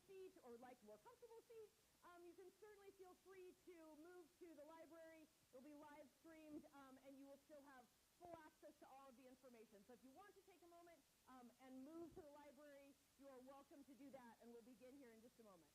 seat or like more comfortable seat, you can certainly feel free to move to the library. It'll be live streamed, and you will still have full access to all of the information. So if you want to take a moment and move to the library, you are welcome to do that, and we'll begin here in just a moment.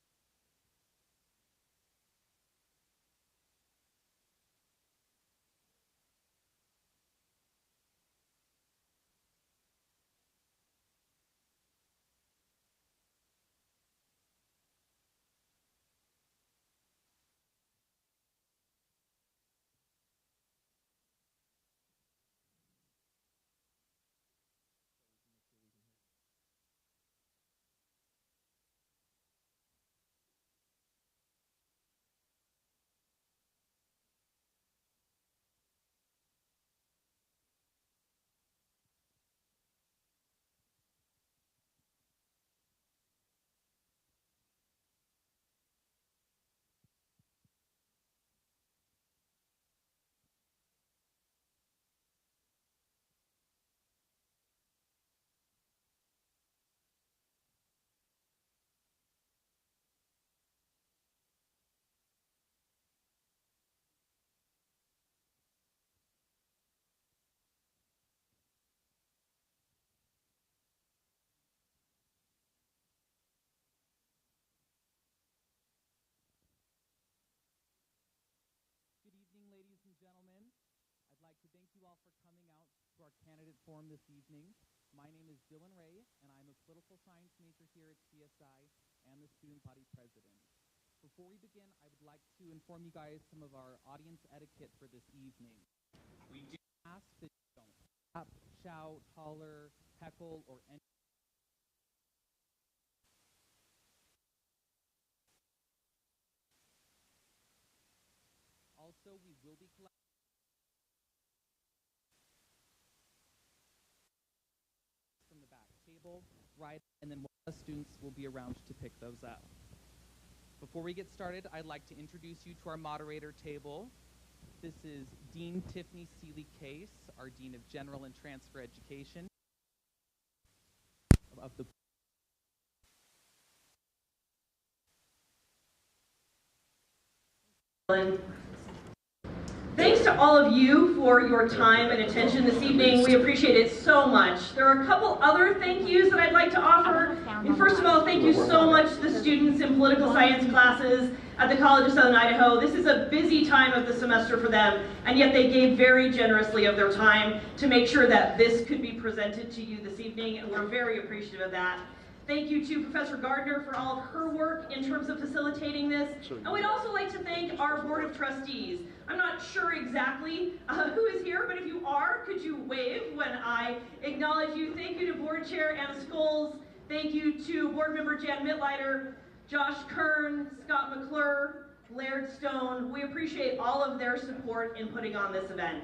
Ladies and gentlemen, I'd like to thank you all for coming out to our candidate forum this evening. My name is Dylan Ray, and I'm a political science major here at CSI and the student body president. Before we begin, I would like to inform you guys some of our audience etiquette for this evening. We do ask that you don't clap, shout, holler, heckle, or any Also, we will be collecting from the back table, right, and then one of the students will be around to pick those up. Before we get started, I'd like to introduce you to our moderator table. This is Dean Tiffany Seeley Case, our Dean of General and Transfer Education of the Thanks to all of you for your time and attention this evening. We appreciate it so much. There are a couple other thank yous that I'd like to offer. And first of all, thank you so much to the students in political science classes at the College of Southern Idaho. This is a busy time of the semester for them, and yet they gave very generously of their time to make sure that this could be presented to you this evening, and we're very appreciative of that. Thank you to Professor Gardner for all of her work in terms of facilitating this. And we'd also like to thank our Board of Trustees. I'm not sure exactly who is here, but if you are, could you wave when I acknowledge you? Thank you to Board Chair Anna Scholes. Thank you to Board Member Jan Mitleiter, Josh Kern, Scott McClure, Laird Stone. We appreciate all of their support in putting on this event.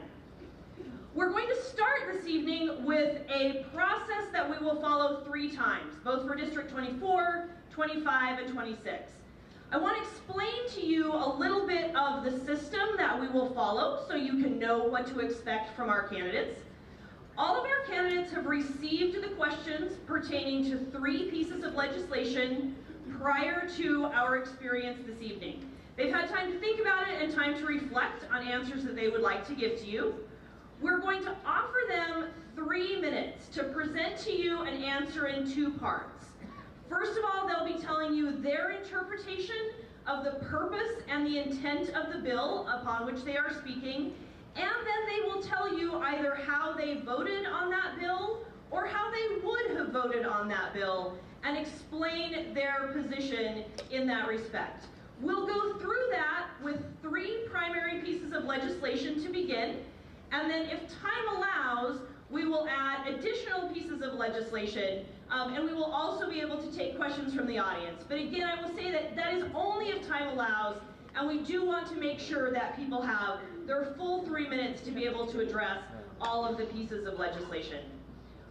We're going to start this evening with a process that we will follow 3 times, both for District 24, 25, and 26. I want to explain to you a little bit of the system that we will follow so you can know what to expect from our candidates. All of our candidates have received the questions pertaining to 3 pieces of legislation prior to our experience this evening. They've had time to think about it and time to reflect on answers that they would like to give to you. We're going to offer them 3 minutes to present to you an answer in 2 parts. First of all, they'll be telling you their interpretation of the purpose and the intent of the bill upon which they are speaking, and then they will tell you either how they voted on that bill or how they would have voted on that bill and explain their position in that respect. We'll go through that with 3 primary pieces of legislation to begin. And then if time allows, we will add additional pieces of legislation, and we will also be able to take questions from the audience. But again, I will say that that is only if time allows, and we do want to make sure that people have their full 3 minutes to be able to address all of the pieces of legislation.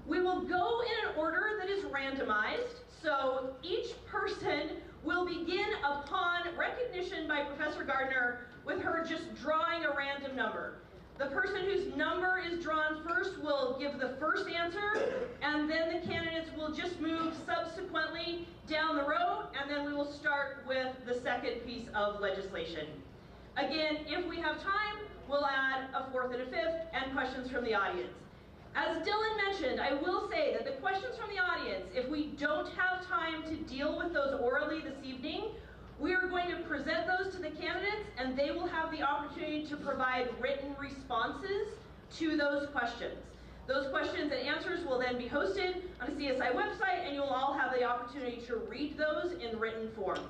We will go in an order that is randomized, so each person will begin upon recognition by Professor Gardner with her just drawing a random number. The person whose number is drawn first will give the first answer, and then the candidates will just move subsequently down the row, and then we will start with the second piece of legislation. Again, if we have time, we'll add a fourth and a fifth, and questions from the audience. As Dylan mentioned, I will say that the questions from the audience, if we don't have time to deal with those orally this evening, we are going to present those to the candidates, and they will have the opportunity to provide written responses to those questions. Those questions and answers will then be hosted on a CSI website, and you will all have the opportunity to read those in written form.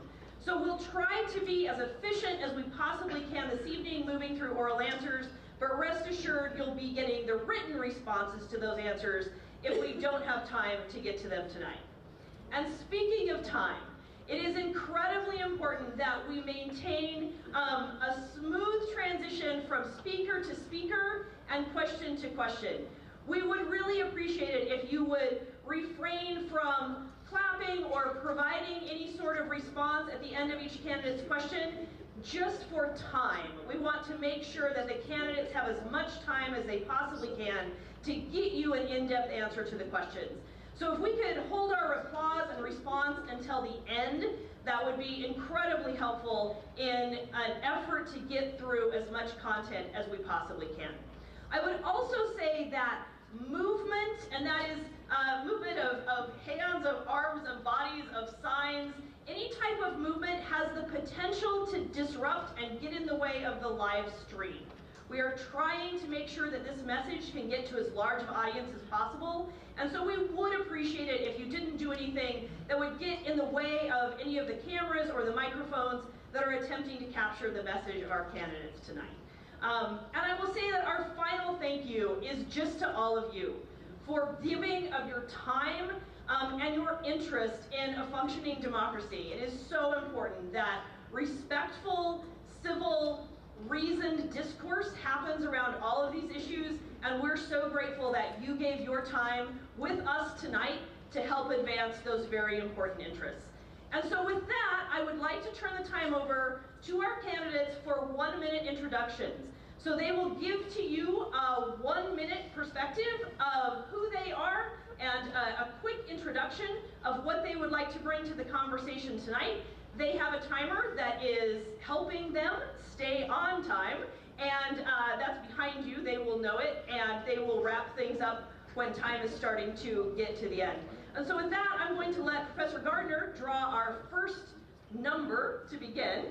So we'll try to be as efficient as we possibly can this evening, moving through oral answers, but rest assured you'll be getting the written responses to those answers if we don't have time to get to them tonight. And speaking of time, it is incredibly important that we maintain a smooth transition from speaker to speaker and question to question. We would really appreciate it if you would refrain from clapping or providing any sort of response at the end of each candidate's question, just for time. We want to make sure that the candidates have as much time as they possibly can to get you an in-depth answer to the questions. So if we could hold our applause and response until the end, that would be incredibly helpful in an effort to get through as much content as we possibly can. I would also say that movement, and that is movement of hands, of arms, of bodies, of signs, any type of movement has the potential to disrupt and get in the way of the live stream. We are trying to make sure that this message can get to as large of an audience as possible, and so we would appreciate it if you didn't do anything that would get in the way of any of the cameras or the microphones that are attempting to capture the message of our candidates tonight. And I will say that our final thank you is just to all of you for giving of your time and your interest in a functioning democracy. It is so important that respectful, civil, reasoned discourse happens around all of these issues, and we're so grateful that you gave your time with us tonight to help advance those very important interests. And so with that, I would like to turn the time over to our candidates for 1-minute introductions. So they will give to you a 1-minute perspective of who they are and a quick introduction of what they would like to bring to the conversation tonight. They have a timer that is helping them stay on time, and that's behind you. They will know it, and they will wrap things up when time is starting to get to the end. And so with that, I'm going to let Professor Gardner draw our first number to begin.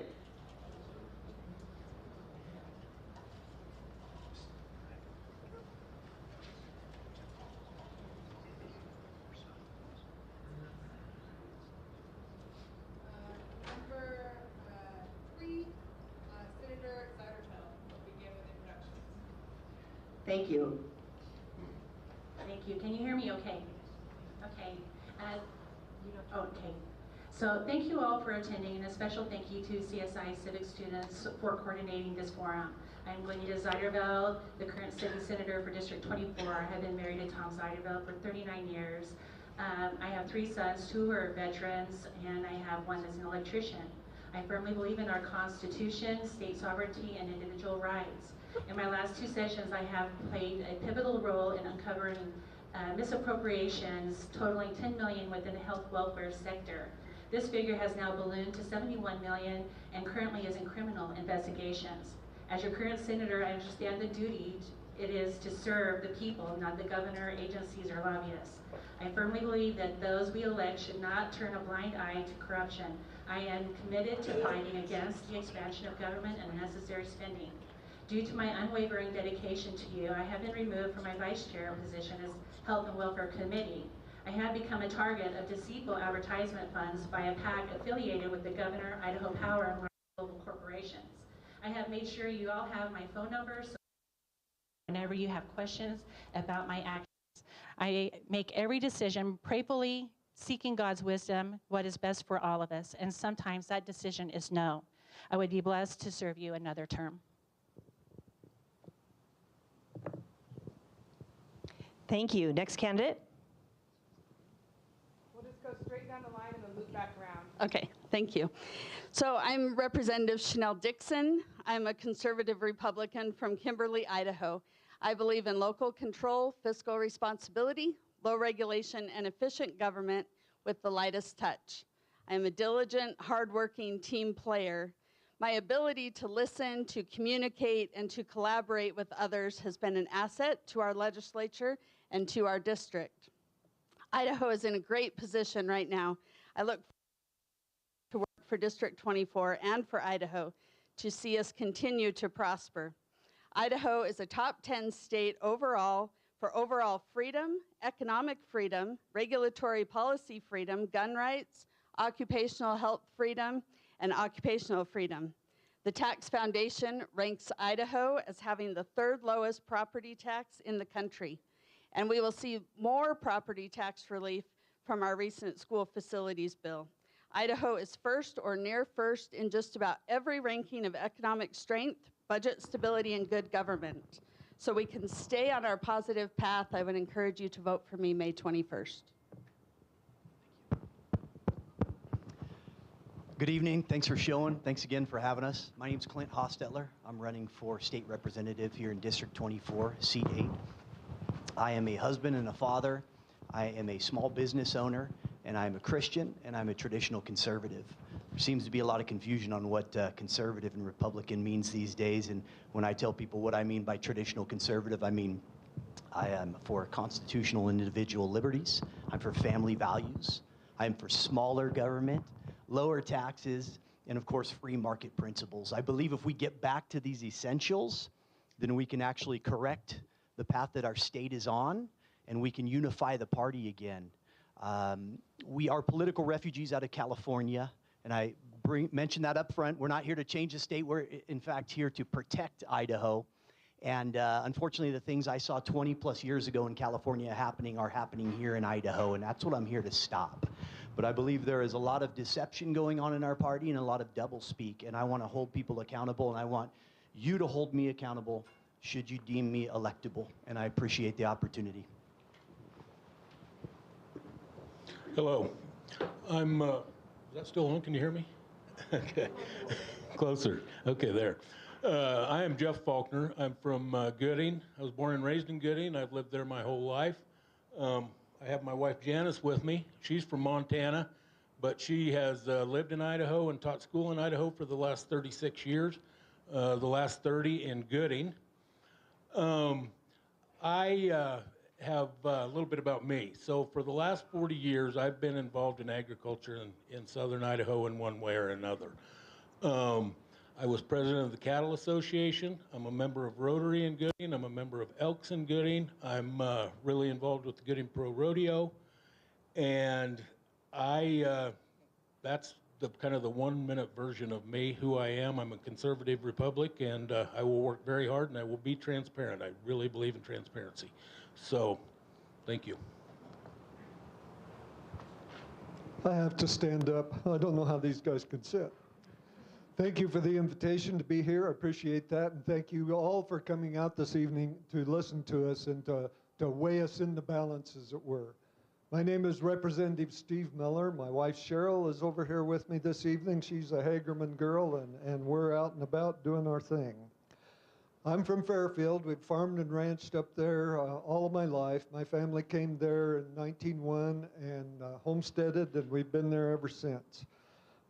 Number 3, Senator Satterfield will begin with introductions. Thank you. Thank you. Can you hear me okay? Okay. Okay. So thank you all for attending, and a special thank you to CSI Civic students for coordinating this forum. I'm Glenita Zeiderveld, the current city senator for District 24. I have been married to Tom Zeiderveld for 39 years. I have 3 sons, 2 are veterans, and I have 1 that's an electrician. I firmly believe in our Constitution, state sovereignty, and individual rights. In my last 2 sessions, I have played a pivotal role in uncovering misappropriations totaling $10 million within the health welfare sector. This figure has now ballooned to $71 million and currently is in criminal investigations. As your current senator, I understand the duty it is to serve the people, not the governor, agencies, or lobbyists. I firmly believe that those we elect should not turn a blind eye to corruption. I am committed to fighting against the expansion of government and unnecessary spending. Due to my unwavering dedication to you, I have been removed from my vice chair position as Health and Welfare Committee. I have become a target of deceitful advertisement funds by a PAC affiliated with the governor, Idaho Power, and global corporations. I have made sure you all have my phone number, so whenever you have questions about my actions. I make every decision prayerfully, seeking God's wisdom, what is best for all of us, and sometimes that decision is no. I would be blessed to serve you another term. Thank you. Next candidate. We'll just go straight down the line and then loop back around. Okay, thank you. So I'm Representative Chanel Dixon. I'm a conservative Republican from Kimberly, Idaho. I believe in local control, fiscal responsibility, low regulation, and efficient government with the lightest touch. I am a diligent, hardworking team player. My ability to listen, to communicate, and to collaborate with others has been an asset to our legislature and to our district. Idaho is in a great position right now. I look to work for District 24 and for Idaho to see us continue to prosper. Idaho is a top 10 state overall for overall freedom, economic freedom, regulatory policy freedom, gun rights, occupational health freedom, and occupational freedom. The Tax Foundation ranks Idaho as having the 3rd lowest property tax in the country. And we will see more property tax relief from our recent school facilities bill. Idaho is first or near first in just about every ranking of economic strength, budget stability, and good government. So we can stay on our positive path. I would encourage you to vote for me May 21st. Good evening. Thanks for showing. Thanks again for having us. My name's Clint Hostetler. I'm running for state representative here in District 24, Seat 8. I am a husband and a father. I am a small business owner, and I'm a Christian, and I'm a traditional conservative. There seems to be a lot of confusion on what conservative and Republican means these days, and when I tell people what I mean by traditional conservative, I mean I am for constitutional and individual liberties. I'm for family values. I'm for smaller government, lower taxes, and of course, free market principles. I believe if we get back to these essentials, then we can actually correct the path that our state is on, and we can unify the party again. We are political refugees out of California, and I mention that up front. We're not here to change the state. We're, in fact, here to protect Idaho. And unfortunately, the things I saw 20 plus years ago in California are happening here in Idaho, and that's what I'm here to stop. But I believe there is a lot of deception going on in our party and a lot of doublespeak, and I want to hold people accountable, and I want you to hold me accountable should you deem me electable, and I appreciate the opportunity. Hello. I'm, is that still on? Can you hear me? Okay. Closer. Okay, there. I am Jeff Faulkner. I'm from Gooding. I was born and raised in Gooding. I've lived there my whole life. I have my wife Janice with me. She's from Montana, but she has lived in Idaho and taught school in Idaho for the last 36 years, the last 30 in Gooding. I have a little bit about me. So for the last 40 years, I've been involved in agriculture in southern Idaho in one way or another. I was president of the Cattle Association. I'm a member of Rotary in Gooding. I'm a member of Elks in Gooding. I'm really involved with the Gooding Pro Rodeo. And that's the kind of the 1-minute version of me, who I am. I'm a conservative Republic, and I will work very hard, and I will be transparent. I really believe in transparency. So, thank you. I have to stand up. I don't know how these guys can sit. Thank you for the invitation to be here. I appreciate that. And thank you all for coming out this evening to listen to us and to weigh us in the balance, as it were. My name is Representative Steve Miller. My wife Cheryl is over here with me this evening. She's a Hagerman girl, and we're out and about doing our thing. I'm from Fairfield. We've farmed and ranched up there all of my life. My family came there in 1901 and homesteaded, and we've been there ever since.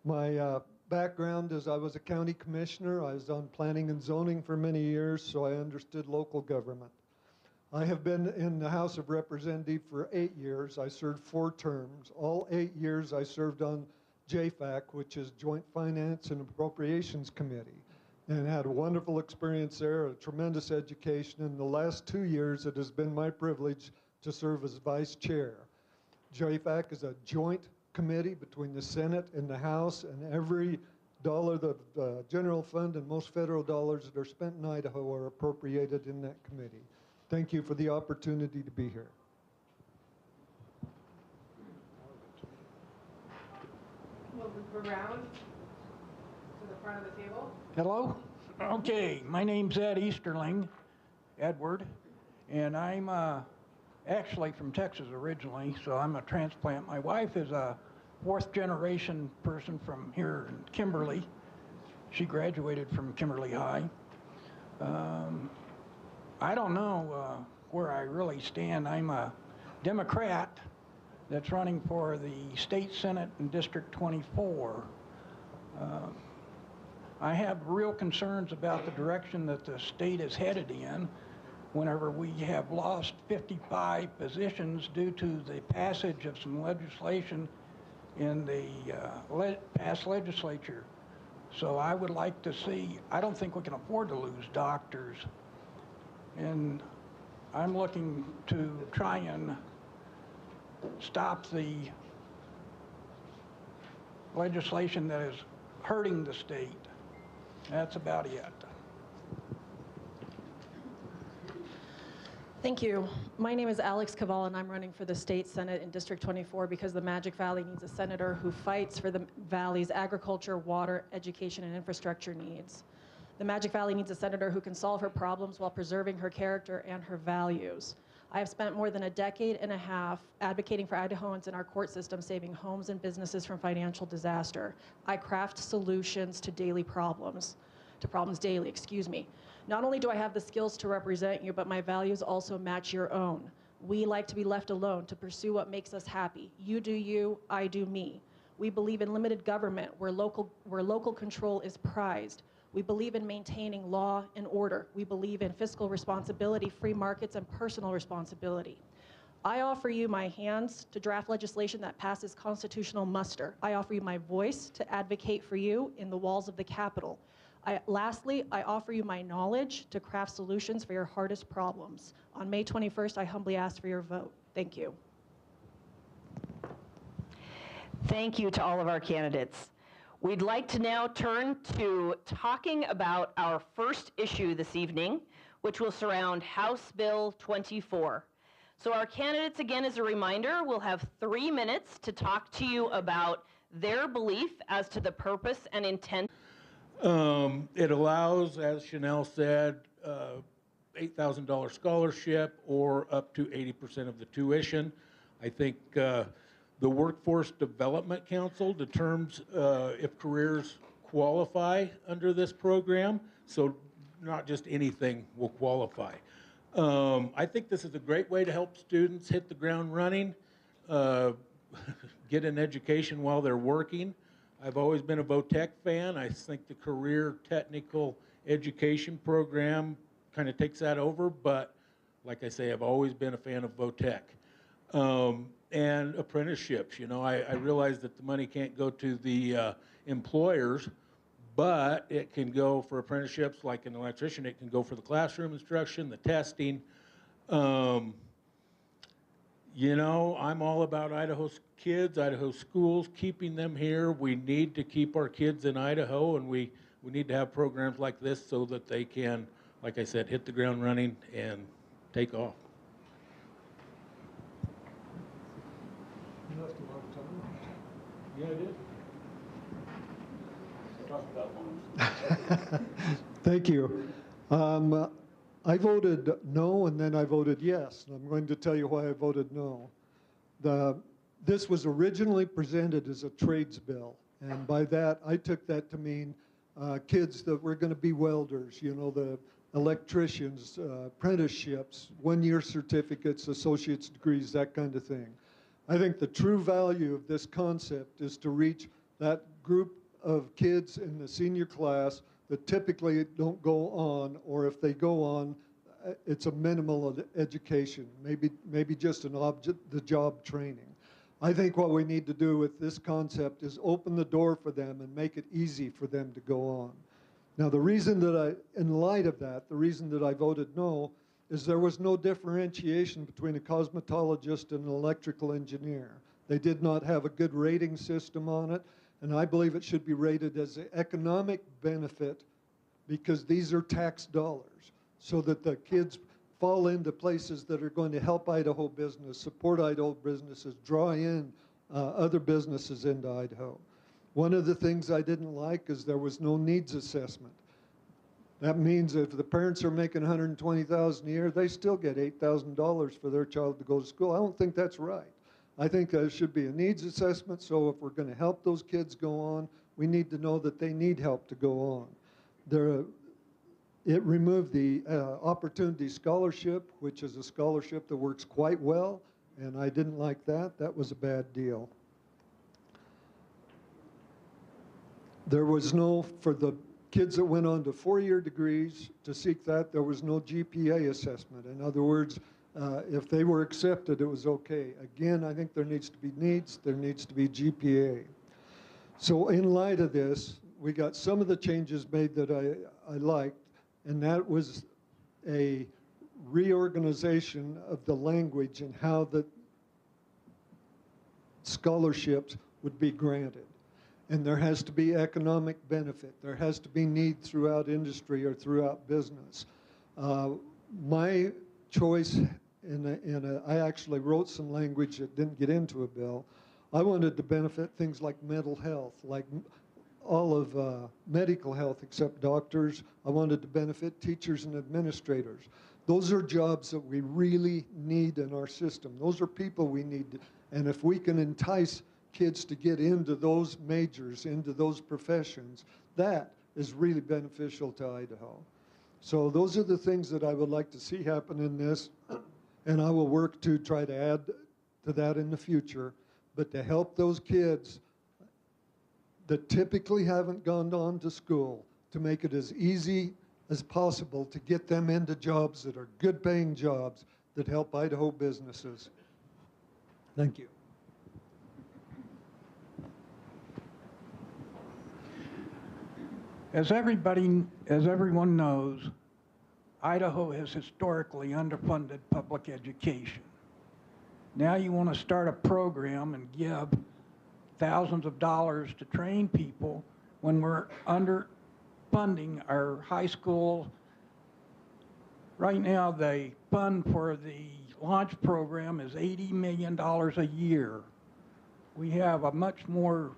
My background is I was a county commissioner. I was on planning and zoning for many years, so I understood local government. I have been in the House of Representatives for 8 years. I served 4 terms. All 8 years I served on JFAC, which is Joint Finance and Appropriations Committee, and had a wonderful experience there, a tremendous education. In the last 2 years, it has been my privilege to serve as vice chair. JFAC is a joint committee between the Senate and the House, and every dollar the general fund and most federal dollars that are spent in Idaho are appropriated in that committee. Thank you for the opportunity to be here. We'll move around to the front of the table. Hello? Okay, my name's Ed Easterling, Edward, and I'm actually from Texas originally, so I'm a transplant. My wife is a 4th generation person from here in Kimberly. She graduated from Kimberly High. I don't know where I really stand. I'm a Democrat that's running for the State Senate in District 24. I have real concerns about the direction that the state is headed in whenever we have lost 55 positions due to the passage of some legislation in the past legislature. So I would like to see, I don't think we can afford to lose doctors. And I'm looking to try and stop the legislation that is hurting the state. That's about it. Thank you. My name is Alex Cavall, and I'm running for the State Senate in District 24 because the Magic Valley needs a senator who fights for the valley's agriculture, water, education, and infrastructure needs. The Magic Valley needs a senator who can solve her problems while preserving her character and her values. I have spent more than a decade and a half advocating for Idahoans in our court system, saving homes and businesses from financial disaster. I craft solutions to problems daily, excuse me. Not only do I have the skills to represent you, but my values also match your own. We like to be left alone to pursue what makes us happy. You do you, I do me. We believe in limited government where local control is prized. We believe in maintaining law and order. We believe in fiscal responsibility, free markets, and personal responsibility. I offer you my hands to draft legislation that passes constitutional muster. I offer you my voice to advocate for you in the walls of the Capitol. Lastly, I offer you my knowledge to craft solutions for your hardest problems. On May 21st, I humbly ask for your vote. Thank you. Thank you to all of our candidates. We'd like to now turn to talking about our first issue this evening, which will surround House Bill 24. So our candidates, again, as a reminder, will have 3 minutes to talk to you about their belief as to the purpose and intent. It allows, as Chanel said, $8,000 scholarship or up to 80% of the tuition. I think the Workforce Development Council determines if careers qualify under this program, so not just anything will qualify. I think this is a great way to help students hit the ground running, get an education while they're working. I've always been a VOTEC fan. I think the career technical education program kind of takes that over, but like I say, I've always been a fan of VOTEC. And apprenticeships, you know, I realize that the money can't go to the employers, but it can go for apprenticeships like an electrician. It can go for the classroom instruction, the testing. You know, I'm all about Idaho's kids, Idaho schools, keeping them here. We need to keep our kids in Idaho, and we need to have programs like this so that they can, like I said, hit the ground running and take off. You left a lot of time. Yeah, I did. Talk about one. Thank you. I voted no, and then I voted yes. And I'm going to tell you why I voted no. This was originally presented as a trades bill, and by that I took that to mean kids that were going to be welders, you know, the electricians, apprenticeships, one-year certificates, associate's degrees, that kind of thing. I think the true value of this concept is to reach that group of kids in the senior class that typically don't go on, or if they go on, it's a minimal education, maybe just the job training. I think what we need to do with this concept is open the door for them and make it easy for them to go on. Now, the reason that in light of that, the reason that I voted no is there was no differentiation between a cosmetologist and an electrical engineer. They did not have a good rating system on it, and I believe it should be rated as an economic benefit because these are tax dollars, so that the kids fall into places that are going to help Idaho business, support Idaho businesses, draw in other businesses into Idaho. One of the things I didn't like is there was no needs assessment. That means if the parents are making $120,000 a year, they still get $8,000 for their child to go to school. I don't think that's right. I think there should be a needs assessment, so if we're going to help those kids go on, we need to know that they need help to go on. It removed the Opportunity Scholarship, which is a scholarship that works quite well, and I didn't like that. That was a bad deal. There was no, for the kids that went on to 4-year degrees to seek that, there was no GPA assessment. In other words, if they were accepted, it was okay. Again, I think there needs to be needs, there needs to be GPA. So in light of this, we got some of the changes made that I liked, and that was a reorganization of the language and how the scholarships would be granted. And there has to be economic benefit. There has to be need throughout industry or throughout business. My choice, I actually wrote some language that didn't get into a bill. I wanted to benefit things like mental health, like all of medical health except doctors. I wanted to benefit teachers and administrators. Those are jobs that we really need in our system. Those are people we need. And if we can entice kids to get into those majors, into those professions, that is really beneficial to Idaho. So those are the things that I would like to see happen in this, and I will work to try to add to that in the future, but to help those kids that typically haven't gone on to school, to make it as easy as possible to get them into jobs that are good paying jobs that help Idaho businesses. Thank you. As everyone knows, Idaho has historically underfunded public education. Now you want to start a program and give thousands of dollars to train people when we're underfunding our high school. Right now, the fund for the launch program is $80 million a year. We have a much more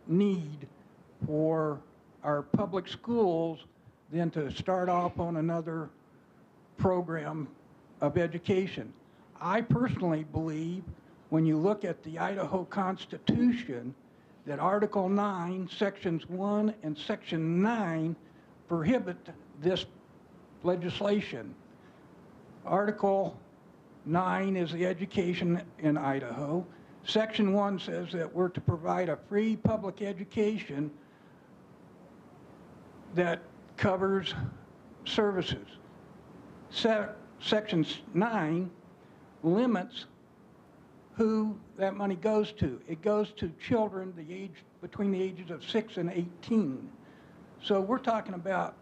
need for our public schools than to start off on another program of education. I personally believe when you look at the Idaho Constitution that Article 9, Sections 1 and Section 9 prohibit this legislation. Article 9 is the education in Idaho. Section 1 says that we're to provide a free public education that covers services. Section 9 limits who that money goes to. It goes to children between the ages of 6 and 18. So we're talking about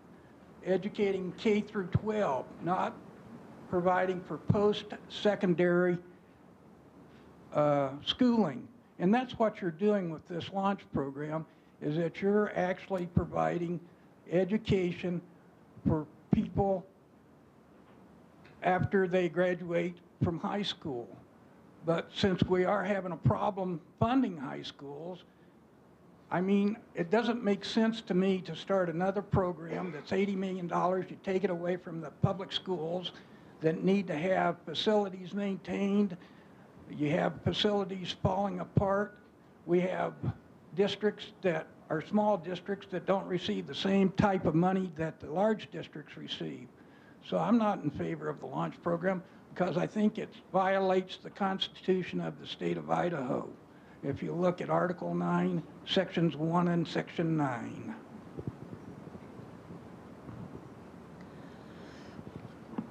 educating K through 12, not providing for post-secondary schooling. And that's what you're doing with this launch program, is that you're actually providing education for people after they graduate from high school. But since we are having a problem funding high schools, I mean, it doesn't make sense to me to start another program that's $80 million. You take it away from the public schools that need to have facilities maintained. You have facilities falling apart. We have districts that are small districts that don't receive the same type of money that the large districts receive. So I'm not in favor of the launch program because I think it violates the Constitution of the state of Idaho. If you look at Article 9, Sections 1 and Section 9.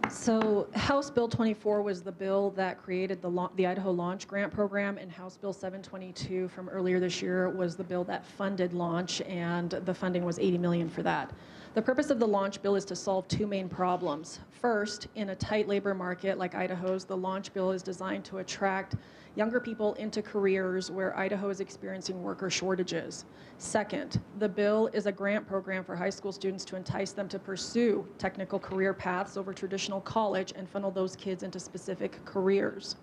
So House Bill 24 was the bill that created the Idaho Launch Grant Program, and House Bill 722 from earlier this year was the bill that funded launch, and the funding was $80 million for that. The purpose of the launch bill is to solve two main problems. First, in a tight labor market like Idaho's, the launch bill is designed to attract younger people into careers where Idaho is experiencing worker shortages. Second, the bill is a grant program for high school students to entice them to pursue technical career paths over traditional college and funnel those kids into specific careers.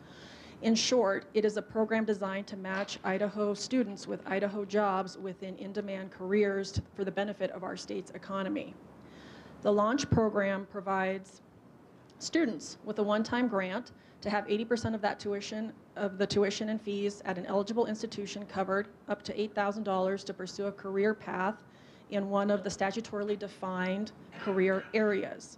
In short, it is a program designed to match Idaho students with Idaho jobs within in-demand careers for the benefit of our state's economy. The launch program provides students with a one-time grant to have 80% of that tuition, of the tuition and fees at an eligible institution covered up to $8,000 to pursue a career path in one of the statutorily defined career areas.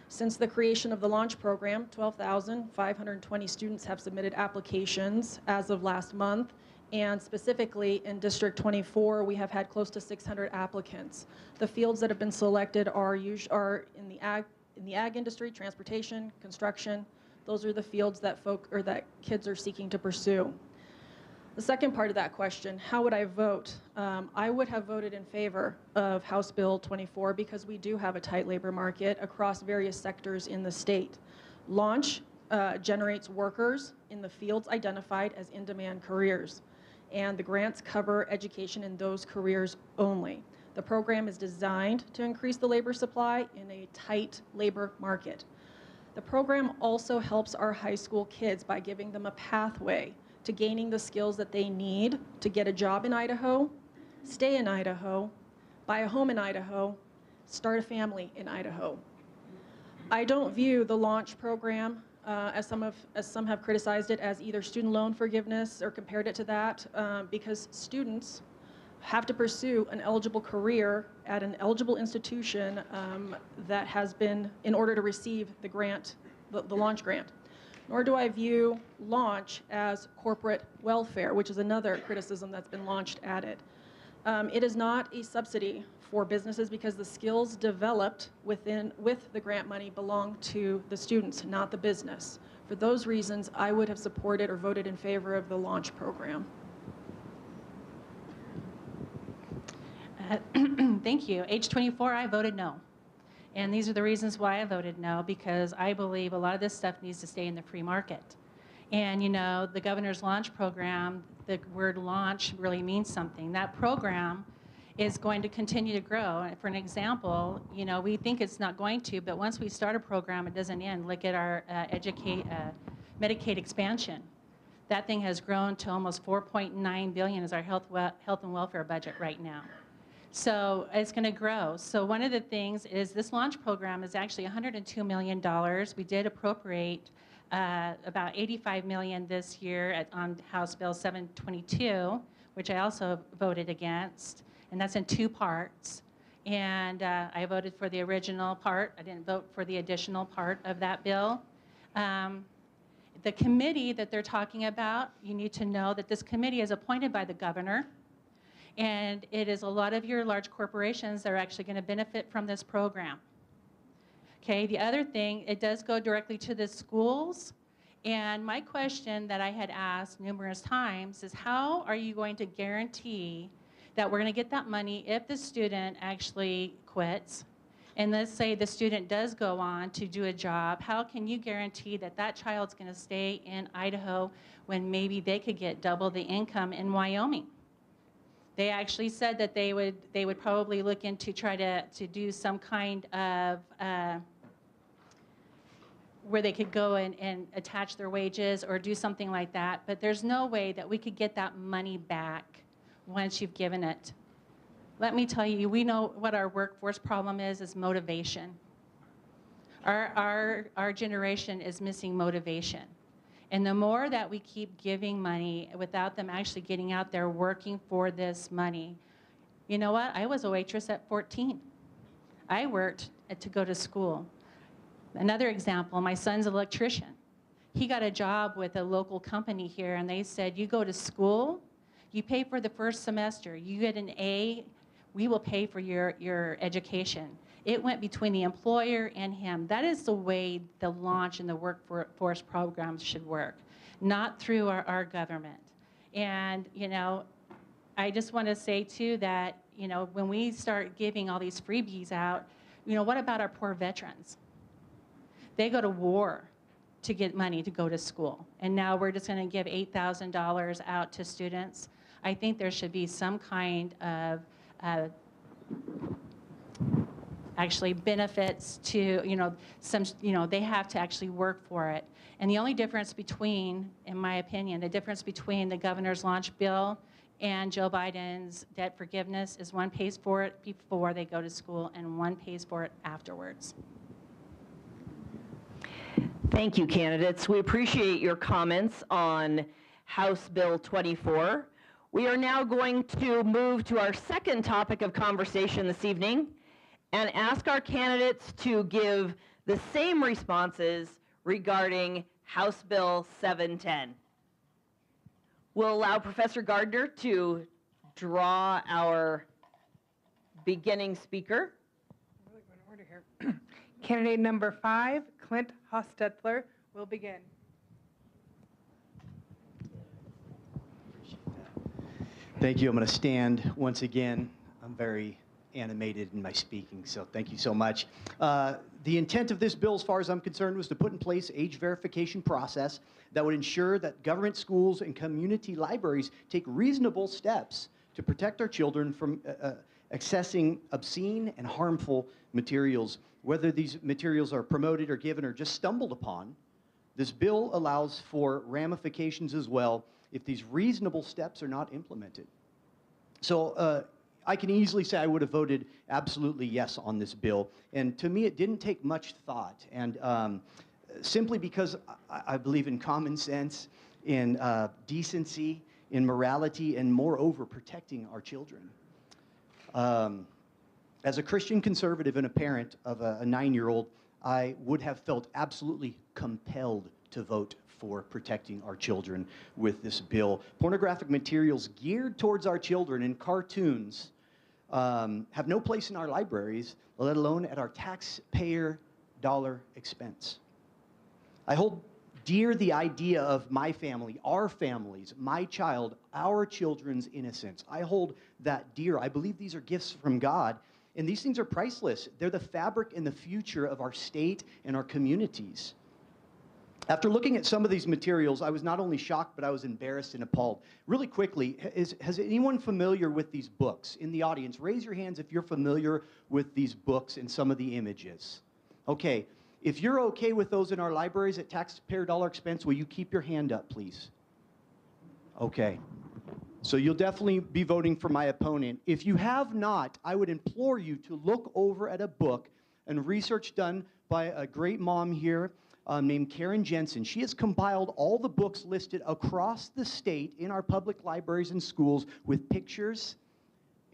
Since the creation of the launch program, 12,520 students have submitted applications as of last month, and specifically in District 24, we have had close to 600 applicants. The fields that have been selected are in the ag industry, transportation, construction. Those are the fields that that kids are seeking to pursue. The second part of that question, how would I vote? I would have voted in favor of House Bill 24 because we do have a tight labor market across various sectors in the state. Launch generates workers in the fields identified as in-demand careers, and the grants cover education in those careers only. The program is designed to increase the labor supply in a tight labor market. The program also helps our high school kids by giving them a pathway to gaining the skills that they need to get a job in Idaho, stay in Idaho, buy a home in Idaho, start a family in Idaho. I don't view the launch program as some have criticized it as either student loan forgiveness or compared it to that because students have to pursue an eligible career at an eligible institution that has been in order to receive the grant, the launch grant. Nor do I view launch as corporate welfare, which is another criticism that's been launched at it. It is not a subsidy for businesses because the skills developed with the grant money belong to the students, not the business. For those reasons, I would have supported or voted in favor of the launch program. Thank you. Age 24, I voted no. And these are the reasons why I voted no, because I believe a lot of this stuff needs to stay in the free market. And you know, the governor's launch program, the word launch really means something. That program is going to continue to grow. And for an example, you know, we think it's not going to, but once we start a program, it doesn't end. Look at our Medicaid expansion. That thing has grown to almost $4.9 billion is our health and welfare budget right now. So it's going to grow. So one of the things is this launch program is actually $102 million. We did appropriate about $85 million this year on House Bill 722, which I also voted against, and that's in two parts. And I voted for the original part. I didn't vote for the additional part of that bill. The committee that they're talking about, you need to know that this committee is appointed by the governor. And it is a lot of your large corporations that are actually going to benefit from this program. Okay, the other thing, it does go directly to the schools. And my question that I had asked numerous times is how are you going to guarantee that we're going to get that money if the student actually quits? And let's say the student does go on to do a job, how can you guarantee that that child's going to stay in Idaho when maybe they could get double the income in Wyoming? They actually said that they would probably look into try to do some kind of where they could go and attach their wages or do something like that. But there's no way that we could get that money back once you've given it. Let me tell you, we know what our workforce problem is motivation. Our generation is missing motivation. And the more that we keep giving money without them actually getting out there working for this money, you know what? I was a waitress at 14. I worked to go to school. Another example, my son's an electrician. He got a job with a local company here, and they said, you go to school, you pay for the first semester, you get an A, we will pay for your education. It went between the employer and him. That is the way the launch and the workforce programs should work, not through our government. And, you know, I just want to say, too, that, you know, when we start giving all these freebies out, you know, what about our poor veterans? They go to war to get money to go to school. And now we're just going to give $8,000 out to students. I think there should be some kind of actually benefits to, you know, they have to actually work for it. And the only difference between, in my opinion, the difference between the governor's launch bill and Joe Biden's debt forgiveness is one pays for it before they go to school and one pays for it afterwards. Thank you, candidates. We appreciate your comments on House Bill 24. We are now going to move to our second topic of conversation this evening and ask our candidates to give the same responses regarding House Bill 710. We'll allow Professor Gardner to draw our beginning speaker. Really going in order here. Candidate number 5, Clint Hostetler, will begin. Thank you. I'm going to stand once again. I'm very animated in my speaking, so thank you so much. The intent of this bill, as far as I'm concerned, was to put in place age verification process that would ensure that government schools and community libraries take reasonable steps to protect our children from accessing obscene and harmful materials. Whether these materials are promoted or given or just stumbled upon, this bill allows for ramifications as well if these reasonable steps are not implemented. So I can easily say I would have voted absolutely yes on this bill. And to me, it didn't take much thought. And simply because I believe in common sense, in decency, in morality, and moreover, protecting our children. As a Christian conservative and a parent of a 9-year-old, I would have felt absolutely compelled to vote for protecting our children with this bill. Pornographic materials geared towards our children and cartoons have no place in our libraries, let alone at our taxpayer dollar expense. I hold dear the idea of my family, our families, my child, our children's innocence. I hold that dear. I believe these are gifts from God, and these things are priceless. They're the fabric and the future of our state and our communities. After looking at some of these materials, I was not only shocked, but I was embarrassed and appalled. Really quickly, has anyone familiar with these books? In the audience, raise your hands if you're familiar with these books and some of the images. Okay, if you're okay with those in our libraries at taxpayer dollar expense, will you keep your hand up, please? Okay. So you'll definitely be voting for my opponent. If you have not, I would implore you to look over at a book and research done by a great mom here named Karen Jensen. She has compiled all the books listed across the state in our public libraries and schools with pictures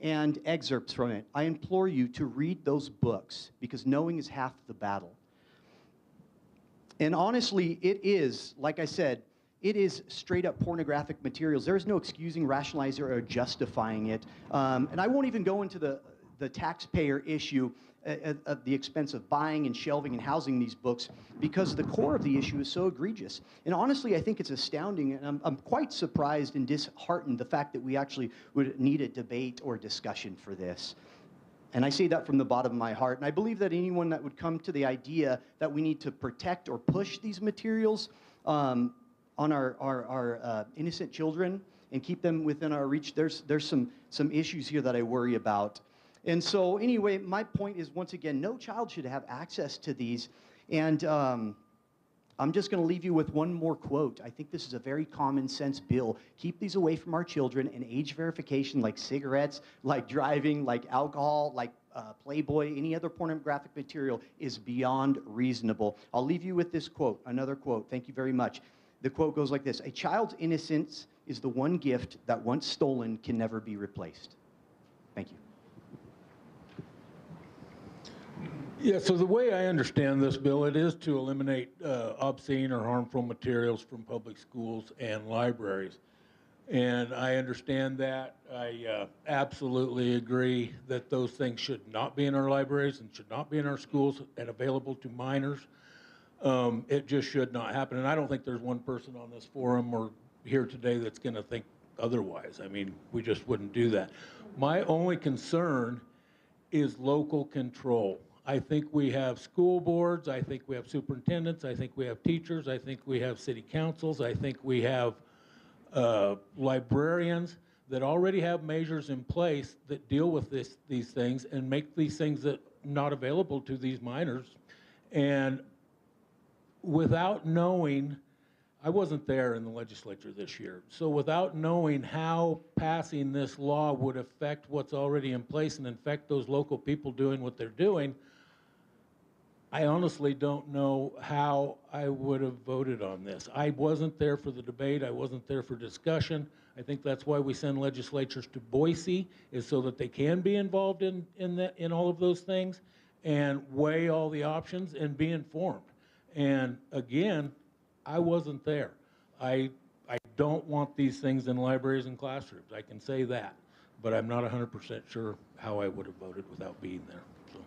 and excerpts from it. I implore you to read those books because knowing is half the battle. And honestly, it is, like I said, it is straight up pornographic materials. There is no excusing, rationalizing, or justifying it. And I won't even go into the taxpayer issue at the expense of buying and shelving and housing these books because the core of the issue is so egregious. And honestly, I think it's astounding, and I'm quite surprised and disheartened the fact that we actually would need a debate or discussion for this. And I say that from the bottom of my heart. And I believe that anyone that would come to the idea that we need to protect or push these materials on our innocent children and keep them within our reach, there's some issues here that I worry about. And so anyway, my point is, once again, no child should have access to these. And I'm just going to leave you with one more quote. I think this is a very common sense bill. Keep these away from our children, and age verification like cigarettes, like driving, like alcohol, like Playboy, any other pornographic material is beyond reasonable. I'll leave you with this quote, another quote. Thank you very much. The quote goes like this: "A child's innocence is the one gift that once stolen can never be replaced." Thank you. Yeah, so the way I understand this bill, it is to eliminate obscene or harmful materials from public schools and libraries. And I understand that. I absolutely agree that those things should not be in our libraries and should not be in our schools and available to minors. It just should not happen. And I don't think there's one person on this forum or here today that's going to think otherwise. I mean, we just wouldn't do that. My only concern is local control. I think we have school boards, I think we have superintendents, I think we have teachers, I think we have city councils, I think we have librarians that already have measures in place that deal with these things and make these things that not available to these minors. And without knowing, I wasn't there in the legislature this year, so without knowing how passing this law would affect what's already in place and affect those local people doing what they're doing, I honestly don't know how I would have voted on this. I wasn't there for the debate. I wasn't there for discussion. I think that's why we send legislatures to Boise, is so that they can be involved in all of those things and weigh all the options and be informed. And again, I wasn't there. I don't want these things in libraries and classrooms. I can say that, but I'm not 100% sure how I would have voted without being there. So.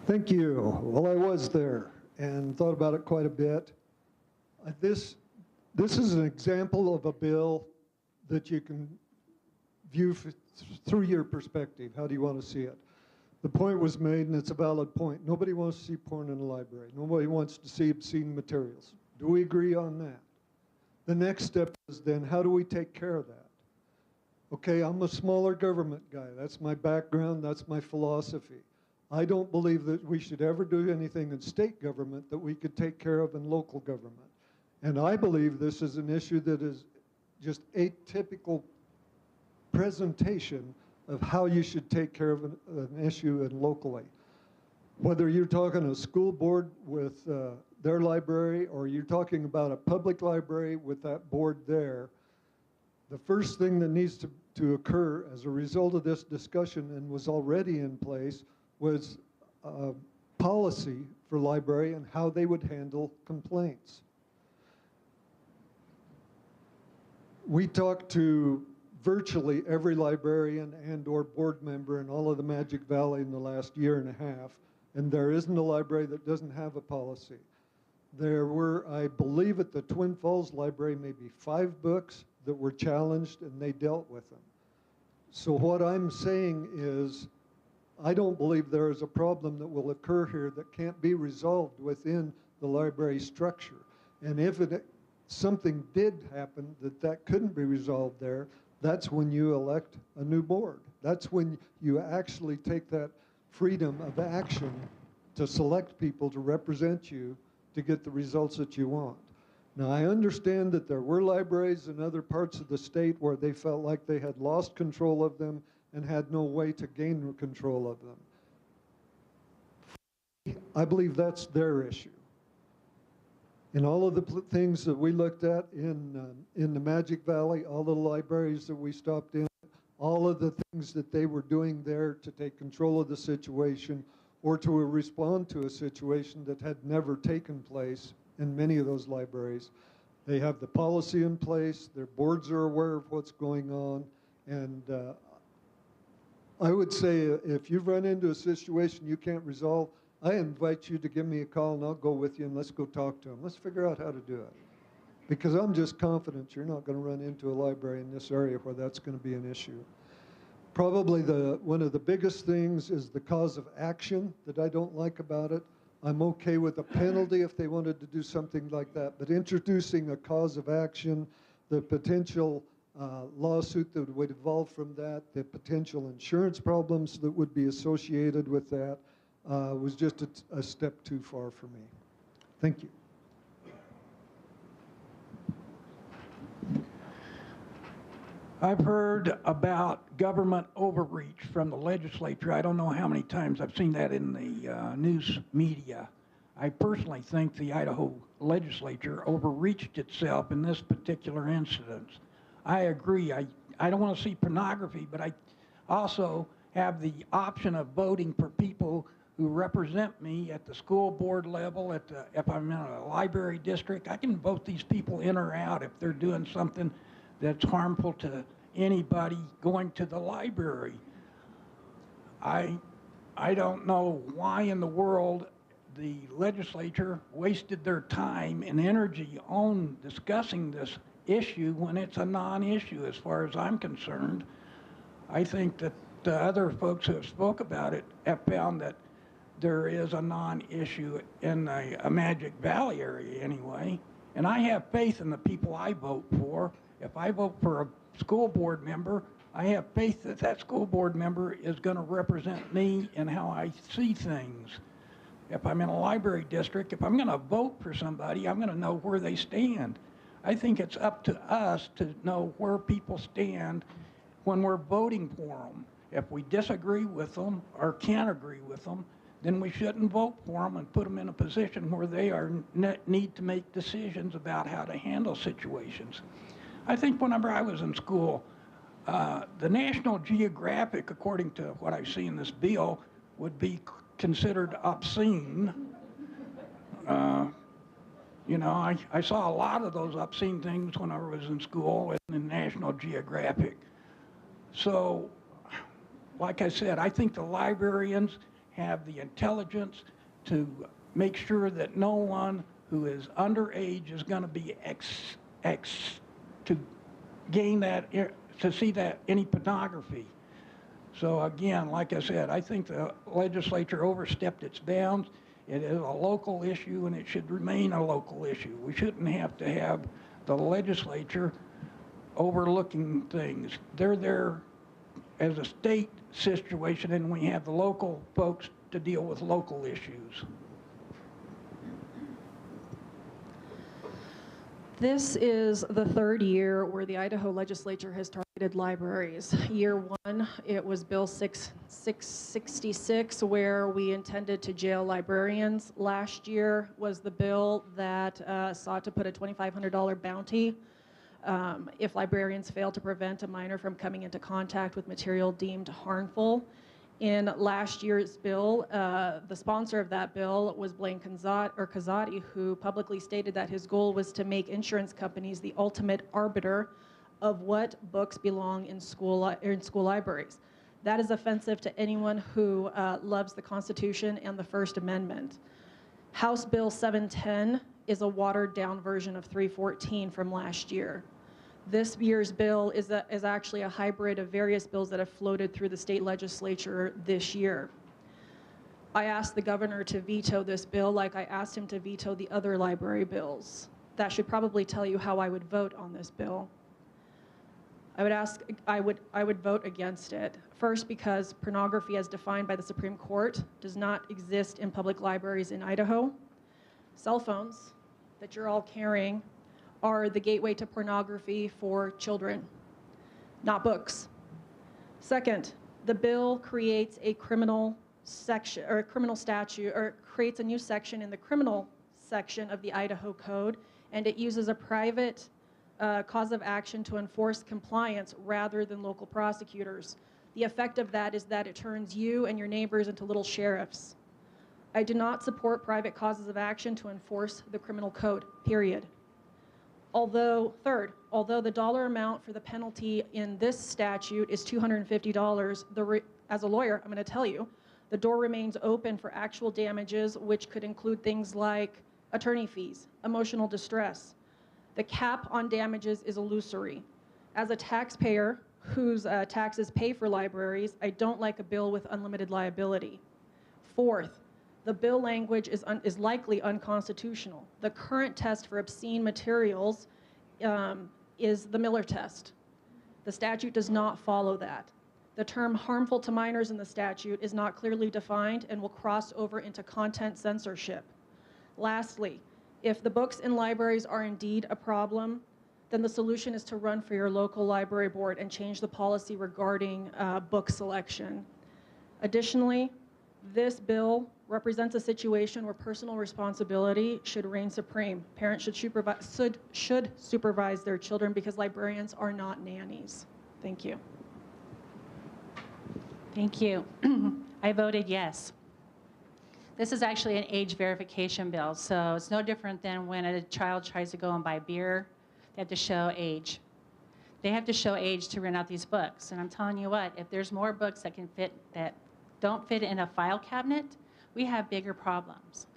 Thank you. Well, I was there and thought about it quite a bit. This is an example of a bill that you can view through your perspective. How do you want to see it? The point was made, and it's a valid point. Nobody wants to see porn in a library. Nobody wants to see obscene materials. Do we agree on that? The next step is then, how do we take care of that? Okay, I'm a smaller government guy. That's my background. That's my philosophy. I don't believe that we should ever do anything in state government that we could take care of in local government. And I believe this is an issue that is just atypical presentation of how you should take care of an issue locally. Whether you're talking a school board with their library, or you're talking about a public library with that board there, the first thing that needs to occur as a result of this discussion, and was already in place, was policy for library and how they would handle complaints. We talked to virtually every librarian and or board member in all of the Magic Valley in the last year and a half, and there isn't a library that doesn't have a policy. There were, I believe at the Twin Falls Library, maybe 5 books that were challenged, and they dealt with them. So what I'm saying is, I don't believe there is a problem that will occur here that can't be resolved within the library structure. And if something did happen that couldn't be resolved there, that's when you elect a new board. That's when you actually take that freedom of action to select people to represent you to get the results that you want. Now, I understand that there were libraries in other parts of the state where they felt like they had lost control of them and had no way to gain control of them. I believe that's their issue. In all of the things that we looked at in the Magic Valley, all the libraries that we stopped in, all of the things that they were doing there to take control of the situation or to respond to a situation that had never taken place in many of those libraries. They have the policy in place, their boards are aware of what's going on, and I would say if you've run into a situation you can't resolve, I invite you to give me a call and I'll go with you and let's go talk to them. Let's figure out how to do it. Because I'm just confident you're not going to run into a library in this area where that's going to be an issue. Probably one of the biggest things is the cause of action that I don't like about it. I'm okay with a penalty if they wanted to do something like that, but introducing a cause of action, the potential lawsuit that would evolve from that, the potential insurance problems that would be associated with that, was just a step too far for me. Thank you. I've heard about government overreach from the legislature. I don't know how many times I've seen that in the news media. I personally think the Idaho legislature overreached itself in this particular incident. I agree. I don't want to see pornography, but I also have the option of voting for people who represent me at the school board level, if I'm in a library district. I can vote these people in or out if they're doing something that's harmful to anybody going to the library. I don't know why in the world the legislature wasted their time and energy on discussing this issue when it's a non-issue as far as I'm concerned. I think that the other folks who have spoke about it have found that there is a non-issue in a Magic Valley area anyway. And I have faith in the people I vote for. If I vote for a school board member, I have faith that that school board member is going to represent me and how I see things. If I'm in a library district, if I'm going to vote for somebody, I'm going to know where they stand. I think it's up to us to know where people stand when we're voting for them. If we disagree with them or can't agree with them, then we shouldn't vote for them and put them in a position where they need to make decisions about how to handle situations. I think whenever I was in school, the National Geographic, according to what I see in this bill, would be considered obscene. You know, I saw a lot of those obscene things when I was in school in National Geographic. So, like I said, I think the librarians have the intelligence to make sure that no one who is underage is going to be to gain that, to see that any pornography. So again, like I said, I think the legislature overstepped its bounds. It is a local issue and it should remain a local issue. We shouldn't have to have the legislature overlooking things. They're there as a state situation, and we have the local folks to deal with local issues. This is the third year where the Idaho legislature has targeted libraries. Year one, it was Bill 666, where we intended to jail librarians. Last year was the bill that sought to put a $2,500 bounty if librarians fail to prevent a minor from coming into contact with material deemed harmful. In last year's bill, the sponsor of that bill was Blaine Kazati, who publicly stated that his goal was to make insurance companies the ultimate arbiter of what books belong in school libraries. That is offensive to anyone who loves the Constitution and the First Amendment. House Bill 710 is a watered-down version of 314 from last year. This year's bill is actually a hybrid of various bills that have floated through the state legislature this year. I asked the governor to veto this bill like I asked him to veto the other library bills. That should probably tell you how I would vote on this bill. I would vote against it. First, because pornography as defined by the Supreme Court does not exist in public libraries in Idaho. Cell phones that you're all carrying are the gateway to pornography for children, not books. Second, the bill creates a criminal section or a criminal statute, or creates a new section in the criminal section of the Idaho Code, and it uses a private cause of action to enforce compliance rather than local prosecutors. The effect of that is that it turns you and your neighbors into little sheriffs. I do not support private causes of action to enforce the criminal code, period. Although the dollar amount for the penalty in this statute is $250, as a lawyer, I'm going to tell you, the door remains open for actual damages, which could include things like attorney fees, emotional distress. The cap on damages is illusory. As a taxpayer whose taxes pay for libraries, I don't like a bill with unlimited liability. Fourth, the bill language is likely unconstitutional. The current test for obscene materials is the Miller test. The statute does not follow that. The term harmful to minors in the statute is not clearly defined and will cross over into content censorship. Lastly, if the books in libraries are indeed a problem, then the solution is to run for your local library board and change the policy regarding book selection. Additionally, this bill represents a situation where personal responsibility should reign supreme. Parents should supervise their children because librarians are not nannies. Thank you. Thank you. I voted yes. This is actually an age verification bill, so it's no different than when a child tries to go and buy beer. They have to show age. They have to show age to rent out these books. And I'm telling you what, if there's more books that don't fit in a file cabinet, we have bigger problems.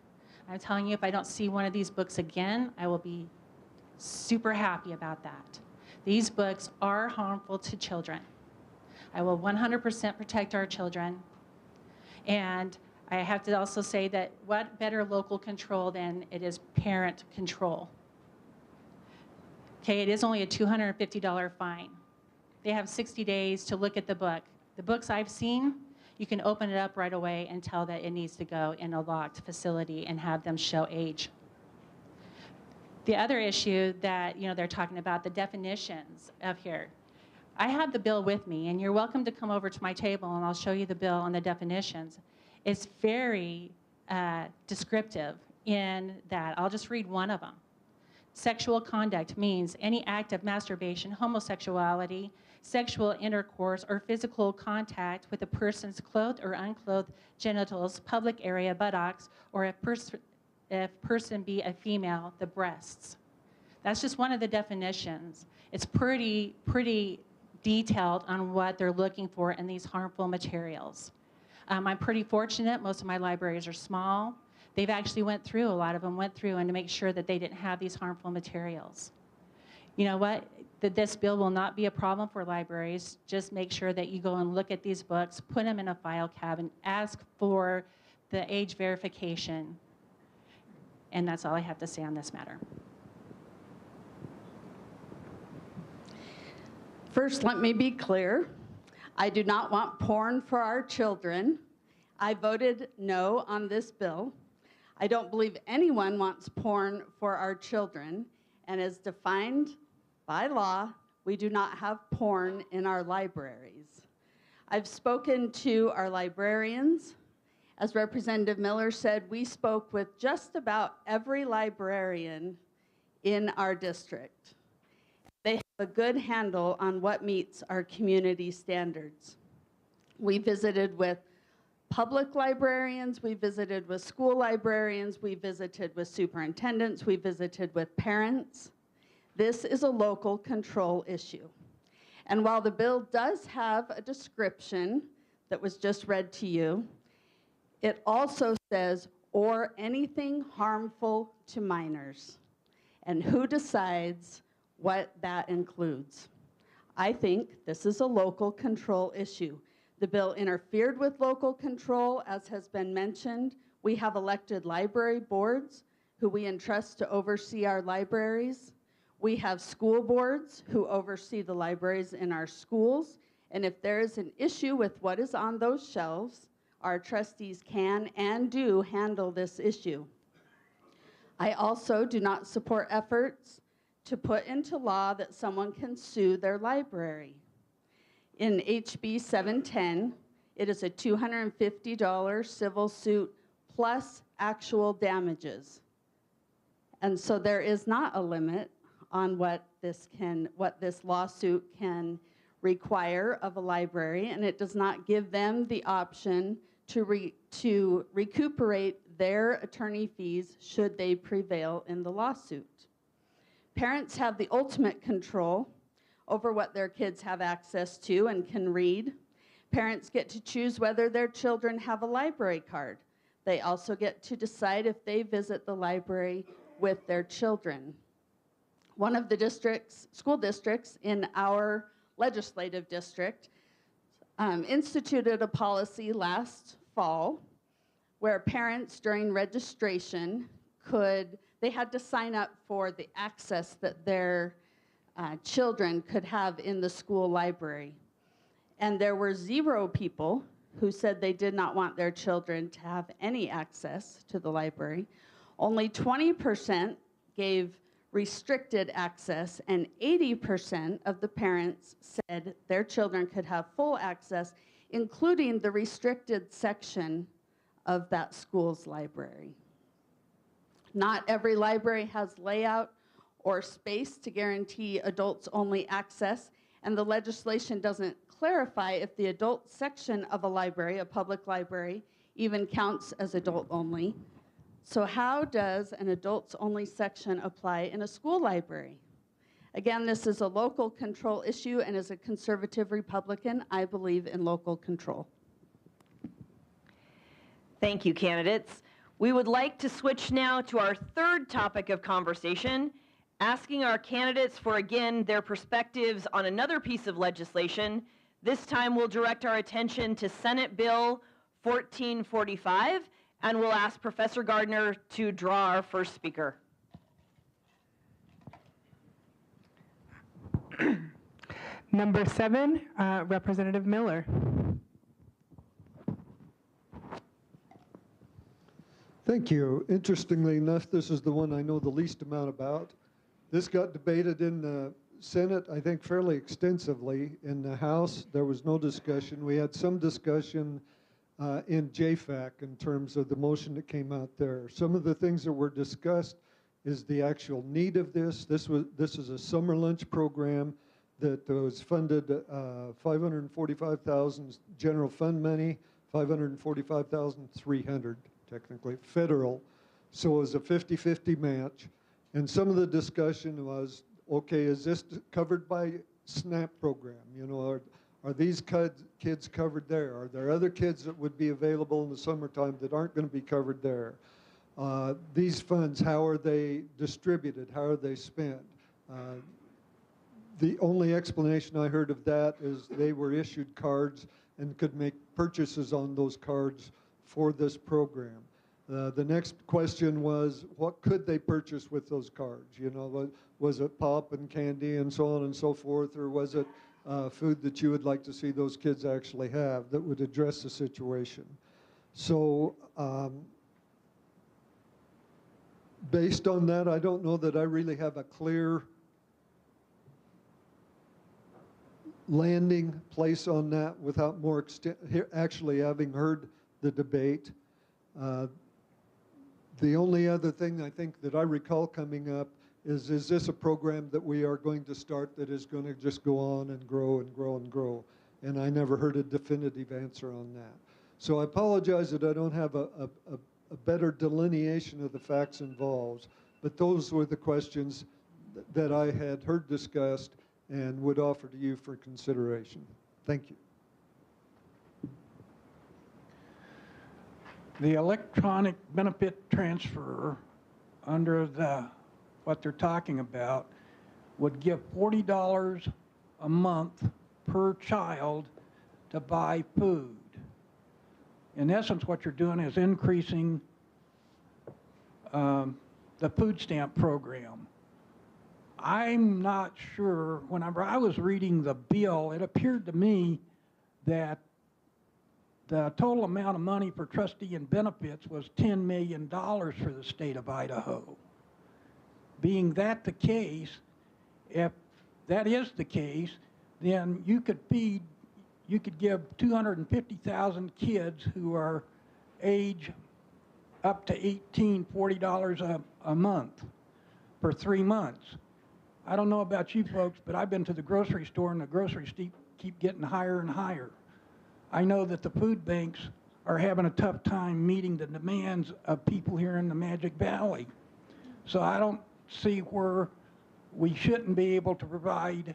I'm telling you, if I don't see one of these books again, I will be super happy about that. These books are harmful to children. I will 100% protect our children. And I have to also say that what better local control than it is parent control. Okay, it is only a $250 fine. They have 60 days to look at the book. The books I've seen, you can open it up right away and tell that it needs to go in a locked facility and have them show age. The other issue that they're talking about, the definitions of here. I have the bill with me, and you're welcome to come over to my table, and I'll show you the bill and the definitions. It's very descriptive in that. I'll just read one of them. Sexual conduct means any act of masturbation, homosexuality, sexual intercourse, or physical contact with a person's clothed or unclothed genitals, public area, buttocks, or if person be a female, the breasts. That's just one of the definitions. It's pretty detailed on what they're looking for in these harmful materials. I'm pretty fortunate. Most of my libraries are small. They've actually a lot of them went through and to make sure that they didn't have these harmful materials. You know what? This bill will not be a problem for libraries. Just make sure that you go and look at these books, put them in a file cabinet, ask for the age verification. And that's all I have to say on this matter. First, let me be clear. I do not want porn for our children. I voted no on this bill. I don't believe anyone wants porn for our children. And as defined by law, we do not have porn in our libraries. I've spoken to our librarians. As Representative Miller said, we spoke with just about every librarian in our district. They have a good handle on what meets our community standards. We visited with public librarians, we visited with school librarians, we visited with superintendents, we visited with parents. This is a local control issue. And while the bill does have a description that was just read to you, it also says, or anything harmful to minors. And who decides what that includes? I think this is a local control issue. The bill interfered with local control, as has been mentioned. We have elected library boards who we entrust to oversee our libraries. We have school boards who oversee the libraries in our schools. And if there is an issue with what is on those shelves, our trustees can and do handle this issue. I also do not support efforts to put into law that someone can sue their library. In HB 710, it is a $250 civil suit plus actual damages. And so there is not a limit on what this lawsuit can require of a library, and it does not give them the option to recuperate their attorney fees should they prevail in the lawsuit. Parents have the ultimate control over what their kids have access to and can read. Parents get to choose whether their children have a library card. They also get to decide if they visit the library with their children. One of the school districts in our legislative district instituted a policy last fall where parents during registration they had to sign up for the access that their children could have in the school library. And there were 0 people who said they did not want their children to have any access to the library. Only 20% gave restricted access, and 80% of the parents said their children could have full access, including the restricted section of that school's library. Not every library has layout or space to guarantee adults-only access, and the legislation doesn't clarify if the adult section of a library, a public library, even counts as adult-only. So how does an adults-only section apply in a school library? Again, this is a local control issue, and as a conservative Republican, I believe in local control. Thank you, candidates. We would like to switch now to our third topic of conversation, asking our candidates for, again, their perspectives on another piece of legislation. This time we'll direct our attention to Senate Bill 1445, and we'll ask Professor Gardner to draw our first speaker. Number 7, Representative Miller. Thank you. Interestingly enough, this is the one I know the least amount about. This got debated in the Senate, I think, fairly extensively. In the House, there was no discussion. We had some discussion in JFAC in terms of the motion that came out there. Some of the things that were discussed is the actual need of this. This is a summer lunch program that was funded $545,000 general fund money, $545,300 technically federal. So it was a 50-50 match. And some of the discussion was, okay, is this covered by SNAP program? You know, are these kids covered there? Are there other kids that would be available in the summertime that aren't going to be covered there? These funds, how are they distributed? How are they spent? The only explanation I heard of that is they were issued cards and could make purchases on those cards for this program. The next question was, what could they purchase with those cards? You know, was it pop and candy and so on and so forth, or was it food that you would like to see those kids actually have that would address the situation? So based on that, I don't know that I really have a clear landing place on that without more actually having heard the debate. The only other thing I think that I recall coming up is this a program that we are going to start that is going to just go on and grow and grow and grow? And I never heard a definitive answer on that. So I apologize that I don't have a better delineation of the facts involved, but those were the questions that I had heard discussed and would offer to you for consideration. Thank you. The electronic benefit transfer under what they're talking about would give $40 a month per child to buy food. In essence, what you're doing is increasing the food stamp program. I'm not sure, whenever I was reading the bill, it appeared to me that the total amount of money for trustee and benefits was $10 million for the state of Idaho. Being that the case, if that is the case, then you could give 250,000 kids who are age up to 18, $40 a month for 3 months. I don't know about you folks, but I've been to the grocery store and the groceries keep getting higher and higher. I know that the food banks are having a tough time meeting the demands of people here in the Magic Valley. So I don't see where we shouldn't be able to provide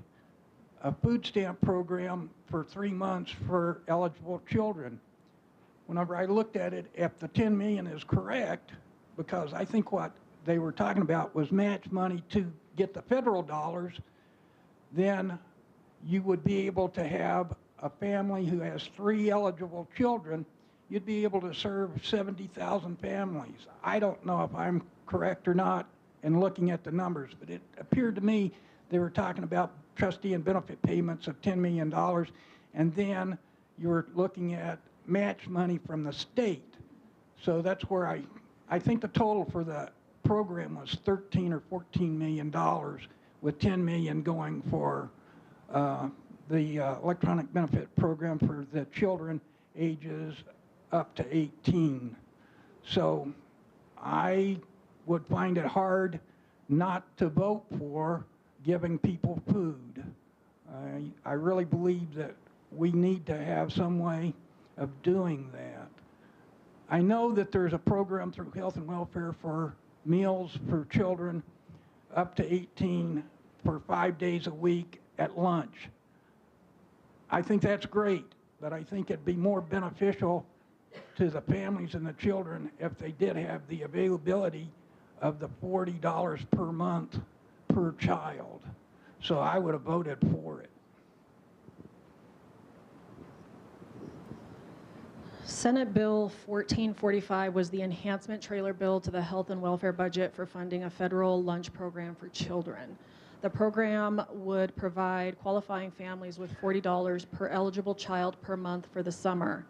a food stamp program for 3 months for eligible children. Whenever I looked at it, if the 10 million is correct, because I think what they were talking about was match money to get the federal dollars, then you would be able to have a family who has 3 eligible children, you'd be able to serve 70,000 families. I don't know if I'm correct or not in looking at the numbers, but it appeared to me they were talking about trustee and benefit payments of $10 million, and then you were looking at match money from the state. So that's where I think the total for the program was $13 or $14 million, with $10 million going for the electronic benefit program for the children ages up to 18. So I would find it hard not to vote for giving people food. I really believe that we need to have some way of doing that. I know that there's a program through Health and Welfare for meals for children up to 18 for 5 days a week at lunch. I think that's great, but I think it'd be more beneficial to the families and the children if they did have the availability of the $40 per month per child. So I would have voted for it. Senate Bill 1445 was the enhancement trailer bill to the health and welfare budget for funding a federal lunch program for children. The program would provide qualifying families with $40 per eligible child per month for the summer.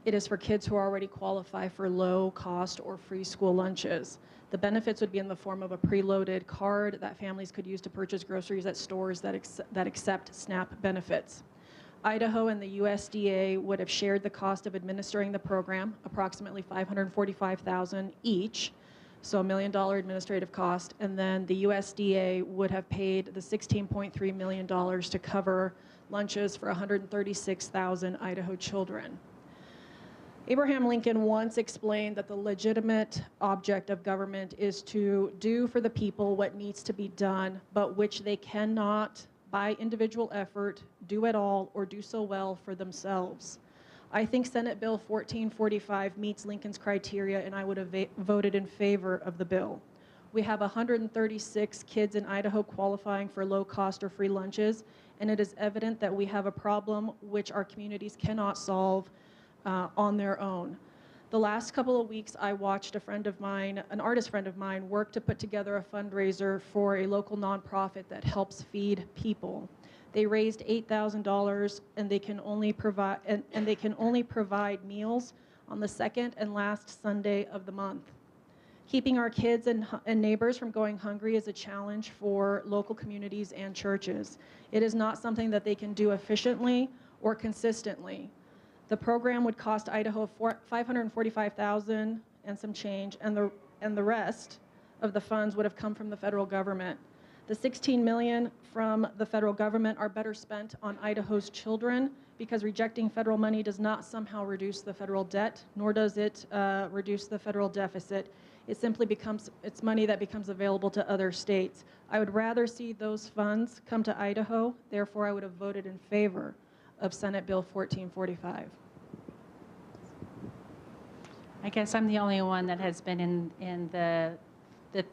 It is for kids who already qualify for low cost or free school lunches. The benefits would be in the form of a preloaded card that families could use to purchase groceries at stores that accept SNAP benefits. Idaho and the USDA would have shared the cost of administering the program, approximately $545,000 each, so $1 million administrative cost, and then the USDA would have paid the $16.3 million to cover lunches for 136,000 Idaho children. Abraham Lincoln once explained that the legitimate object of government is to do for the people what needs to be done, but which they cannot, by individual effort, do at all or do so well for themselves. I think Senate Bill 1445 meets Lincoln's criteria, and I would have voted in favor of the bill. We have 136 kids in Idaho qualifying for low cost or free lunches, and it is evident that we have a problem which our communities cannot solve on their own. The last couple of weeks, I watched a friend of mine, an artist friend of mine, work to put together a fundraiser for a local nonprofit that helps feed people. They raised $8,000, and they can only provide meals on the second and last Sunday of the month. Keeping our kids and neighbors from going hungry is a challenge for local communities and churches. It is not something that they can do efficiently or consistently. The program would cost Idaho $545,000 and some change, and the rest of the funds would have come from the federal government. The $16 million from the federal government are better spent on Idaho's children, because rejecting federal money does not somehow reduce the federal debt, nor does it reduce the federal deficit. It simply it's money that becomes available to other states. I would rather see those funds come to Idaho. Therefore, I would have voted in favor of Senate Bill 1445. I guess I'm the only one that has been in the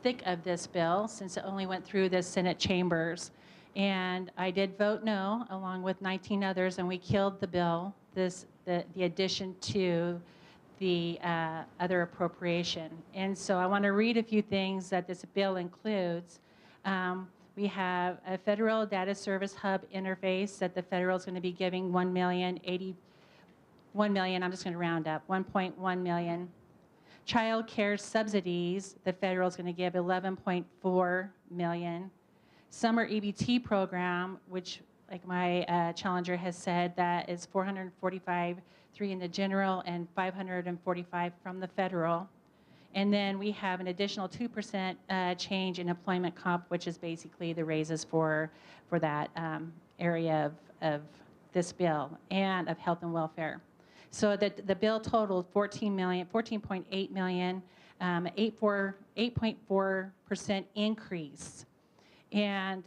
thick of this bill, since it only went through the Senate chambers. And I did vote no, along with 19 others, and we killed the bill, the addition to the other appropriation. And so I want to read a few things that this bill includes. We have a federal data service hub interface that the federal is going to be giving $1 million, I'm just going to round up, 1.1 million. Child care subsidies, the federal is going to give 11.4 million. Summer EBT program, which, like my challenger has said, that is 445, 3 in the general and 545 from the federal. And then we have an additional 2% change in employment comp, which is basically the raises for that area of this bill and of health and welfare. So that the bill totaled 14.8 million, 8.4% increase. And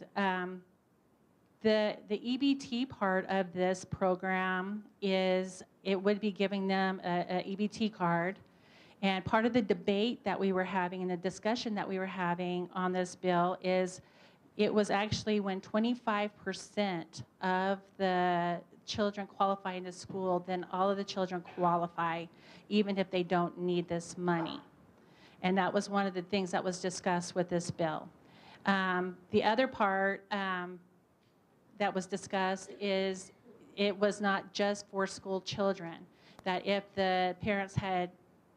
the EBT part of this program is, it would be giving them a EBT card. And part of the debate that we were having and the discussion that we were having on this bill is, it was actually when 25% of the children qualify into school, then all of the children qualify, even if they don't need this money. And that was one of the things that was discussed with this bill. The other part that was discussed is, it was not just for school children, that if the parents had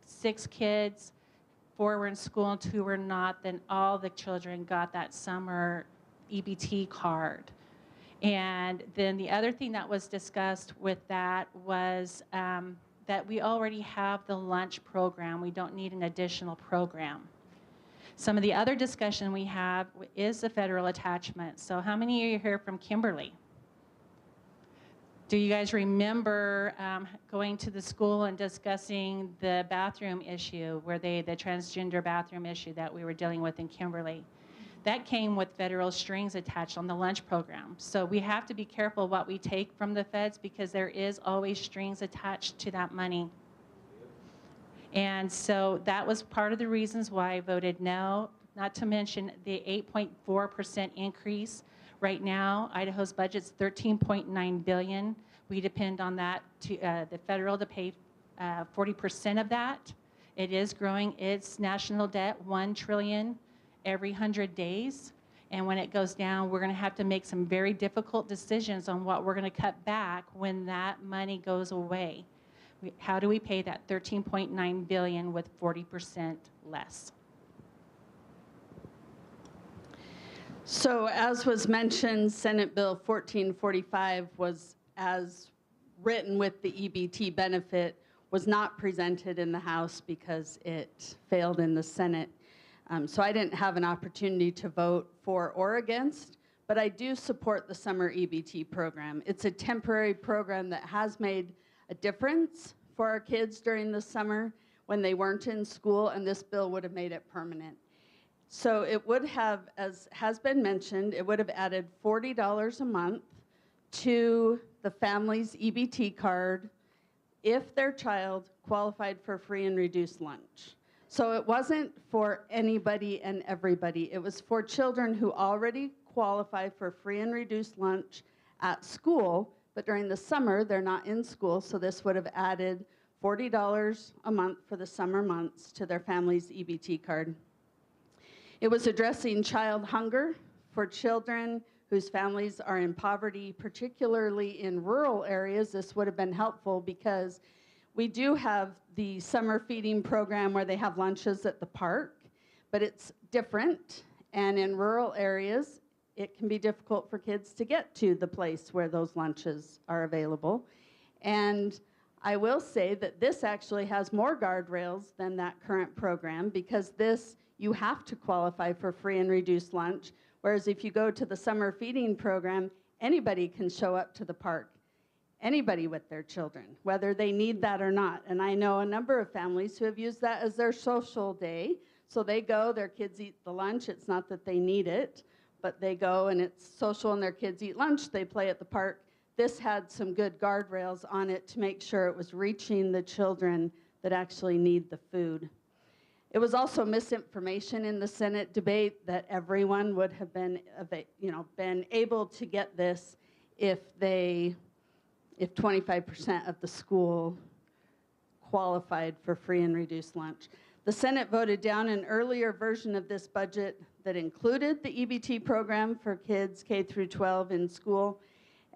6 kids, 4 were in school and 2 were not, then all the children got that summer EBT card. And then the other thing that was discussed with that was that we already have the lunch program. We don't need an additional program. Some of the other discussion we have is the federal attachment. So how many of you are here from Kimberly? Do you guys remember going to the school and discussing the bathroom issue, the transgender bathroom issue that we were dealing with in Kimberly? That came with federal strings attached on the lunch program. So we have to be careful what we take from the feds, because there is always strings attached to that money. And so that was part of the reasons why I voted no, not to mention the 8.4% increase. Right now, Idaho's budget's $13.9 billion. We depend on that, to the federal to pay 40% of that. It is growing its national debt $1 trillion every 100 days. And when it goes down, we're going to have to make some very difficult decisions on what we're going to cut back when that money goes away. How do we pay that $13.9 billion with 40% less? So as was mentioned, Senate Bill 1445 was, as written with the EBT benefit, was not presented in the House because it failed in the Senate. So I didn't have an opportunity to vote for or against, but I do support the summer EBT program. It's a temporary program that has made a difference for our kids during the summer when they weren't in school, and this bill would have made it permanent. So it would have, as has been mentioned, it would have added $40 a month to the family's EBT card if their child qualified for free and reduced lunch. So it wasn't for anybody and everybody. It was for children who already qualify for free and reduced lunch at school, but during the summer, they're not in school, so this would have added $40 a month for the summer months to their family's EBT card. It was addressing child hunger for children whose families are in poverty, particularly in rural areas. This would have been helpful because we do have the summer feeding program where they have lunches at the park, but it's different, and in rural areas, it can be difficult for kids to get to the place where those lunches are available. And I will say that this actually has more guardrails than that current program, because this, you have to qualify for free and reduced lunch, whereas if you go to the summer feeding program, anybody can show up to the park, anybody with their children, whether they need that or not. And I know a number of families who have used that as their social day. So they go, their kids eat the lunch. It's not that they need it, but they go and it's social and their kids eat lunch. They play at the park. This had some good guardrails on it to make sure it was reaching the children that actually need the food. It was also misinformation in the Senate debate that everyone would have been able to get this if 25% of the school qualified for free and reduced lunch. The Senate voted down an earlier version of this budget that included the EBT program for kids K through 12 in school.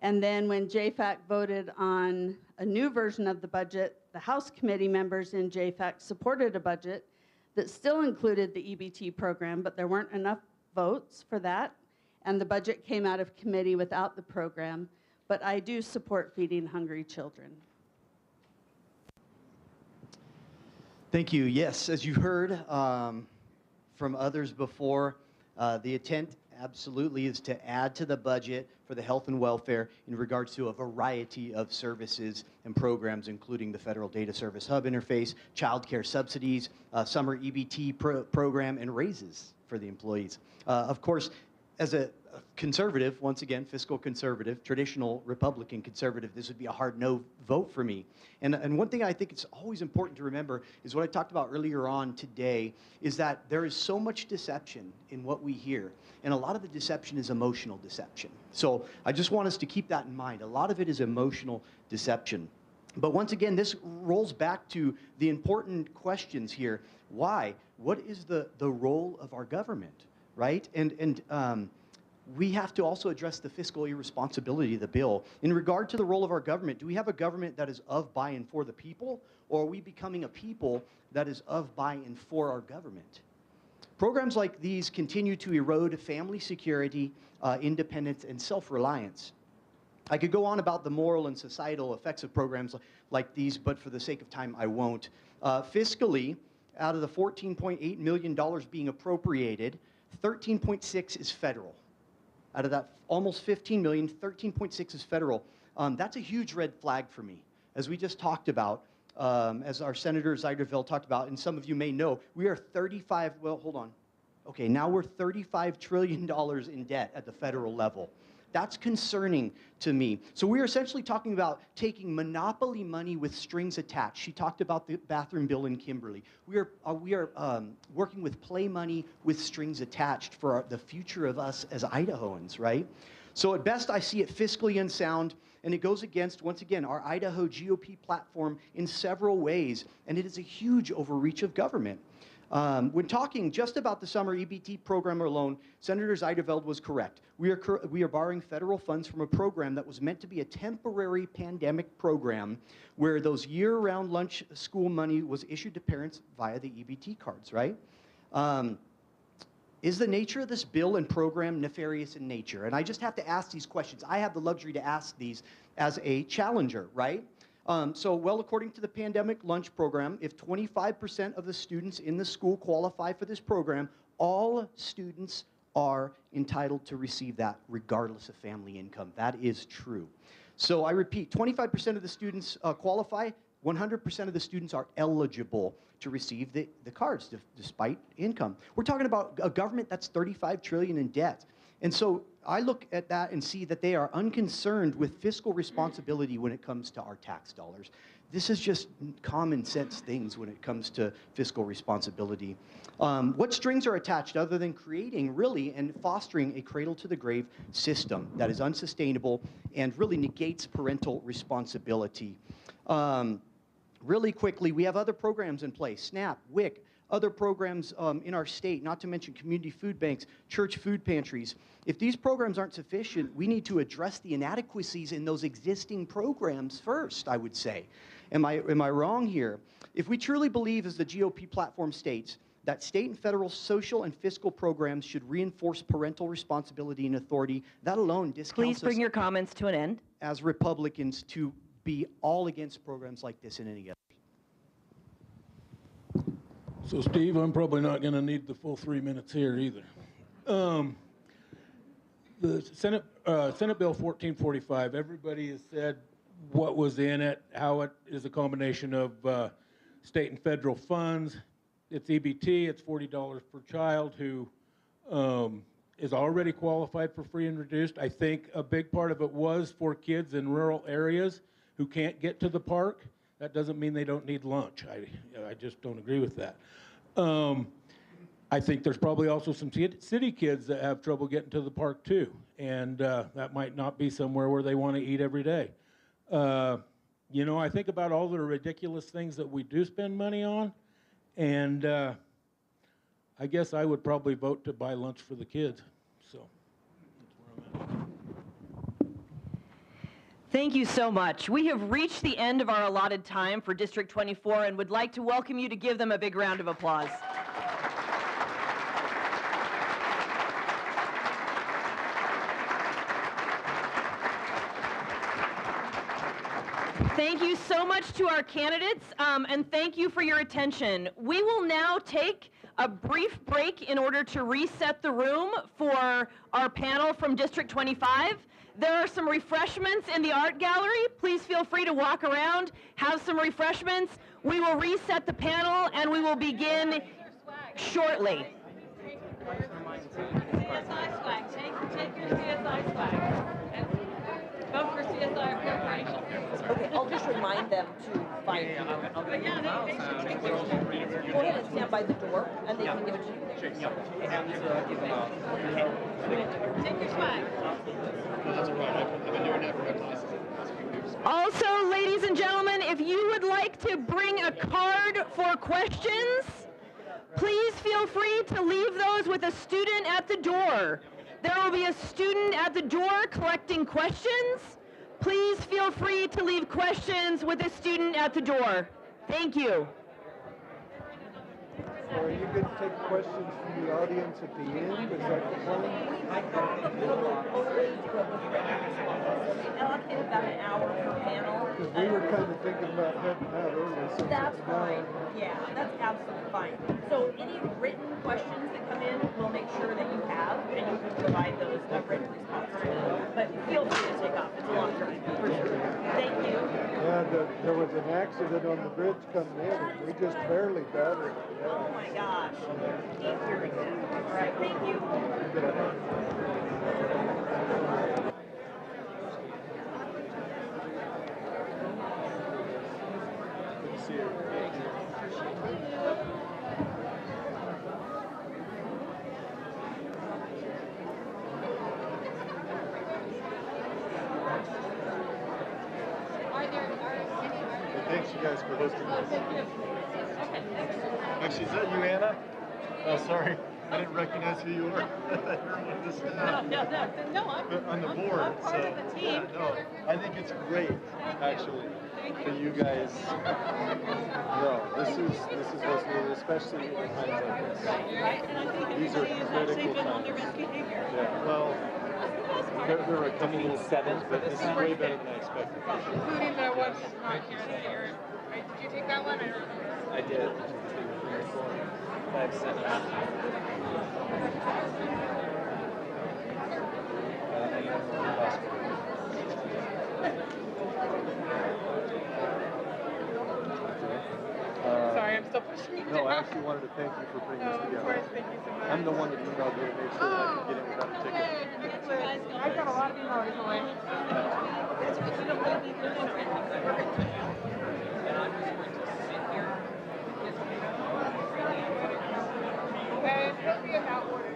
And then when JFAC voted on a new version of the budget, the House committee members in JFAC supported a budget that still included the EBT program, but there weren't enough votes for that, and the budget came out of committee without the program. But I do support feeding hungry children. Thank you. Yes, as you heard from others before, the intent absolutely is to add to the budget for the health and welfare in regards to a variety of services and programs, including the Federal Data Service Hub interface, child care subsidies, summer EBT program, and raises for the employees. Of course, as a conservative, once again, fiscal conservative, traditional Republican conservative, this would be a hard no vote for me. And one thing I think it's always important to remember is what I talked about earlier on today, is that there is so much deception in what we hear. And a lot of the deception is emotional deception. So I just want us to keep that in mind. A lot of it is emotional deception. But once again, this rolls back to the important questions here. Why? What is the role of our government, right? And we have to also address the fiscal irresponsibility of the bill. In regard to the role of our government, do we have a government that is of, by, and for the people, or are we becoming a people that is of, by, and for our government? Programs like these continue to erode family security, independence, and self-reliance. I could go on about the moral and societal effects of programs like these, but for the sake of time, I won't. Fiscally, out of the $14.8 million being appropriated, 13.6 is federal. Out of that almost 15 million, 13.6 is federal. That's a huge red flag for me. As we just talked about, as our Senator Zeiderveld talked about, and some of you may know, we are now we're $35 trillion in debt at the federal level. That's concerning to me. So we're essentially talking about taking monopoly money with strings attached. She talked about the bathroom bill in Kimberly. We are working with play money with strings attached for the future of us as Idahoans, right? So at best, I see it fiscally unsound, and it goes against, once again, our Idaho GOP platform in several ways, and it is a huge overreach of government. When talking just about the summer EBT program alone, Senator Zijderveld was correct. We are borrowing federal funds from a program that was meant to be a temporary pandemic program where those year-round lunch school money was issued to parents via the EBT cards, right? Is the nature of this bill and program nefarious in nature? And I just have to ask these questions. I have the luxury to ask these as a challenger, right? Well, according to the pandemic lunch program, if 25% of the students in the school qualify for this program, all students are entitled to receive that regardless of family income. That is true. So I repeat, 25% of the students qualify, 100% of the students are eligible to receive the cards despite income. We're talking about a government that's $35 trillion in debt. And so I look at that and see that they are unconcerned with fiscal responsibility when it comes to our tax dollars. This is just common sense things when it comes to fiscal responsibility. What strings are attached other than creating really and fostering a cradle-to-the-grave system that is unsustainable and really negates parental responsibility? Really quickly, we have other programs in place, SNAP, WIC, other programs in our state, not to mention community food banks, church food pantries. If these programs aren't sufficient, we need to address the inadequacies in those existing programs first, I would say. Am I wrong here? If we truly believe, as the GOP platform states, that state and federal social and fiscal programs should reinforce parental responsibility and authority, that alone discounts Please bring your comments to an end. As Republicans to be all against programs like this and any other. So, Steve, I'm probably not going to need the full 3 minutes here either. The Senate Bill 1445, everybody has said what was in it, how it is a combination of state and federal funds. It's EBT, it's $40 per child who is already qualified for free and reduced. I think a big part of it was for kids in rural areas who can't get to the park. That doesn't mean they don't need lunch. I just don't agree with that. I think there's probably also some city kids that have trouble getting to the park too, and that might not be somewhere where they want to eat every day. You know, I think about all the ridiculous things that we do spend money on, and I guess I would probably vote to buy lunch for the kids. So that's where I'm at. Thank you so much. We have reached the end of our allotted time for District 24 and would like to welcome you to give them a big round of applause. Thank you so much to our candidates, and thank you for your attention. We will now take a brief break in order to reset the room for our panel from District 25. There are some refreshments in the art gallery. Please feel free to walk around, have some refreshments. We will reset the panel, and we will begin shortly. CSI swag. Take your CSI swag. And vote for CSI appropriation. Okay, I'll just remind them to find you. Go ahead and stand by the door, and they can give it to you. Take your swag. Also, ladies and gentlemen, if you would like to bring a card for questions, please feel free to leave those with a student at the door. There will be a student at the door collecting questions. Please feel free to leave questions with a student at the door. Thank you. So are you going to take questions from the audience at the end? Is that the plan? I have a little allocate about an hour per panel. Because we were kind of thinking about heading out early. So That's fine. Yeah, that's absolutely fine. So any written questions that come in, we'll make sure that you have, and you can provide those written responses. But feel free to take off. It's a long drive, for sure. Thank you. Yeah, there was an accident on the bridge coming in, and we just barely battered it. Yeah. Oh my gosh. Hate hearing that. All right, thank you. Good to see you. Are there any Thanks, you guys, for hosting this. Actually, is that you, Anna? Oh, sorry. I didn't recognize who you were. No, I'm on the board. I'm part of the team. Yeah, no, I think it's great, actually, for you guys. No, this is what's needed, especially in times like this. Right, and I think These are everybody has actually critical been on times. their best behavior. Yeah, well, there were a couple little sevens, but this is way better than I expected. Including the one that's not here that you're, did you take that one? I don't remember. I did. 5 7. Sorry, I'm still pushing you No, down. I actually wanted to thank you for putting this together. Of course, thank you so much. I'm the one that emailed you to make sure that I could get in without a ticket. I've got a lot of email recently. And it'll be about order.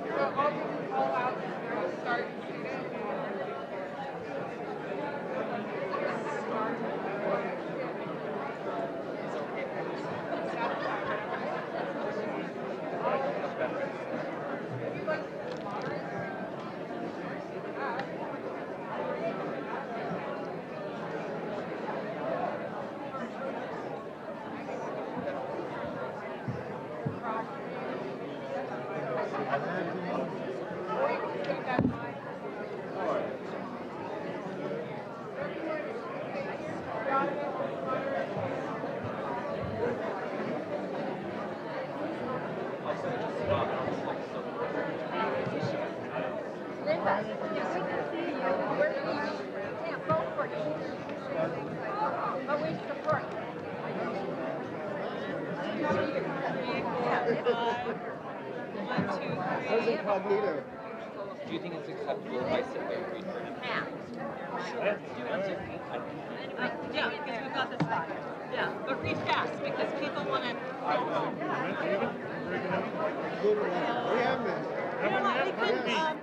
So I'll just call out the start student. How's incognito? Do you think it's acceptable if I sit there and read for him? Yeah, because we've got this spot. Yeah, but read fast because people want to. You know what? We can.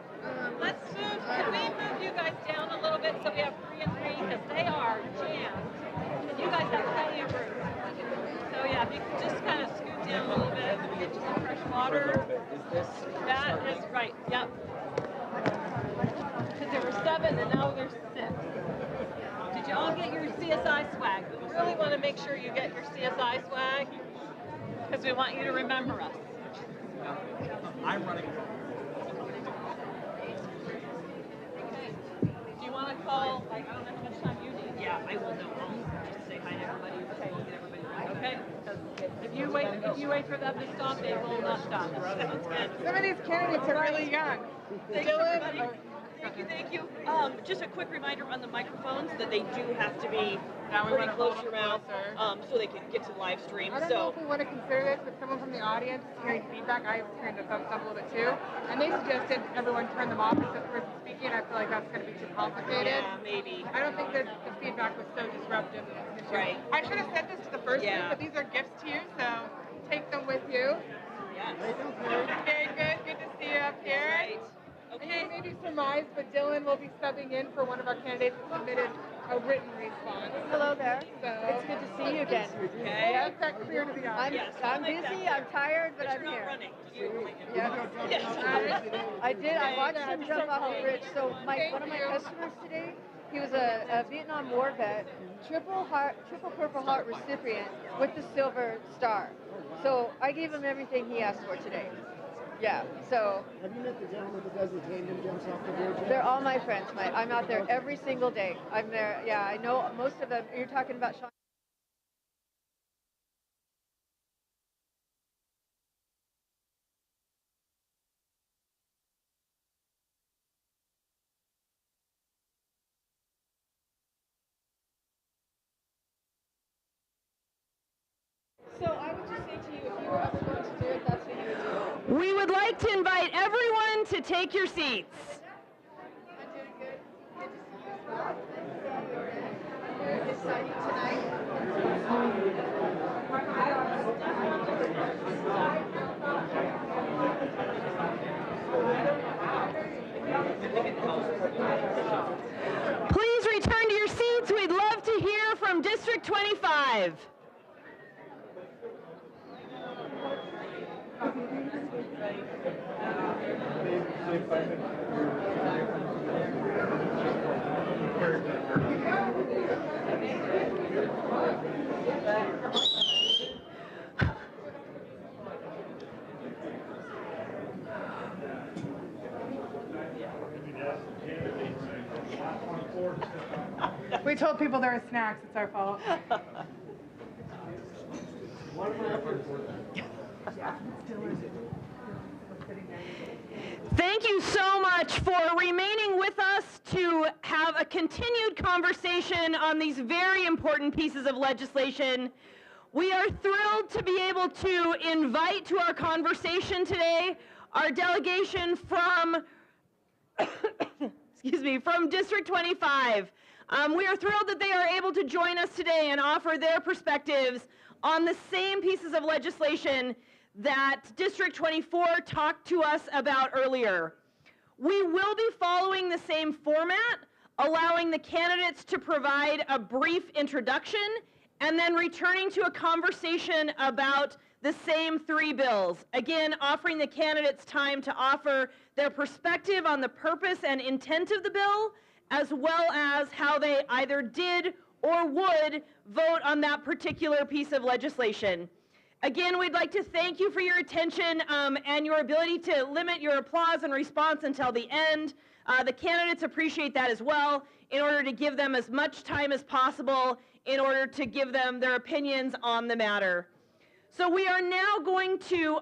Let's move. Can we move you guys down a little bit so we have 3 and 3 because they are jammed. And you guys have plenty of room. So yeah, if you can just kind of scoot down a little bit, get you some fresh water. That is right. Yep. Because there were 7 and now there's 6. Did you all get your CSI swag? We really want to make sure you get your CSI swag because we want you to remember us. I'm running. Do you want to call, like, I don't know how much time you need? Yeah, I will know. I'll just say hi to everybody. Okay, we'll get everybody ready. Okay? Because if you wait for them to stop, they will not stop. Sounds good. Some of these candidates are really young. Dylan. Thank you. Just a quick reminder on the microphones that they do have to be pretty close to your mouth so they can get to the live stream. I don't know if we want to consider this, but someone from the audience hearing feedback, I turned the thumbs up a little bit too, and they suggested everyone turn them off except the person speaking. I feel like that's going to be too complicated. Yeah, maybe. I don't think that the feedback was so disruptive. Right. I should have said this to the first group, but these are gifts to you, so take them with you. Yes. Very good. Good to see you up here. Right. Okay. And you maybe surmise, but Dylan will be subbing in for one of our candidates who submitted a written response. Hello there. So it's good to see you again. Okay. We'll make that clear to the audience. I'm busy, I'm tired, but I'm here. I did. I watched him jump off the bridge. So one of my customers today, he was a Vietnam War vet, triple Purple Heart recipient with the Silver Star. So I gave him everything he asked for today. Yeah, so. Have you met the gentleman that does the tandem jumps off the bridge? They're all my friends. I'm out there every single day. I'm there. Yeah, I know most of them. You're talking about Sean. So I would just say to you, if you were ever going to do it, that's what you would do. We would like to invite everyone to take your seats. I'm doing good. Good to see you as well. Very exciting tonight. Please return to your seats. We'd love to hear from District 25. We told people there were snacks. It's our fault. Thank you so much for remaining with us to have a continued conversation on these very important pieces of legislation. We are thrilled to be able to invite to our conversation today our delegation from, excuse me, from District 25. We are thrilled that they are able to join us today and offer their perspectives on the same pieces of legislation that District 24 talked to us about earlier. We will be following the same format, allowing the candidates to provide a brief introduction and then returning to a conversation about the same three bills. Again, offering the candidates time to offer their perspective on the purpose and intent of the bill, as well as how they either did or would vote on that particular piece of legislation. Again, we'd like to thank you for your attention and your ability to limit your applause and response until the end. The candidates appreciate that as well, in order to give them as much time as possible in order to give them their opinions on the matter. So we are now going to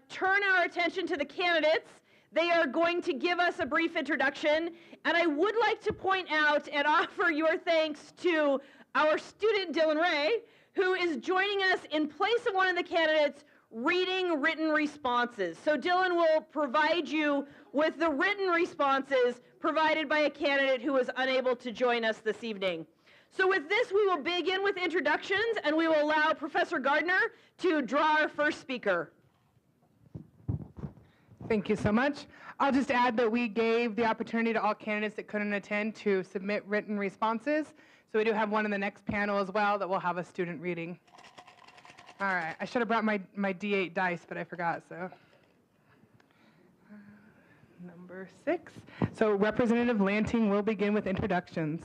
turn our attention to the candidates. They are going to give us a brief introduction, and I would like to point out and offer your thanks to our student, Dylan Ray, who is joining us in place of one of the candidates reading written responses. So Dylan will provide you with the written responses provided by a candidate who was unable to join us this evening. So with this, we will begin with introductions, and we will allow Professor Gardner to draw our first speaker. Thank you so much. I'll just add that we gave the opportunity to all candidates that couldn't attend to submit written responses. So we do have one in the next panel as well that will have a student reading. All right, I should have brought my D8 dice, but I forgot, so. Number 6. So Representative Lanting will begin with introductions.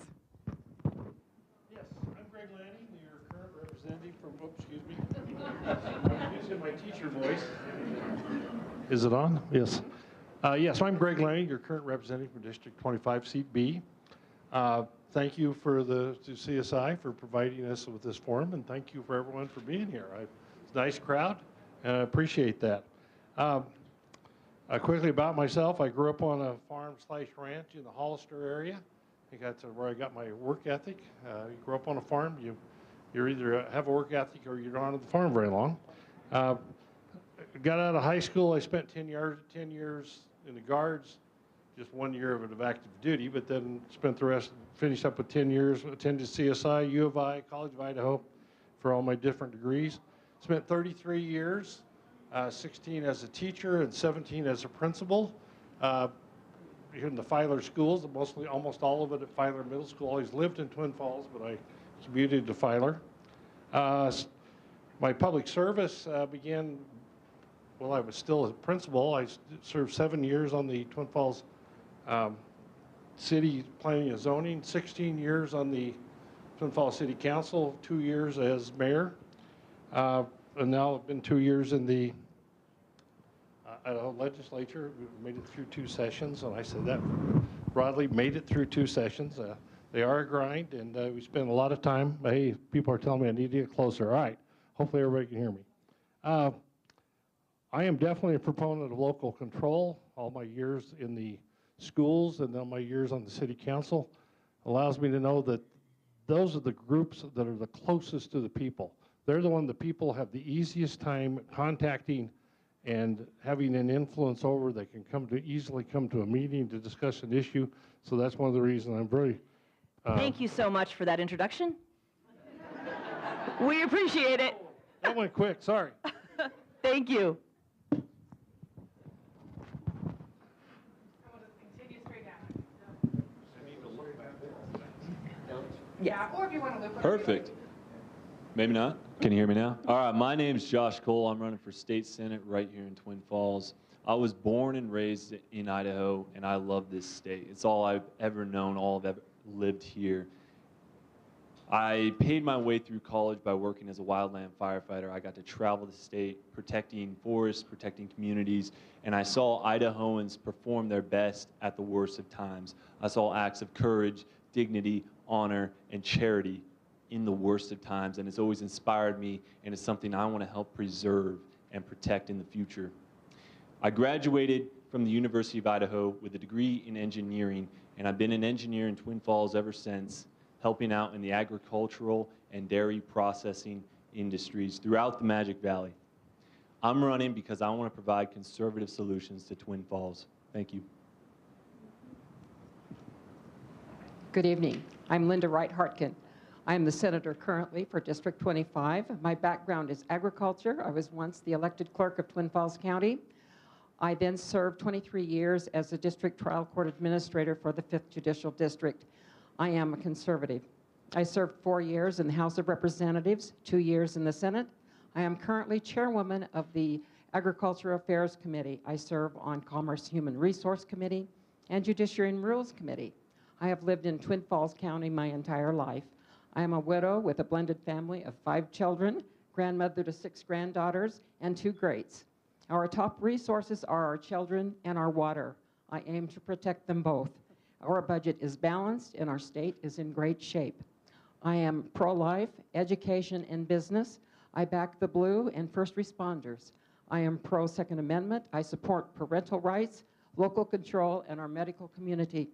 Yes, I'm Greg Lanting, your current representative from, oops, excuse me. I'm using my teacher voice. Is it on? Yes. Yes, I'm Greg Lanting, your current representative from District 25, Seat B. Thank you to CSI for providing us with this forum, and thank you for everyone for being here. It's a nice crowd, and I appreciate that. Quickly about myself, I grew up on a farm/ranch in the Hollister area. I think that's where I got my work ethic. You grow up on a farm, you either have a work ethic or you're not on the farm very long. Got out of high school, I spent 10 years in the Guards, just 1 year of it of active duty, but then spent the rest, finished up with 10 years, attended CSI, U of I, College of Idaho for all my different degrees. Spent 33 years, 16 as a teacher and 17 as a principal. Here in the Filer schools, almost all of it at Filer Middle School. Always lived in Twin Falls, but I commuted to Filer. My public service began while I was still a principal. I served 7 years on the Twin Falls City Planning and Zoning, 16 years on the Twin Falls City Council, 2 years as mayor, and now I've been 2 years in the Idaho Legislature. We made it through 2 sessions, and I said that broadly, made it through 2 sessions. They are a grind, and we spend a lot of time. Hey, people are telling me I need to get closer. All right, hopefully everybody can hear me. I am definitely a proponent of local control. All my years in the schools and then my years on the city council allows me to know that those are the groups that are the closest to the people. They're the one the people have the easiest time contacting and having an influence over. They can easily come to a meeting to discuss an issue. So that's one of the reasons I'm very... Thank you so much for that introduction. We appreciate it. That went quick, sorry. Thank you. Yes. Or if you want to loop. Perfect. Maybe not. Can you hear me now? All right, my name's Josh Cole. I'm running for state senate right here in Twin Falls. I was born and raised in Idaho, and I love this state. It's all I've ever known, all I've ever lived here. I paid my way through college by working as a wildland firefighter. I got to travel the state, protecting forests, protecting communities, and I saw Idahoans perform their best at the worst of times. I saw acts of courage, dignity, honor, and charity in the worst of times, and it's always inspired me, and it's something I want to help preserve and protect in the future. I graduated from the University of Idaho with a degree in engineering, and I've been an engineer in Twin Falls ever since, helping out in the agricultural and dairy processing industries throughout the Magic Valley. I'm running because I want to provide conservative solutions to Twin Falls. Thank you. Good evening. I'm Linda Wright-Hartkin. I am the senator currently for District 25. My background is agriculture. I was once the elected clerk of Twin Falls County. I then served 23 years as the district trial court administrator for the 5th Judicial District. I am a conservative. I served 4 years in the House of Representatives, 2 years in the Senate. I am currently chairwoman of the Agriculture Affairs Committee. I serve on Commerce Human Resource Committee and Judiciary and Rules Committee. I have lived in Twin Falls County my entire life. I am a widow with a blended family of 5 children, grandmother to 6 granddaughters, and 2 greats. Our top resources are our children and our water. I aim to protect them both. Our budget is balanced and our state is in great shape. I am pro-life, education, and business. I back the blue and first responders. I am pro-Second Amendment. I support parental rights, local control, and our medical community.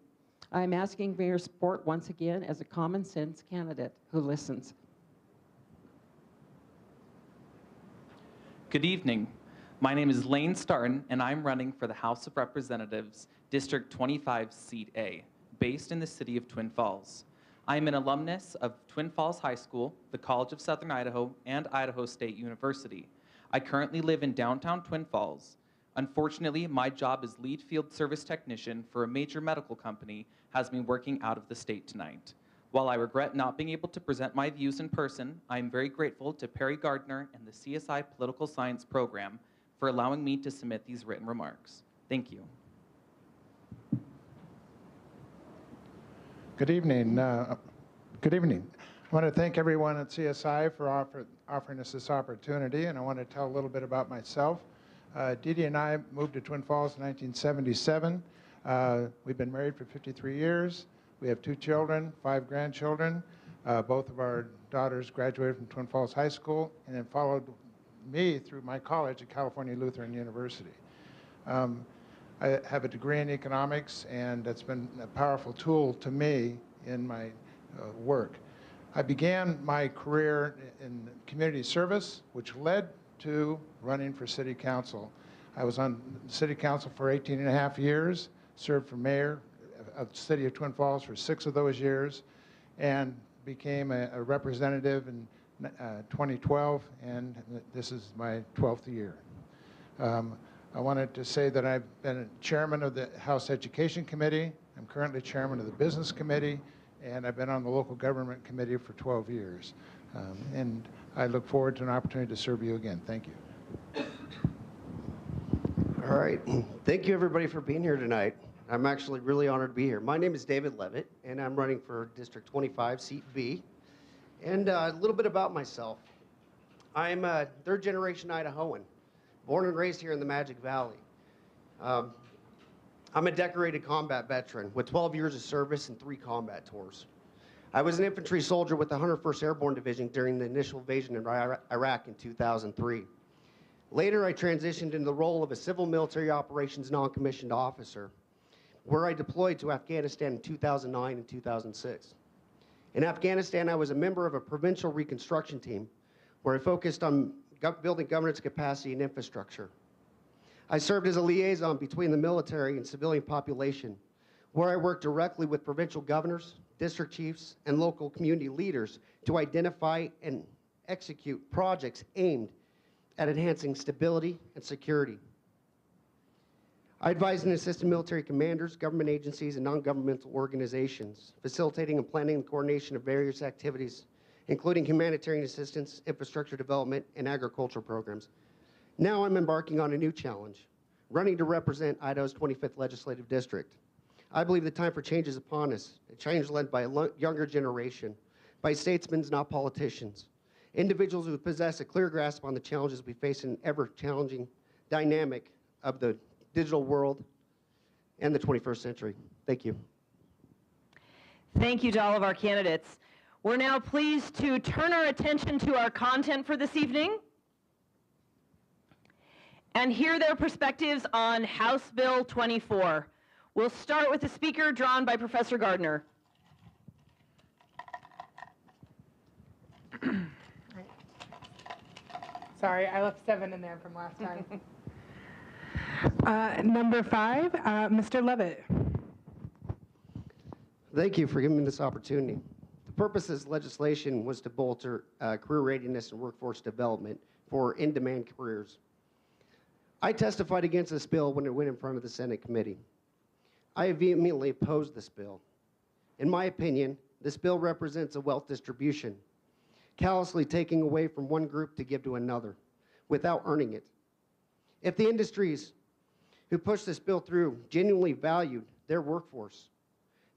I am asking for your support once again as a common sense candidate who listens. Good evening. My name is Lane Starton, and I'm running for the House of Representatives, District 25, Seat A, based in the city of Twin Falls. I am an alumnus of Twin Falls High School, the College of Southern Idaho, and Idaho State University. I currently live in downtown Twin Falls. Unfortunately, my job as lead field service technician for a major medical company has me working out of the state tonight. While I regret not being able to present my views in person, I am very grateful to Perry Gardner and the CSI Political Science Program for allowing me to submit these written remarks. Thank you. Good evening. Good evening. I want to thank everyone at CSI for offering us this opportunity, and I want to tell a little bit about myself. Dee Dee and I moved to Twin Falls in 1977. We've been married for 53 years. We have 2 children, 5 grandchildren. Both of our daughters graduated from Twin Falls High School and then followed me through my college at California Lutheran University. I have a degree in economics, and that's been a powerful tool to me in my work. I began my career in community service, which led to running for city council. I was on city council for 18.5 years, served for mayor of the city of Twin Falls for 6 of those years, and became a representative in 2012, and this is my 12th year. I wanted to say that I've been chairman of the House Education Committee. I'm currently chairman of the Business Committee, and I've been on the Local Government Committee for 12 years. And I look forward to an opportunity to serve you again. Thank you. All right. Thank you, everybody, for being here tonight. I'm actually really honored to be here. My name is David Levitt, and I'm running for District 25, Seat B. And a little bit about myself. I'm a 3rd-generation Idahoan, born and raised here in the Magic Valley. I'm a decorated combat veteran with 12 years of service and 3 combat tours. I was an infantry soldier with the 101st Airborne Division during the initial invasion in Iraq in 2003. Later, I transitioned into the role of a civil military operations non-commissioned officer, where I deployed to Afghanistan in 2009 and 2006. In Afghanistan, I was a member of a provincial reconstruction team, where I focused on building governance capacity and infrastructure. I served as a liaison between the military and civilian population, where I worked directly with provincial governors, district chiefs, and local community leaders to identify and execute projects aimed at enhancing stability and security. I advise and assist military commanders, government agencies, and non-governmental organizations, facilitating and planning the coordination of various activities, including humanitarian assistance, infrastructure development, and agriculture programs. Now I'm embarking on a new challenge, running to represent Idaho's 25th Legislative District. I believe the time for change is upon us, a change led by a younger generation, by statesmen, not politicians, individuals who possess a clear grasp on the challenges we face in an ever-challenging dynamic of the digital world and the 21st century. Thank you. Thank you to all of our candidates. We're now pleased to turn our attention to our content for this evening and hear their perspectives on House Bill 24. We'll start with a speaker drawn by Professor Gardner. Sorry, I left 7 in there from last time. Number 5, Mr. Levitt. Thank you for giving me this opportunity. The purpose of this legislation was to bolster career readiness and workforce development for in-demand careers. I testified against this bill when it went in front of the Senate committee. I vehemently opposed this bill. In my opinion, this bill represents a wealth distribution, callously taking away from one group to give to another without earning it. If the industries who pushed this bill through genuinely valued their workforce,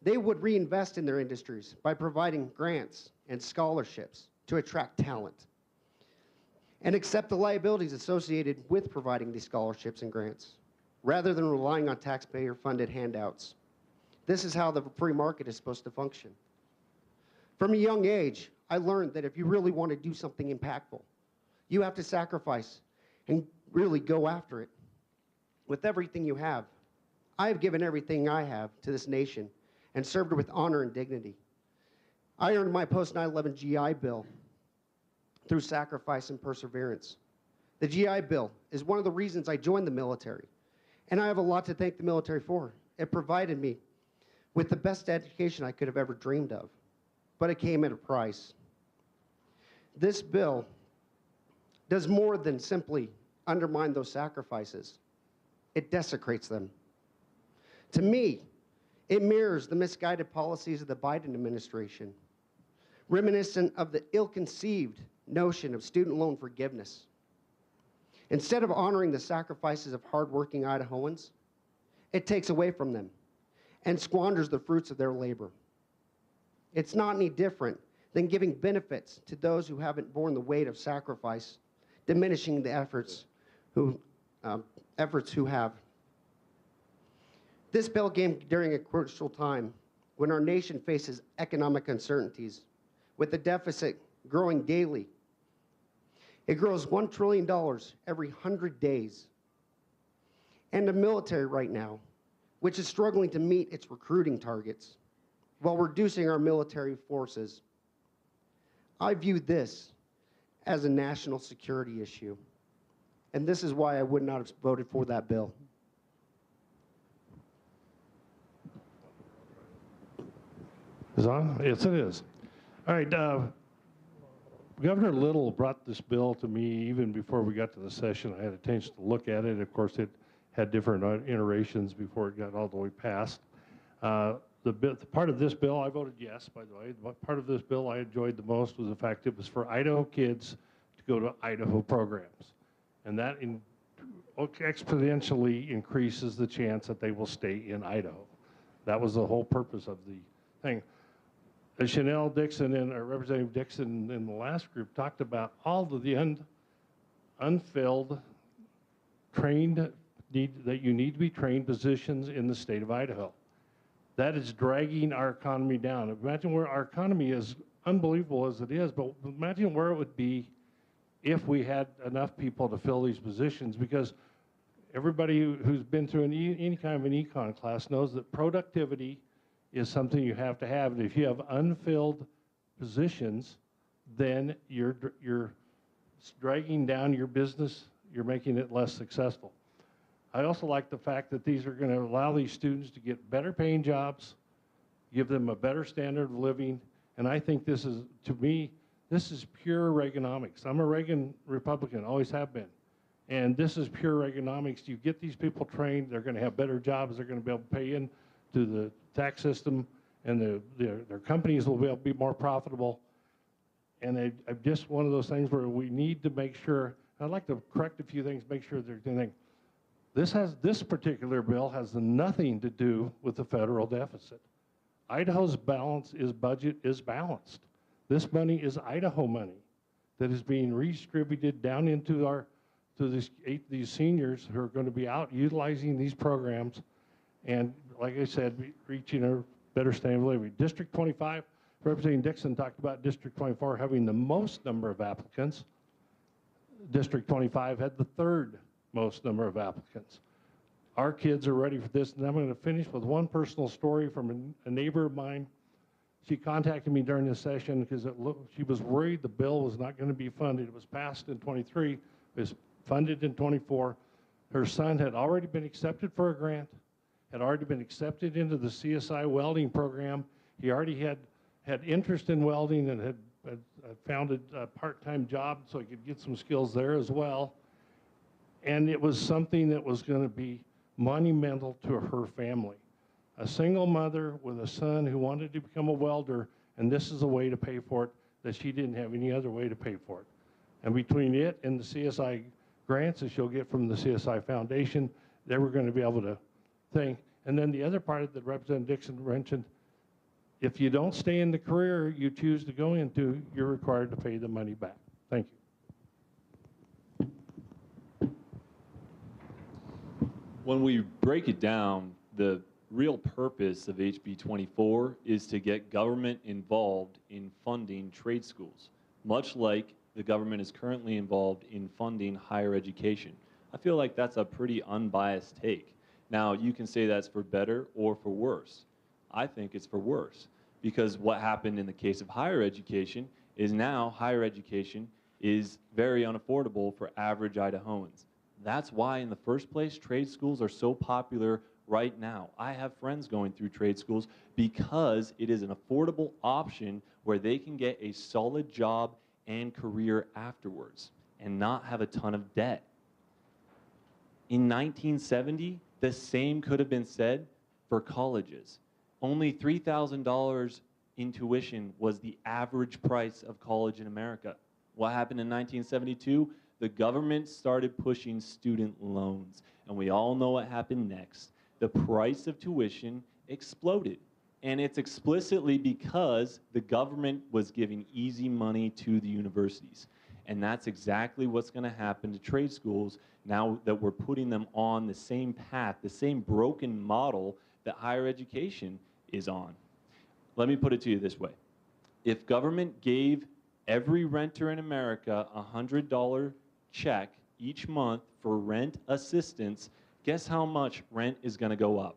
they would reinvest in their industries by providing grants and scholarships to attract talent and accept the liabilities associated with providing these scholarships and grants, rather than relying on taxpayer-funded handouts. This is how the free market is supposed to function. From a young age, I learned that if you really want to do something impactful, you have to sacrifice and really go after it with everything you have. I have given everything I have to this nation and served with honor and dignity. I earned my post 9/11 GI Bill through sacrifice and perseverance. The GI Bill is one of the reasons I joined the military, and I have a lot to thank the military for. It provided me with the best education I could have ever dreamed of, but it came at a price. This bill does more than simply undermine those sacrifices. It desecrates them. To me, it mirrors the misguided policies of the Biden administration, reminiscent of the ill-conceived notion of student loan forgiveness. Instead of honoring the sacrifices of hardworking Idahoans, it takes away from them and squanders the fruits of their labor. It's not any different than giving benefits to those who haven't borne the weight of sacrifice, diminishing the efforts who have. This bill came during a crucial time when our nation faces economic uncertainties, with the deficit growing daily. It grows $1 trillion every 100 days. And the military right now, which is struggling to meet its recruiting targets while reducing our military forces. I view this as a national security issue, and this is why I would not have voted for that bill. Is it on? Yes, it is. All right. Governor Little brought this bill to me even before we got to the session. I had a chance to look at it. Of course, it had different iterations before it got all the way passed. The part of this bill, I voted yes, by the way. The part of this bill I enjoyed the most was the fact it was for Idaho kids to go to Idaho programs. And that exponentially increases the chance that they will stay in Idaho. That was the whole purpose of the thing. Chanel Dixon and Representative Dixon in the last group talked about all of the unfilled, that you need to be trained positions in the state of Idaho. That is dragging our economy down. Imagine where our economy is, unbelievable as it is, but imagine where it would be if we had enough people to fill these positions, because everybody who's been through any kind of an econ class knows that productivity is something you have to have. And if you have unfilled positions, then you're dragging down your business, you're making it less successful. I also like the fact that these are going to allow these students to get better paying jobs, give them a better standard of living, and I think this is, to me, this is pure Reaganomics. I'm a Reagan Republican, always have been. And this is pure economics. You get these people trained, they're going to have better jobs, they're going to be able to pay in to the tax system, and their companies will be able to be more profitable. And just one of those things where we need to make sure, I'd like to correct a few things, make sure they're doing. This particular bill has nothing to do with the federal deficit. Idaho's budget is balanced. This money is Idaho money that is being redistributed down into these seniors who are going to be out utilizing these programs, and like I said, reaching a better standard of living. District 25, Representative Dixon talked about District 24 having the most number of applicants. District 25 had the third most number of applicants. Our kids are ready for this, and I'm going to finish with one personal story from a neighbor of mine. She contacted me during this session because she was worried the bill was not going to be funded. It was passed in 23, it was funded in 24. Her son had already been accepted for a grant, had already been accepted into the CSI welding program. He already had interest in welding and had found a part-time job so he could get some skills there as well. And it was something that was going to be monumental to her family. A single mother with a son who wanted to become a welder, and this is a way to pay for it that she didn't have any other way to pay for it. And between it and the CSI grants that she'll get from the CSI Foundation, they were going to be able to think. And then the other part that Representative Dixon mentioned, if you don't stay in the career you choose to go into, you're required to pay the money back. Thank you. When we break it down, the real purpose of HB 24 is to get government involved in funding trade schools, much like the government is currently involved in funding higher education. I feel like that's a pretty unbiased take. Now, you can say that's for better or for worse. I think it's for worse, because what happened in the case of higher education is now higher education is very unaffordable for average Idahoans. That's why in the first place trade schools are so popular right now. I have friends going through trade schools because it is an affordable option where they can get a solid job and career afterwards and not have a ton of debt. In 1970, the same could have been said for colleges. Only $3,000 in tuition was the average price of college in America. What happened in 1972? The government started pushing student loans, and we all know what happened next. The price of tuition exploded, and it's explicitly because the government was giving easy money to the universities. And that's exactly what's going to happen to trade schools now that we're putting them on the same path, the same broken model that higher education is on. Let me put it to you this way. If government gave every renter in America a $100 check each month for rent assistance, guess how much rent is going to go up?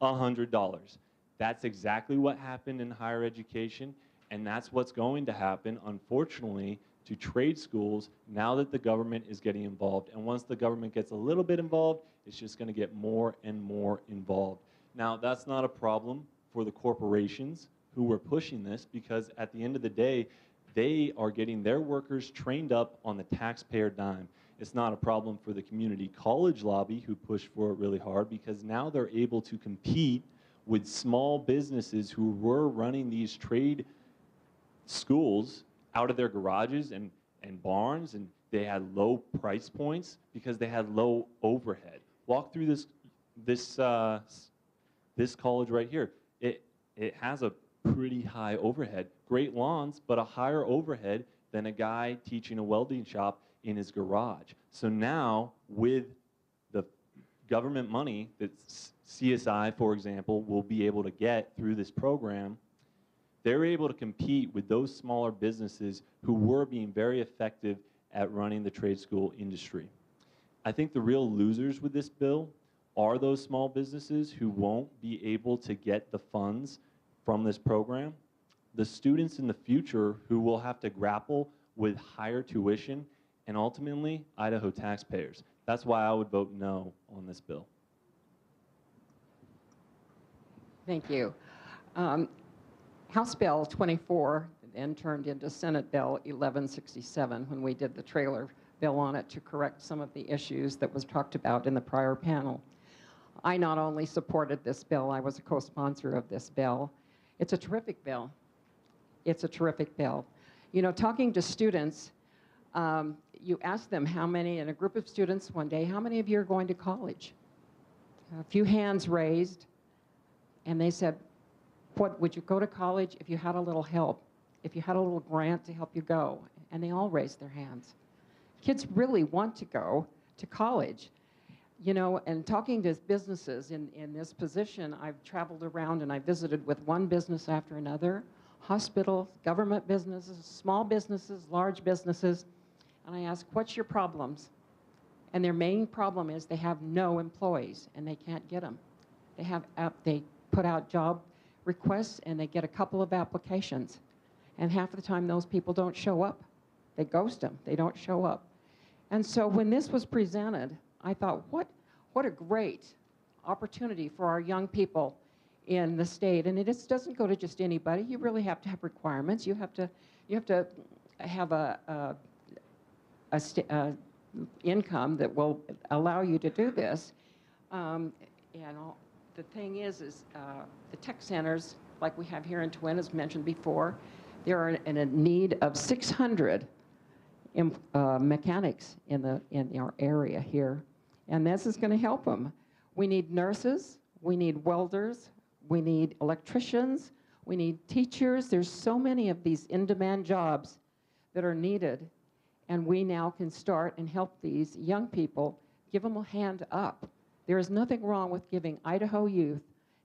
$100. That's exactly what happened in higher education, and that's what's going to happen, unfortunately, to trade schools now that the government is getting involved. And once the government gets a little bit involved, it's just going to get more and more involved. Now, that's not a problem for the corporations who are pushing this, because at the end of the day, they are getting their workers trained up on the taxpayer dime. It's not a problem for the community college lobby who push for it really hard, because now they're able to compete with small businesses who were running these trade schools out of their garages and barns, and they had low price points because they had low overhead. Walk through this college right here. It has a pretty high overhead. Great lawns, but a higher overhead than a guy teaching a welding shop in his garage. So now, with the government money that CSI, for example, will be able to get through this program, they're able to compete with those smaller businesses who were being very effective at running the trade school industry. I think the real losers with this bill are those small businesses who won't be able to get the funds from this program, the students in the future who will have to grapple with higher tuition, and ultimately, Idaho taxpayers. That's why I would vote no on this bill. Thank you. House Bill 24 then turned into Senate Bill 1167 when we did the trailer bill on it to correct some of the issues that was talked about in the prior panel. I not only supported this bill, I was a co-sponsor of this bill. It's a terrific bill. It's a terrific bill. You know, talking to students, you ask them how many, in a group of students one day, how many of you are going to college? A few hands raised, and they said, what, would you go to college if you had a little help, if you had a little grant to help you go? And they all raised their hands. Kids really want to go to college. You know, and talking to businesses in this position, I've traveled around and I visited with one business after another, hospitals, government businesses, small businesses, large businesses, and I ask, what's your problems? And their main problem is they have no employees and they can't get them. They put out job requests and they get a couple of applications. And half the time those people don't show up. They ghost them, they don't show up. And so when this was presented, I thought, what a great opportunity for our young people in the state. And it just doesn't go to just anybody. You really have to have requirements. You have to have a income that will allow you to do this. The thing is the tech centers, like we have here in Twin, as mentioned before, there are in a need of 600 mechanics in our area here, and this is going to help them. We need nurses, we need welders, we need electricians, we need teachers. There's so many of these in-demand jobs that are needed, and we now can start and help these young people, give them a hand up. There is nothing wrong with giving Idaho youth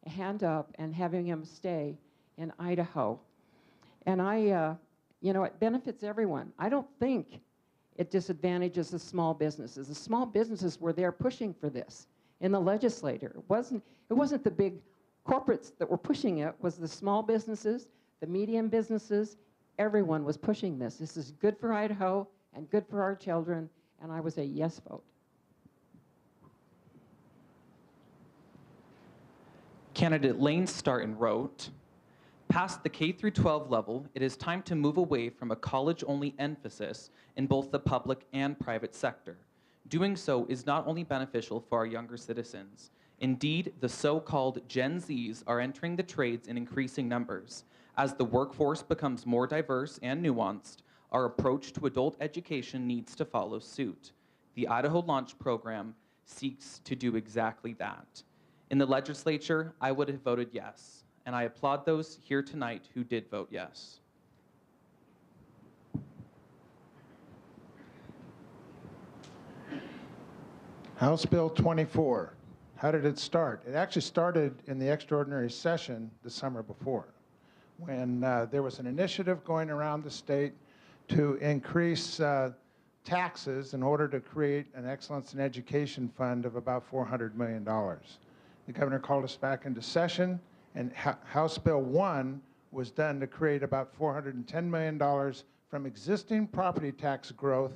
a hand up and having them stay in Idaho. And you know, it benefits everyone. I don't think it disadvantages the small businesses. The small businesses were there pushing for this in the legislature. It wasn't the big corporates that were pushing it. It was the small businesses, the medium businesses. Everyone was pushing this. This is good for Idaho and good for our children, and I was a yes vote. Candidate Lane Starton wrote, past the K-12 level, it is time to move away from a college-only emphasis in both the public and private sector. Doing so is not only beneficial for our younger citizens. Indeed, the so-called Gen Zs are entering the trades in increasing numbers. As the workforce becomes more diverse and nuanced, our approach to adult education needs to follow suit. The Idaho Launch Program seeks to do exactly that. In the legislature, I would have voted yes, and I applaud those here tonight who did vote yes. House Bill 24. How did it start? It actually started in the extraordinary session the summer before, when there was an initiative going around the state to increase taxes in order to create an excellence in education fund of about $400 million. The governor called us back into session, and House Bill 1 was done to create about $410 million from existing property tax growth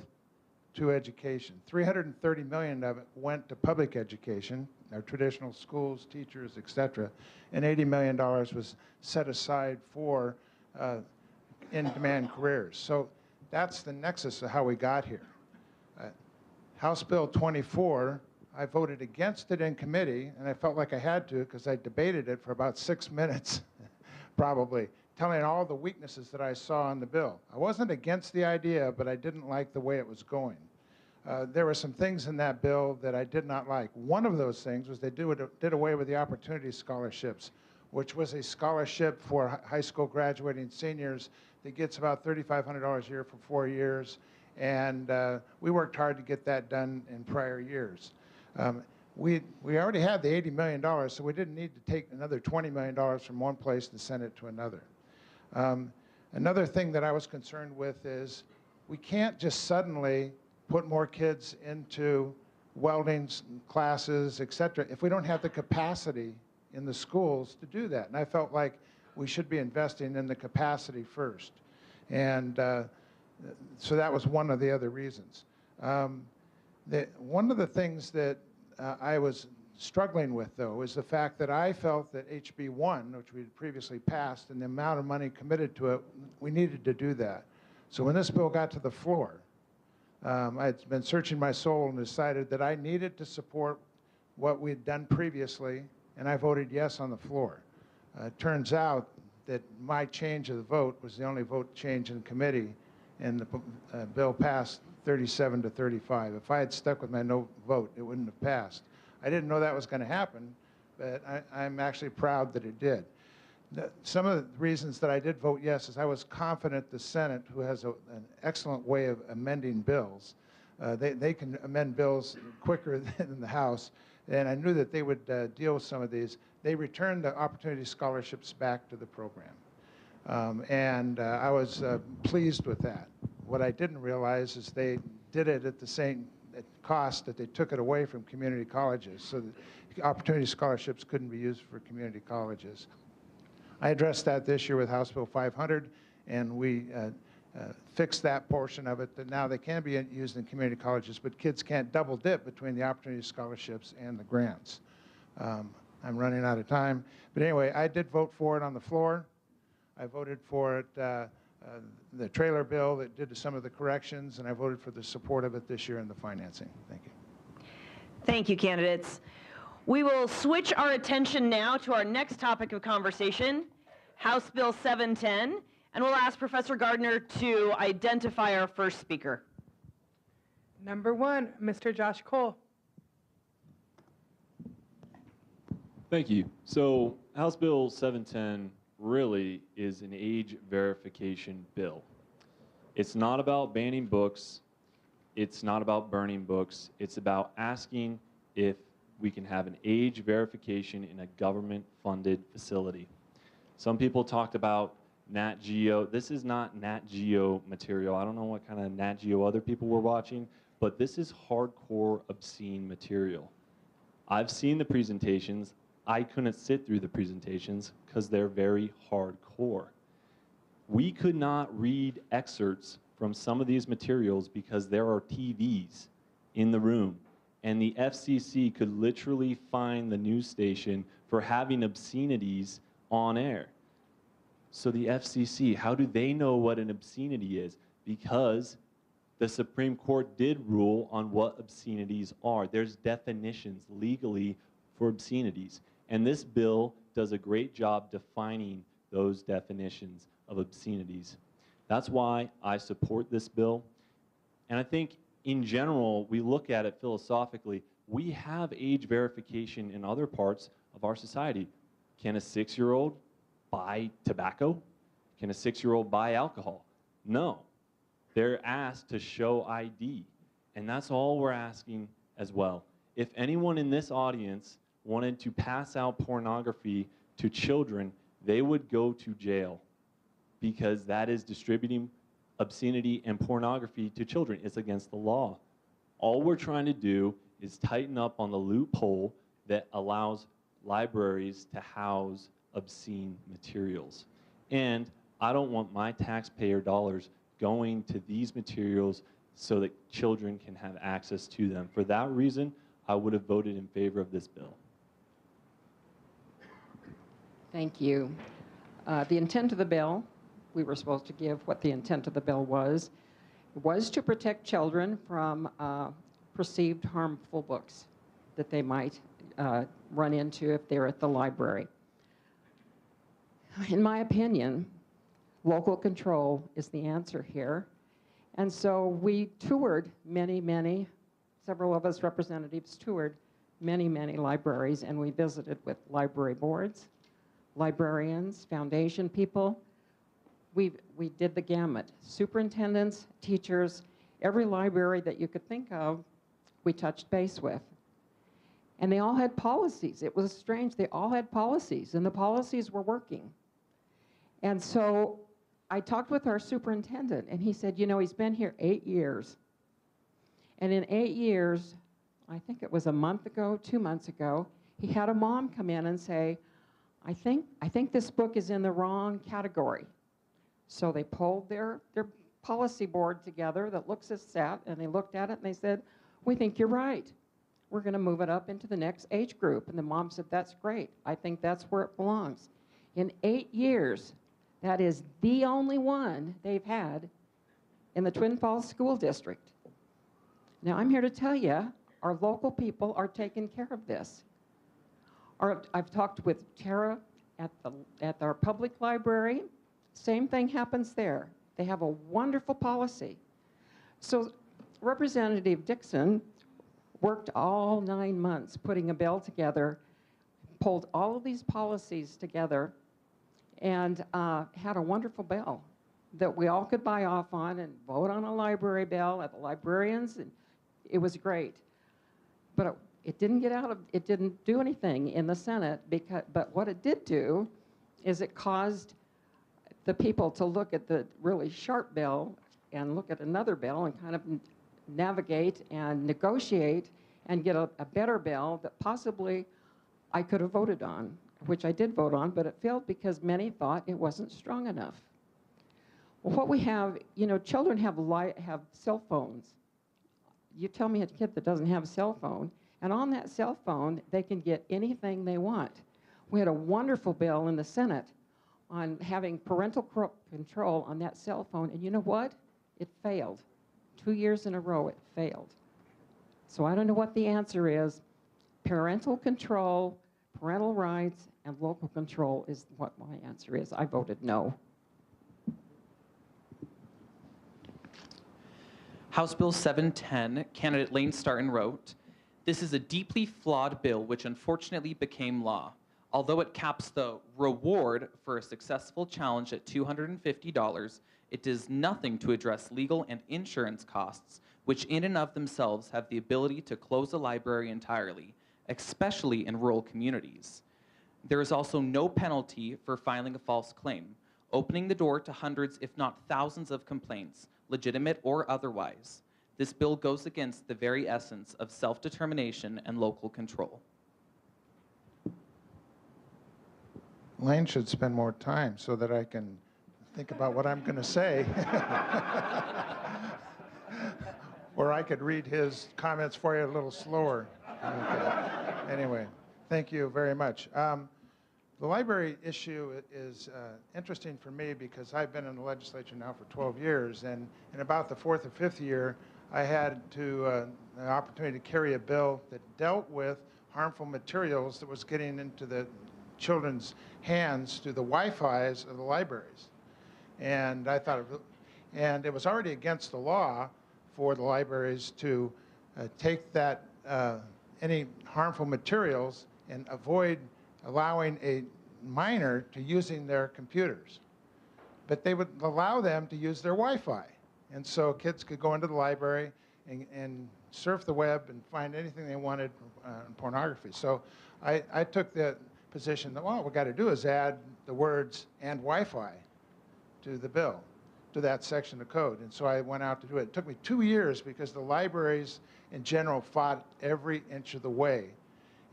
to education. $330 million of it went to public education, our traditional schools, teachers, etc., and $80 million was set aside for in-demand careers. So that's the nexus of how we got here. House Bill 24, I voted against it in committee, and I felt like I had to because I debated it for about 6 minutes, probably, telling all the weaknesses that I saw in the bill. I wasn't against the idea, but I didn't like the way it was going. There were some things in that bill that I did not like. One of those things was they did away with the Opportunity Scholarships, which was a scholarship for high school graduating seniors that gets about $3,500 a year for 4 years, and we worked hard to get that done in prior years. We already had the $80 million, so we didn't need to take another $20 million from one place and send it to another. Another thing that I was concerned with is we can't just suddenly put more kids into welding classes, etc., if we don't have the capacity in the schools to do that. And I felt like we should be investing in the capacity first. And so that was one of the other reasons. One of the things that I was struggling with, though, is the fact that I felt that HB 1, which we had previously passed, and the amount of money committed to it, we needed to do that. So when this bill got to the floor, I'd been searching my soul and decided that I needed to support what we'd done previously, and I voted yes on the floor. It turns out that my change of the vote was the only vote change in committee, and the bill passed 37 to 35. If I had stuck with my no vote, it wouldn't have passed. I didn't know that was going to happen, but I'm actually proud that it did. Some of the reasons that I did vote yes is I was confident the Senate, who has an excellent way of amending bills, they can amend bills quicker than the House, and I knew that they would deal with some of these. They returned the opportunity scholarships back to the program, and I was pleased with that. What I didn't realize is they did it at the same cost that they took it away from community colleges, so that opportunity scholarships couldn't be used for community colleges. I addressed that this year with House Bill 500, and we fixed that portion of it, that now they can be used in community colleges, but kids can't double dip between the opportunity scholarships and the grants. I'm running out of time. But anyway, I did vote for it on the floor. I voted for it, the trailer bill that did some of the corrections, and I voted for the support of it this year in the financing. Thank you. Thank you, candidates. We will switch our attention now to our next topic of conversation, House Bill 710, and we'll ask Professor Gardner to identify our first speaker. Number 1, Mr. Josh Cole. Thank you. So House Bill 710 really is an age verification bill. It's not about banning books. It's not about burning books. It's about asking if we can have an age verification in a government-funded facility. Some people talked about Nat Geo. This is not Nat Geo material. I don't know what kind of Nat Geo other people were watching, but this is hardcore obscene material. I've seen the presentations. I couldn't sit through the presentations because they're very hardcore. We could not read excerpts from some of these materials because there are TVs in the room, and the FCC could literally fine the news station for having obscenities on air. So the FCC, how do they know what an obscenity is? Because the Supreme Court did rule on what obscenities are. There's definitions legally for obscenities, and this bill does a great job defining those definitions of obscenities. That's why I support this bill, and I think in general, we look at it philosophically. We have age verification in other parts of our society. Can a 6-year-old buy tobacco? Can a 6-year-old buy alcohol? No. They're asked to show ID, and that's all we're asking as well. If anyone in this audience wanted to pass out pornography to children, they would go to jail because that is distributing obscenity and pornography to children. It's against the law. All we're trying to do is tighten up on the loophole that allows libraries to house obscene materials. And I don't want my taxpayer dollars going to these materials so that children can have access to them. For that reason, I would have voted in favor of this bill. Thank you. The intent of the bill, we were supposed to give what the intent of the bill was to protect children from perceived harmful books that they might run into if they're at the library. In my opinion, local control is the answer here. And so we toured several of us representatives toured many libraries, and we visited with library boards, librarians, foundation people. We did the gamut. Superintendents, teachers, every library that you could think of, we touched base with. And they all had policies. It was strange. They all had policies, and the policies were working. And so I talked with our superintendent, and he said, you know, he's been here 8 years. And in 8 years, I think it was a month ago, 2 months ago, he had a mom come in and say, I think this book is in the wrong category. So they pulled their policy board together that looks at SAT, and they looked at it and they said, we think you're right. We're going to move it up into the next age group. And the mom said, that's great. I think that's where it belongs. In 8 years, that is the only one they've had in the Twin Falls School District. Now, I'm here to tell you, our local people are taking care of this. I've talked with Tara at our public library. Same thing happens there. They have a wonderful policy. So Representative Dixon worked all 9 months putting a bill together, pulled all of these policies together, and had a wonderful bill that we all could buy off on and vote on a library bill at the librarians, and it was great. But it didn't do anything in the Senate, but what it did do is it caused the people to look at the really sharp bill and look at another bill and kind of navigate and negotiate and get a better bill that possibly I could have voted on, which I did vote on, but it failed because many thought it wasn't strong enough. Well, what we have, children have cell phones. You tell me a kid that doesn't have a cell phone, and on that cell phone, they can get anything they want. We had a wonderful bill in the Senate on having parental control on that cell phone, and you know what? It failed. 2 years in a row, it failed. So I don't know what the answer is. Parental control, parental rights, and local control is what my answer is. I voted no. House Bill 710, candidate Lane Starton wrote, "This is a deeply flawed bill which unfortunately became law. Although it caps the reward for a successful challenge at $250, it does nothing to address legal and insurance costs, which in and of themselves have the ability to close a library entirely, especially in rural communities. There is also no penalty for filing a false claim, opening the door to hundreds, if not thousands of complaints, legitimate or otherwise. This bill goes against the very essence of self-determination and local control." Lane should spend more time so that I can think about what I'm going to say. Or I could read his comments for you a little slower. Okay. Anyway, thank you very much. The library issue is interesting for me because I've been in the legislature now for 12 years, and in about the 4th or 5th year, I had an opportunity to carry a bill that dealt with harmful materials that was getting into the children's hands through the Wi-Fi's of the libraries. And I thought, and it was already against the law for the libraries to take that any harmful materials and avoid allowing a minor to using their computers. But they would allow them to use their Wi-Fi. And so kids could go into the library and surf the web and find anything they wanted in pornography. So I took the position that, well, what we got to do is add the words "and Wi-Fi" to the bill, to that section of code. And so I went out to do it. It took me 2 years because the libraries in general fought every inch of the way.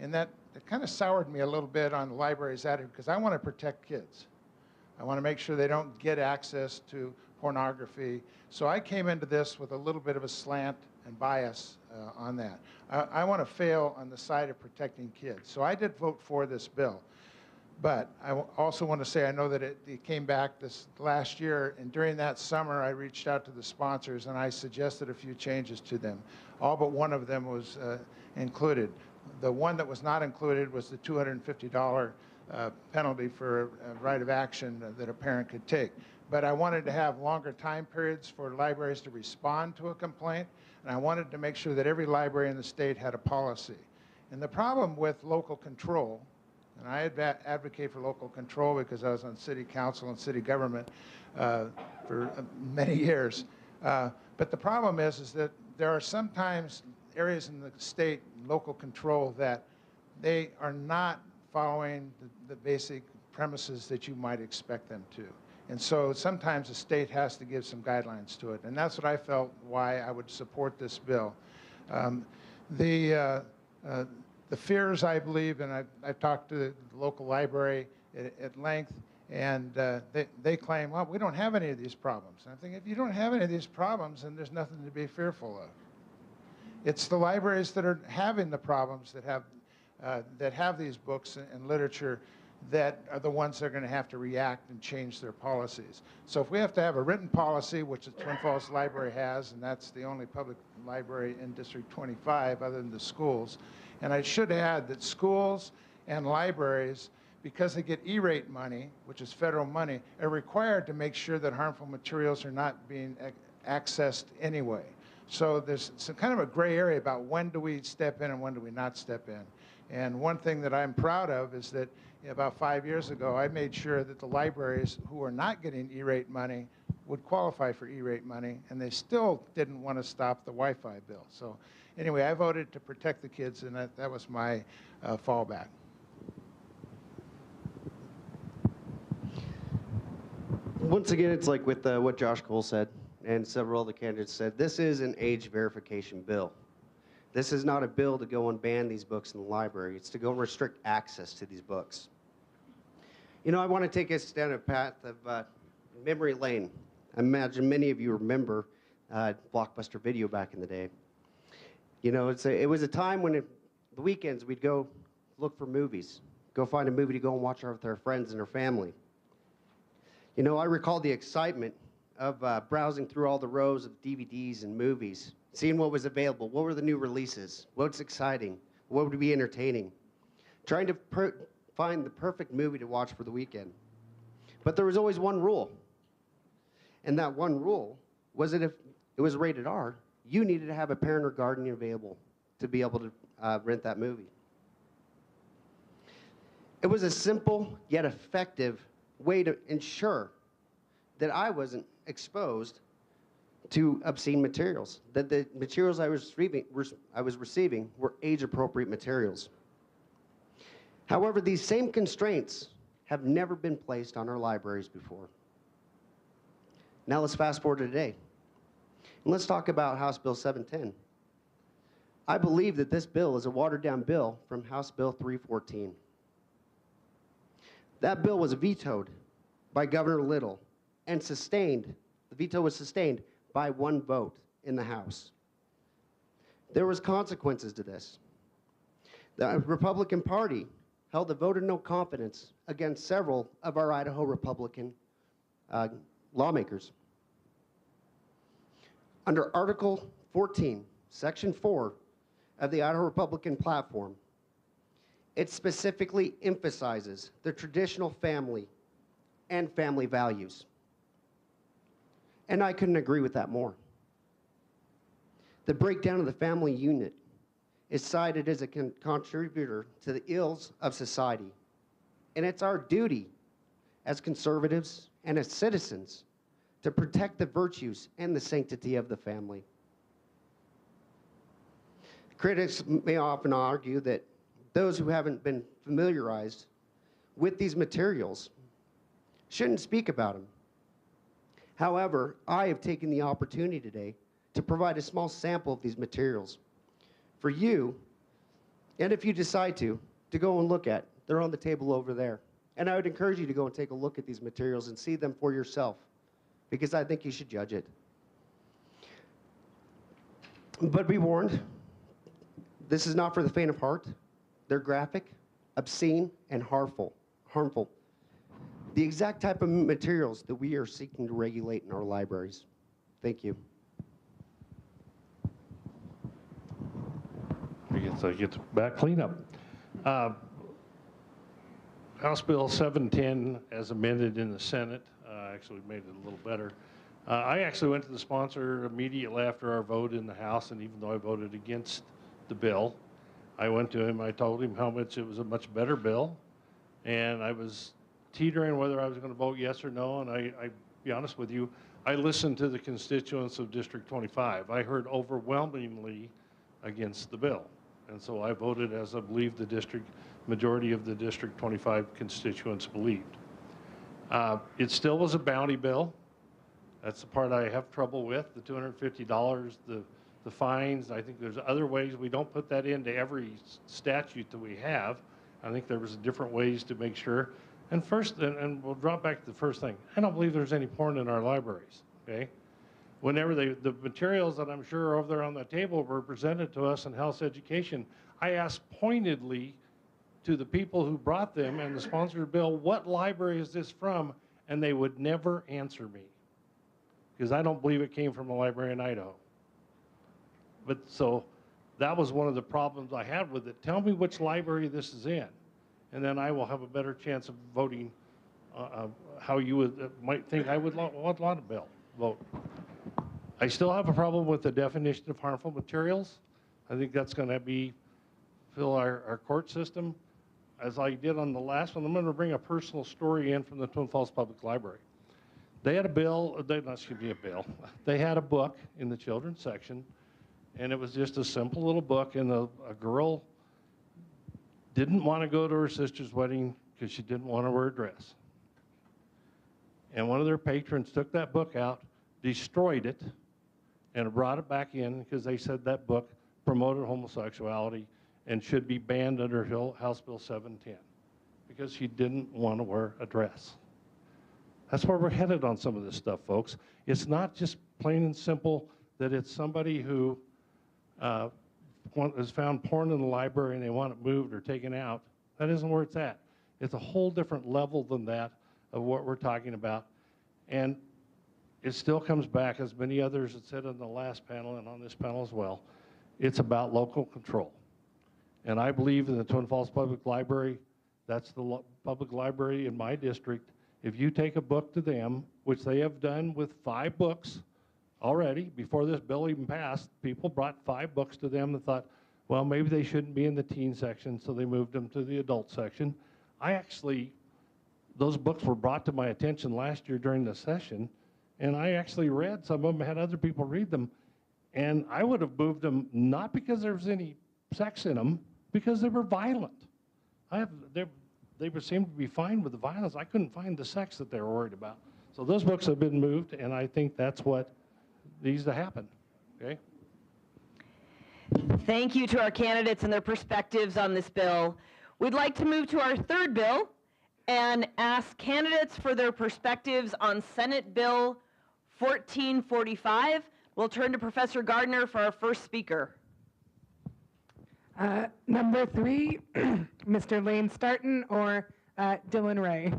And that kind of soured me a little bit on the library's attitude because I want to protect kids. I want to make sure they don't get access to pornography. So I came into this with a little bit of a slant and bias on that. I want to fail on the side of protecting kids. So I did vote for this bill. But I also want to say I know that it came back this last year, and during that summer I reached out to the sponsors and I suggested a few changes to them. All but one of them was included. The one that was not included was the $250 penalty for a right of action that a parent could take. But I wanted to have longer time periods for libraries to respond to a complaint, and I wanted to make sure that every library in the state had a policy. And the problem with local control, and I advocate for local control because I was on city council and city government for many years. But the problem is that there are sometimes areas in the state local control that they are not following the basic premises that you might expect them to. And so sometimes the state has to give some guidelines to it. And that's what I felt why I would support this bill. The fears, I believe, and I've talked to the local library at length, and they claim, well, we don't have any of these problems. And I'm thinking, if you don't have any of these problems, then there's nothing to be fearful of. It's the libraries that are having the problems that have these books and literature that are the ones that are going to have to react and change their policies. So if we have to have a written policy, which the Twin Falls Library has, and that's the only public library in District 25 other than the schools, and I should add that schools and libraries, because they get E-rate money, which is federal money, are required to make sure that harmful materials are not being accessed anyway. So there's some kind of a gray area about when do we step in and when do we not step in. And one thing that I'm proud of is that about 5 years ago, I made sure that the libraries who are not getting E-rate money would qualify for E-rate money, and they still didn't want to stop the Wi-Fi bill. So anyway, I voted to protect the kids, and that was my fallback. Once again, it's like with what Josh Cole said and several other candidates said, this is an age verification bill. This is not a bill to go and ban these books in the library. It's to go and restrict access to these books. You know, I want to take us down a path of memory lane. I imagine many of you remember Blockbuster Video back in the day. You know, it was a time when the weekends we'd go look for movies, go find a movie to go and watch with our friends and our family. You know, I recall the excitement of browsing through all the rows of DVDs and movies, seeing what was available, what were the new releases, what's exciting, what would be entertaining, trying to find the perfect movie to watch for the weekend. But there was always one rule, and that one rule was that if it was rated R, you needed to have a parent or guardian available to be able to rent that movie. It was a simple yet effective way to ensure that I wasn't exposed to obscene materials, that the materials I was receiving were age-appropriate materials. However, these same constraints have never been placed on our libraries before. Now let's fast forward to today. And let's talk about House Bill 710. I believe that this bill is a watered-down bill from House Bill 314. That bill was vetoed by Governor Little and sustained, the veto was sustained by one vote in the House. There was consequences to this. The Republican Party held a vote of no confidence against several of our Idaho Republican lawmakers. Under Article 14, Section 4 of the Idaho Republican Platform, it specifically emphasizes the traditional family and family values. And I couldn't agree with that more. The breakdown of the family unit is cited as a contributor to the ills of society. And it's our duty as conservatives and as citizens to protect the virtues and the sanctity of the family. Critics may often argue that those who haven't been familiarized with these materials shouldn't speak about them. However, I have taken the opportunity today to provide a small sample of these materials for you, and if you decide to go and look at. They're on the table over there. And I would encourage you to go and take a look at these materials and see them for yourself, because I think you should judge it. But be warned, this is not for the faint of heart. They're graphic, obscene, and harmful. The exact type of materials that we are seeking to regulate in our libraries. Thank you. I guess I get back cleanup. House Bill 710, as amended in the Senate, actually made it a little better. I actually went to the sponsor immediately after our vote in the House, and even though I voted against the bill, I went to him, I told him how much it was a much better bill, and I was teetering whether I was going to vote yes or no, and I be honest with you, I listened to the constituents of District 25. I heard overwhelmingly against the bill, and so I voted as I believe the majority of the District 25 constituents believed. It still was a bounty bill. That's the part I have trouble with, the $250, the fines. I think there's other ways. We don't put that into every statute that we have. I think there was different ways to make sure. And first, and we'll drop back to the first thing, I don't believe there's any porn in our libraries, okay? Whenever the materials that I'm sure are over there on the table were presented to us in health education, I asked pointedly to the people who brought them and the sponsor of the bill, what library is this from? And they would never answer me, because I don't believe it came from a library in Idaho. But so that was one of the problems I had with it. Tell me which library this is in, and then I will have a better chance of voting how you would, might think I would want a bill vote. I still have a problem with the definition of harmful materials. I think that's going to fill our court system. As I did on the last one, I'm going to bring a personal story in from the Twin Falls Public Library. They had a bill, they had a book in the children's section, and it was just a simple little book, and a girl didn't want to go to her sister's wedding because she didn't want to wear a dress. And one of their patrons took that book out, destroyed it, and brought it back in because they said that book promoted homosexuality and should be banned under House Bill 710 because she didn't want to wear a dress. That's where we're headed on some of this stuff, folks. It's not just plain and simple that it's somebody who has found porn in the library and they want it moved or taken out. That isn't where it's at. It's a whole different level than that of what we're talking about. And it still comes back, as many others had said on the last panel and on this panel as well, it's about local control. And I believe in the Twin Falls Public Library, that's the public library in my district. If you take a book to them, which they have done with 5 books already, before this bill even passed, people brought 5 books to them and thought, well, maybe they shouldn't be in the teen section, so they moved them to the adult section. Those books were brought to my attention last year during the session, and I actually read some of them, had other people read them, and I would have moved them not because there was any sex in them, because they were violent. They seemed to be fine with the violence. I couldn't find the sex that they were worried about. So those books have been moved, and I think that's what needs to happen, okay? Thank you to our candidates and their perspectives on this bill. We'd like to move to our third bill and ask candidates for their perspectives on Senate Bill 1445. We'll turn to Professor Gardner for our first speaker. Number 3, Mr. Lane Starton or Dylan Ray.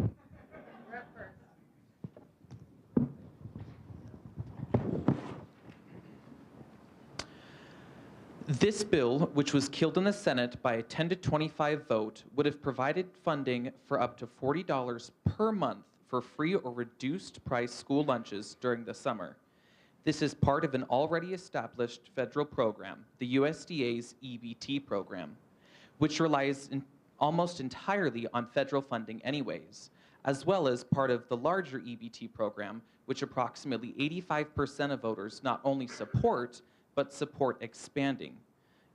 This bill, which was killed in the Senate by a 10 to 25 vote, would have provided funding for up to $40 per month for free or reduced price school lunches during the summer. This is part of an already established federal program, the USDA's EBT program, which relies almost entirely on federal funding anyways, as well as part of the larger EBT program, which approximately 85% of voters not only support, but support expanding.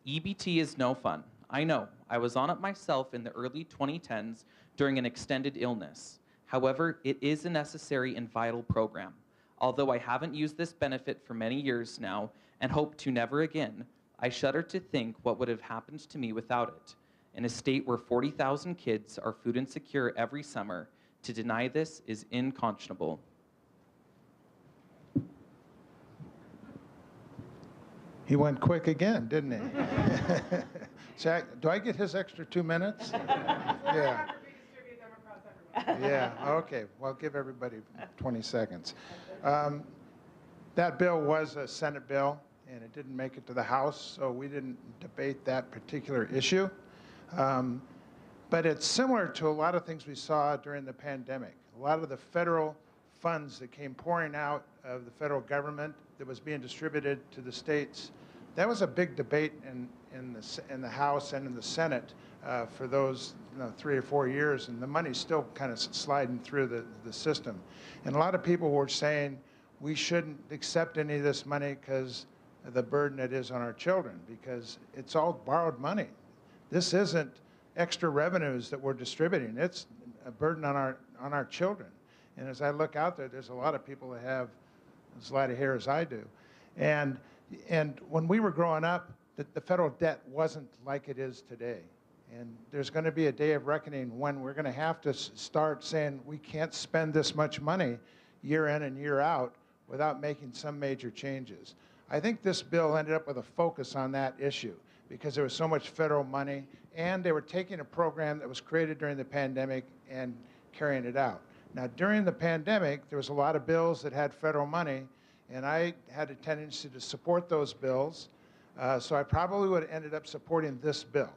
EBT is no fun. I know, I was on it myself in the early 2010s during an extended illness. However, it is a necessary and vital program. Although I haven't used this benefit for many years now and hope to never again, I shudder to think what would have happened to me without it. In a state where 40,000 kids are food insecure every summer, to deny this is unconscionable. He went quick again, didn't he? So do I get his extra 2 minutes? Yeah. Yeah, okay. Well, give everybody 20 seconds. That bill was a Senate bill, and it didn't make it to the House, so we didn't debate that particular issue. But it's similar to a lot of things we saw during the pandemic. A lot of the federal funds that came pouring out of the federal government that was being distributed to the states, that was a big debate in the House and in the Senate for those 3 or 4 years, and the money's still kind of sliding through the system. And a lot of people were saying we shouldn't accept any of this money because of the burden it is on our children, because it's all borrowed money. This isn't extra revenues that we're distributing. It's a burden on our children. And as I look out there, there's a lot of people that have as light a hair as I do. And when we were growing up, the federal debt wasn't like it is today. And there's going to be a day of reckoning when we're going to have to start saying we can't spend this much money year in and year out without making some major changes. I think this bill ended up with a focus on that issue because there was so much federal money, and they were taking a program that was created during the pandemic and carrying it out. Now, during the pandemic, there was a lot of bills that had federal money, and I had a tendency to support those bills, so I probably would have ended up supporting this bill.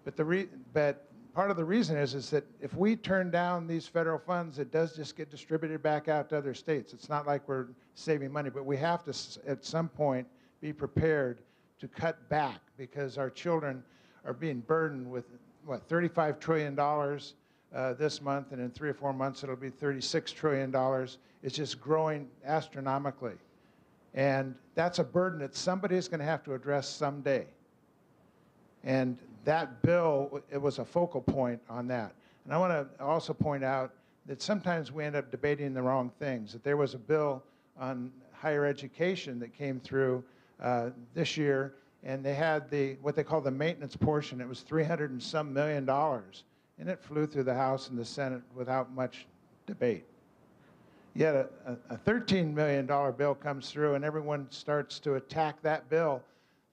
But part of the reason is that if we turn down these federal funds, it does just get distributed back out to other states. It's not like we're saving money, but we have to, at some point, be prepared to cut back because our children are being burdened with, what, $35 trillion this month, and in 3 or 4 months it'll be $36 trillion. It's just growing astronomically. And that's a burden that somebody's going to have to address someday. And that bill, it was a focal point on that. And I want to also point out that sometimes we end up debating the wrong things. That there was a bill on higher education that came through this year, and they had what they call the maintenance portion. It was $300 and some million, and it flew through the House and the Senate without much debate. Yet a $13 million bill comes through, and everyone starts to attack that bill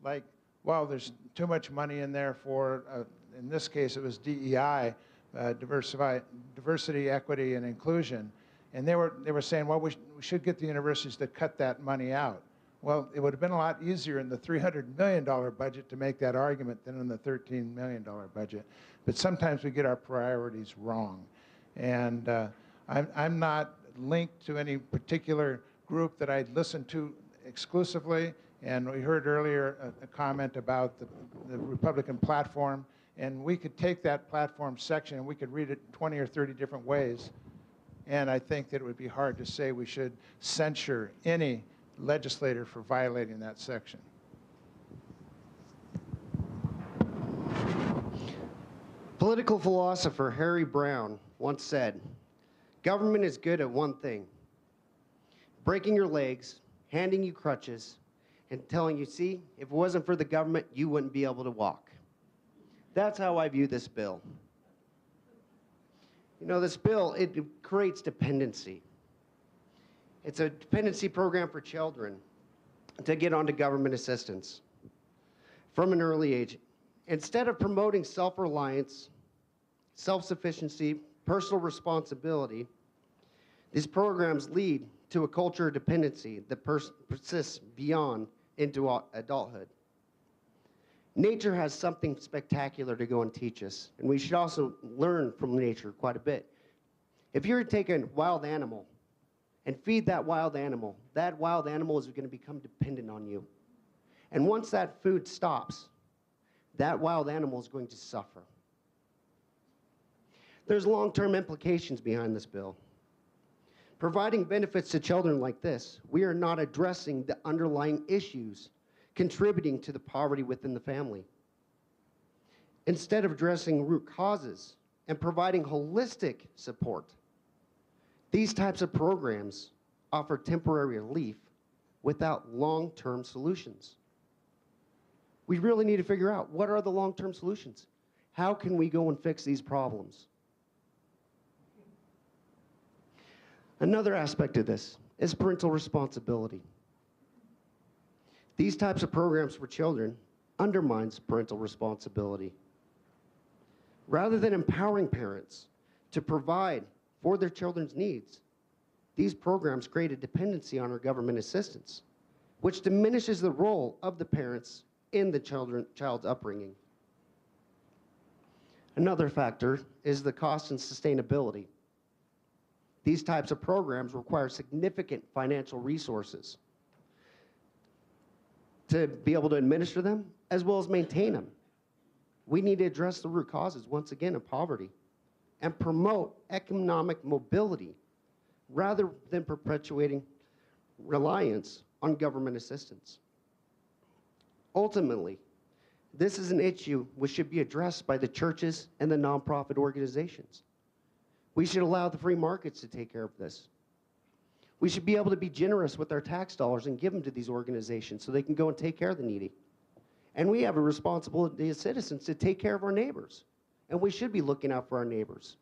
like, well, there's too much money in there for, in this case, it was DEI, diversity, equity, and inclusion. And they were saying, well, we should get the universities to cut that money out. Well, it would have been a lot easier in the $300 million budget to make that argument than in the $13 million budget. But sometimes we get our priorities wrong. And I'm not linked to any particular group that I listen to exclusively. And we heard earlier a comment about the Republican platform. And we could take that platform section and we could read it 20 or 30 different ways. And I think that it would be hard to say we should censure any legislator for violating that section. Political philosopher Harry Brown once said, "Government is good at one thing: breaking your legs, handing you crutches, and telling you, see, if it wasn't for the government, you wouldn't be able to walk." That's how I view this bill. You know, this bill, it creates dependency. It's a dependency program for children to get onto government assistance from an early age. Instead of promoting self-reliance, self-sufficiency, personal responsibility, these programs lead to a culture of dependency that persists beyond into adulthood. Nature has something spectacular to go and teach us, and we should also learn from nature quite a bit. If you were to take a wild animal and feed that wild animal is going to become dependent on you. And once that food stops, that wild animal is going to suffer. There's long-term implications behind this bill. Providing benefits to children like this, we are not addressing the underlying issues contributing to the poverty within the family. Instead of addressing root causes and providing holistic support, these types of programs offer temporary relief without long-term solutions. We really need to figure out, what are the long-term solutions? How can we go and fix these problems? Another aspect of this is parental responsibility. These types of programs for children undermines parental responsibility. Rather than empowering parents to provide for their children's needs, these programs create a dependency on our government assistance, which diminishes the role of the parents in the child's upbringing. Another factor is the cost and sustainability. These types of programs require significant financial resources to be able to administer them as well as maintain them. We need to address the root causes, once again, of poverty and promote economic mobility rather than perpetuating reliance on government assistance. Ultimately, this is an issue which should be addressed by the churches and the nonprofit organizations. We should allow the free markets to take care of this. We should be able to be generous with our tax dollars and give them to these organizations so they can go and take care of the needy. And we have a responsibility as citizens to take care of our neighbors. And we should be looking out for our neighbors.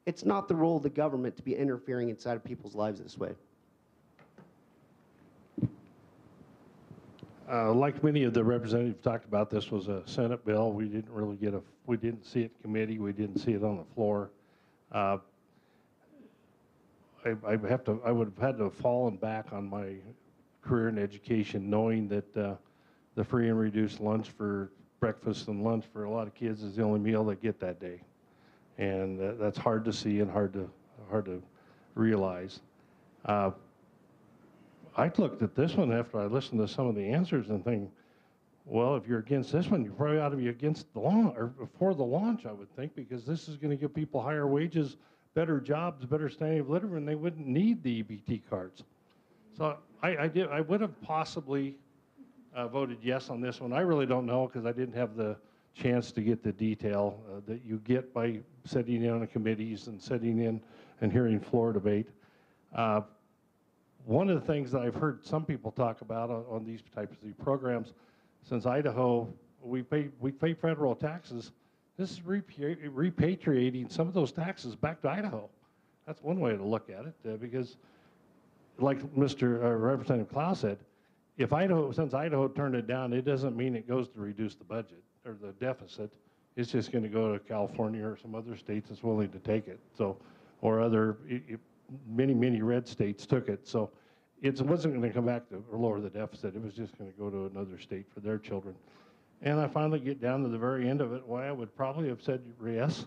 It's not the role of the government to be interfering inside of people's lives this way. Like many of the representatives talked about, this was a Senate bill. We didn't really we didn't see it in committee. We didn't see it on the floor. I would have had to have fallen back on my career in education, knowing that the free and reduced lunch for breakfast and lunch for a lot of kids is the only meal they get that day, and that's hard to see and hard to realize. I looked at this one after I listened to some of the answers and think, well, if you're against this one, you probably ought to be against the launch, or for the launch, I would think, because this is going to give people higher wages, better jobs, better standard of living, and they wouldn't need the EBT cards. So I would have possibly voted yes on this one. I really don't know, because I didn't have the chance to get the detail that you get by sitting in on committees and sitting in and hearing floor debate. One of the things that I've heard some people talk about on these types of programs, since Idaho, we pay federal taxes, this is repatriating some of those taxes back to Idaho. That's one way to look at it, because like Representative Klaus said, if since Idaho turned it down, it doesn't mean it goes to reduce the budget or the deficit. It's just going to go to California or some other states that's willing to take it. So, or other, many red states took it. So it wasn't going to come back to lower the deficit. It was just going to go to another state for their children. And I finally get down to the very end of it, why I would probably have said yes.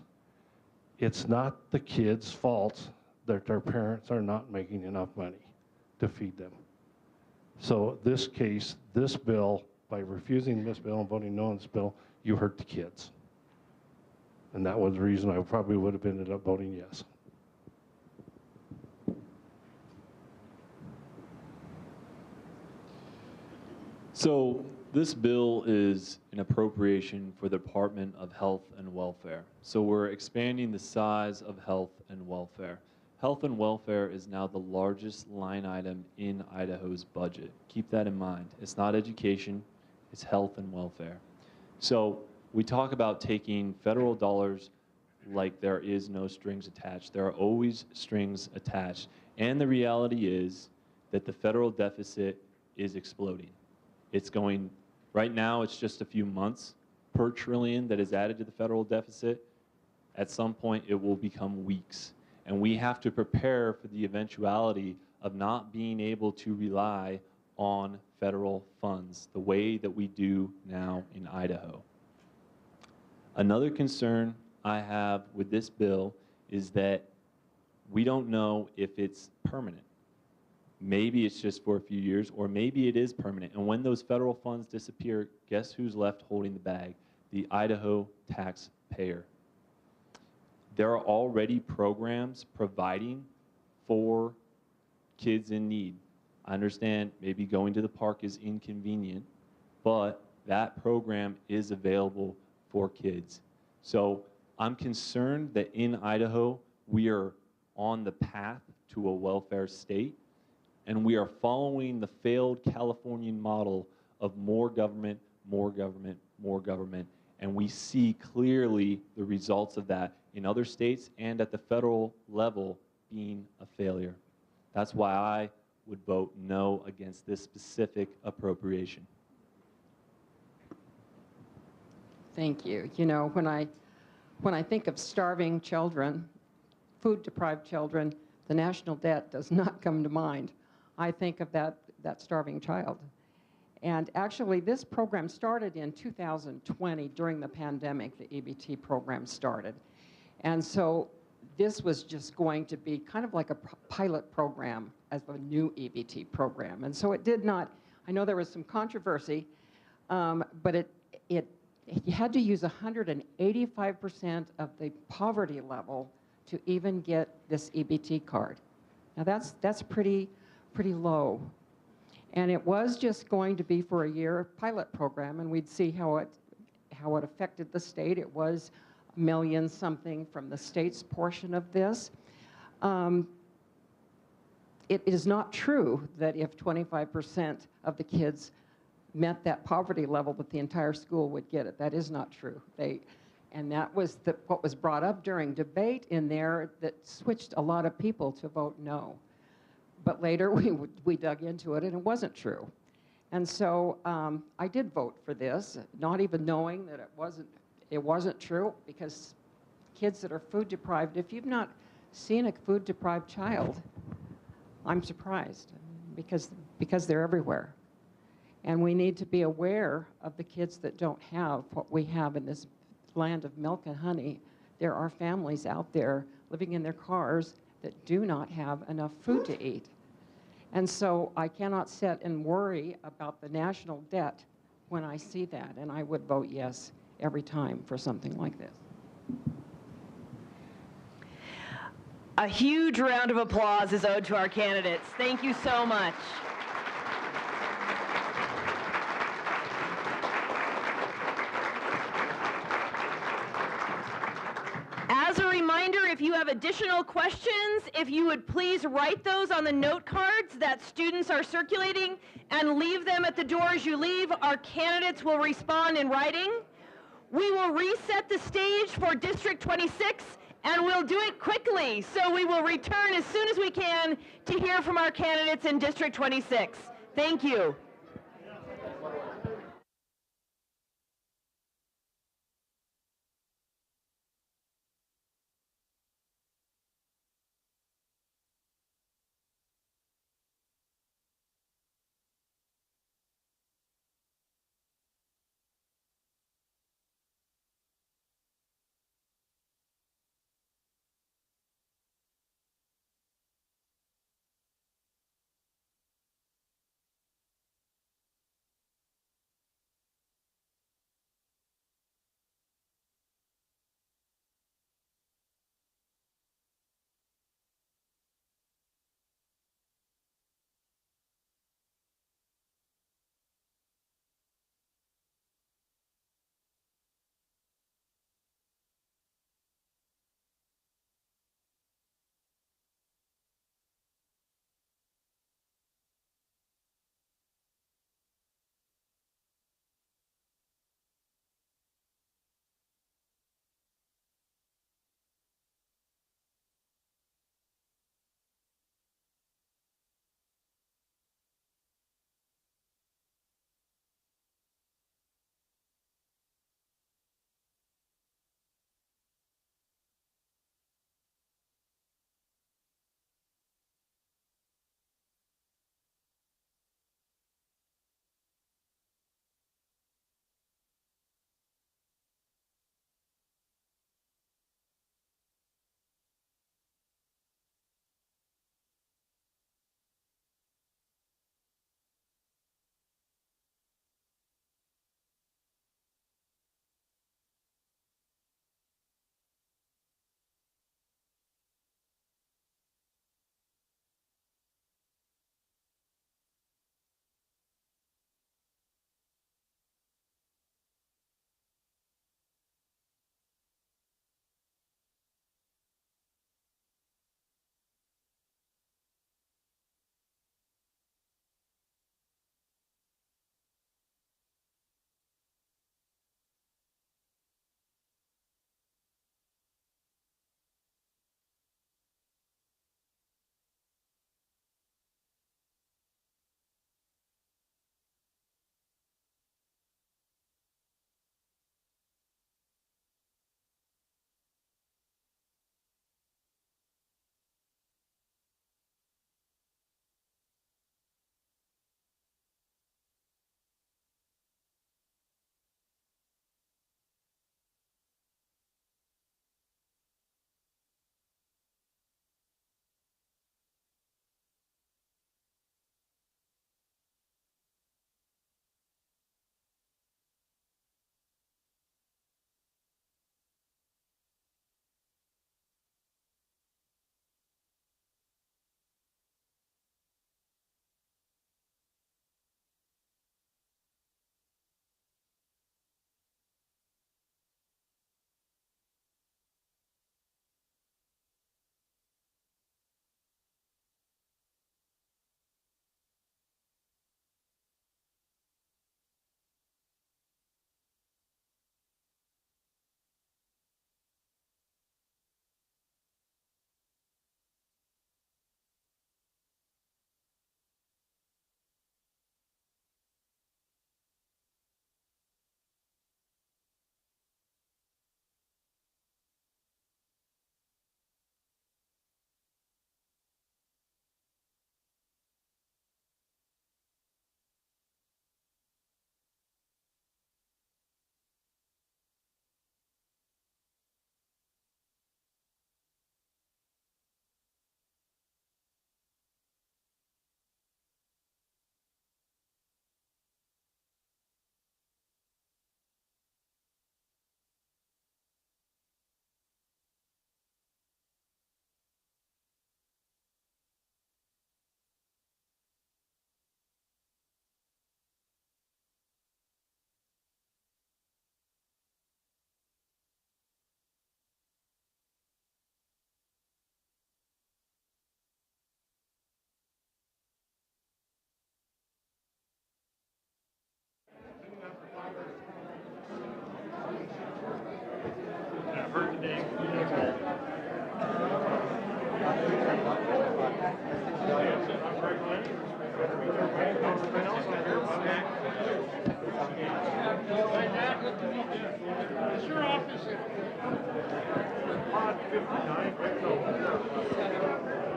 It's not the kids' fault that their parents are not making enough money to feed them. So this case, this bill, by refusing this bill and voting no on this bill, you hurt the kids. And that was the reason I probably would have ended up voting yes. So this bill is an appropriation for the Department of Health and Welfare. So we're expanding the size of health and welfare. Health and welfare is now the largest line item in Idaho's budget. Keep that in mind. It's not education, it's health and welfare. So we talk about taking federal dollars like there is no strings attached. There are always strings attached. And the reality is that the federal deficit is exploding. It's going, right now it's just a few months per trillion that is added to the federal deficit. At some point it will become weeks. And we have to prepare for the eventuality of not being able to rely on federal funds the way that we do now in Idaho. Another concern I have with this bill is that we don't know if it's permanent. Maybe it's just for a few years, or maybe it is permanent. And when those federal funds disappear, guess who's left holding the bag? The Idaho taxpayer. There are already programs providing for kids in need. I understand maybe going to the park is inconvenient, but that program is available for kids. So I'm concerned that in Idaho, we are on the path to a welfare state, and we are following the failed Californian model of more government, more government, more government. And we see clearly the results of that in other states and at the federal level being a failure. That's why I would vote no against this specific appropriation. Thank you. You know, when I think of starving children, food-deprived children, the national debt does not come to mind. I think of that starving child. And actually, this program started in 2020 during the pandemic. The EBT program started. And so this was just going to be kind of like a pilot program as a new EBT program. And so it did not, I know there was some controversy, but you had to use 185% of the poverty level to even get this EBT card. Now that's pretty low. And it was just going to be for a year pilot program, and we'd see how it affected the state. It was $1 million something from the state's portion of this. It is not true that if 25% of the kids met that poverty level, that the entire school would get it. That is not true. And that was what was brought up during debate in there that switched a lot of people to vote no. But later we dug into it, and it wasn't true. And so I did vote for this, not even knowing that it wasn't true, because kids that are food deprived, if you've not seen a food deprived child, I'm surprised, because they're everywhere. And we need to be aware of the kids that don't have what we have in this land of milk and honey. There are families out there living in their cars that do not have enough food to eat. And so I cannot sit and worry about the national debt when I see that, and I would vote yes every time for something like this. A huge round of applause is owed to our candidates. Thank you so much. As a reminder, if you have additional questions, if you would please write those on the note cards that students are circulating and leave them at the door as you leave. Our candidates will respond in writing. We will reset the stage for District 26, and we'll do it quickly. So we will return as soon as we can to hear from our candidates in District 26. Thank you.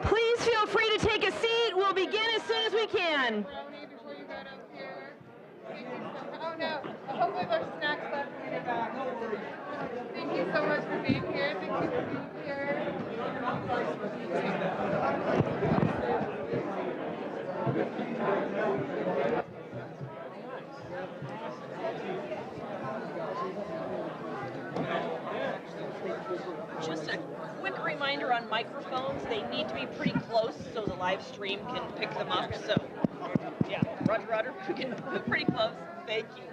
Please feel free to take a seat. We'll begin as soon as we can. Oh no, hopefully there's snacks left when we get back. Thank you so much for being here. Thank you for being here. Just a quick reminder on microphones, they need to be pretty close so the live stream can pick them up. So, yeah, Roger, pretty close. Thank you.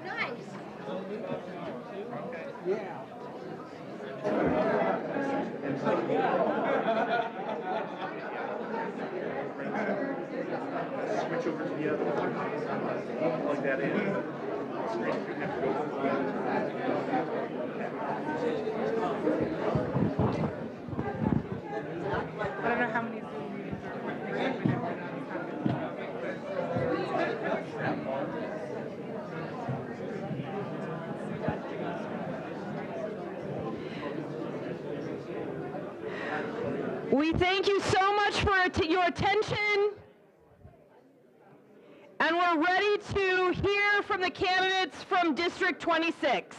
Nice. Yeah. Switch over to the other one. Plug that in. I don't know how many Zoom meetings We thank you so much for your attention. And we're ready to hear from the candidates from District 26.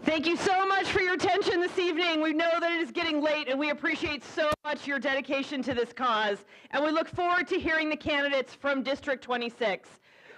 Thank you so much for your attention this evening. We know that it is getting late, and we appreciate so much your dedication to this cause. And we look forward to hearing the candidates from District 26.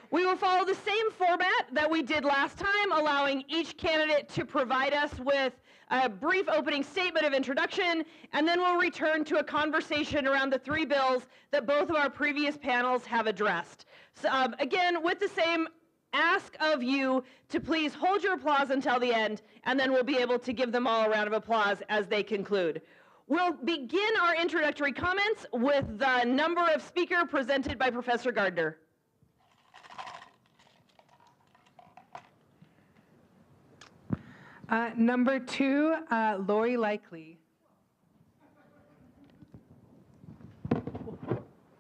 We will follow the same format that we did last time, allowing each candidate to provide us with a brief opening statement of introduction, and then we'll return to a conversation around the three bills that both of our previous panels have addressed. So, again, with the same ask of you to please hold your applause until the end, and then we'll be able to give them all a round of applause as they conclude. We'll begin our introductory comments with the number of speaker presented by Professor Gardner. Number 2, Lori Likely.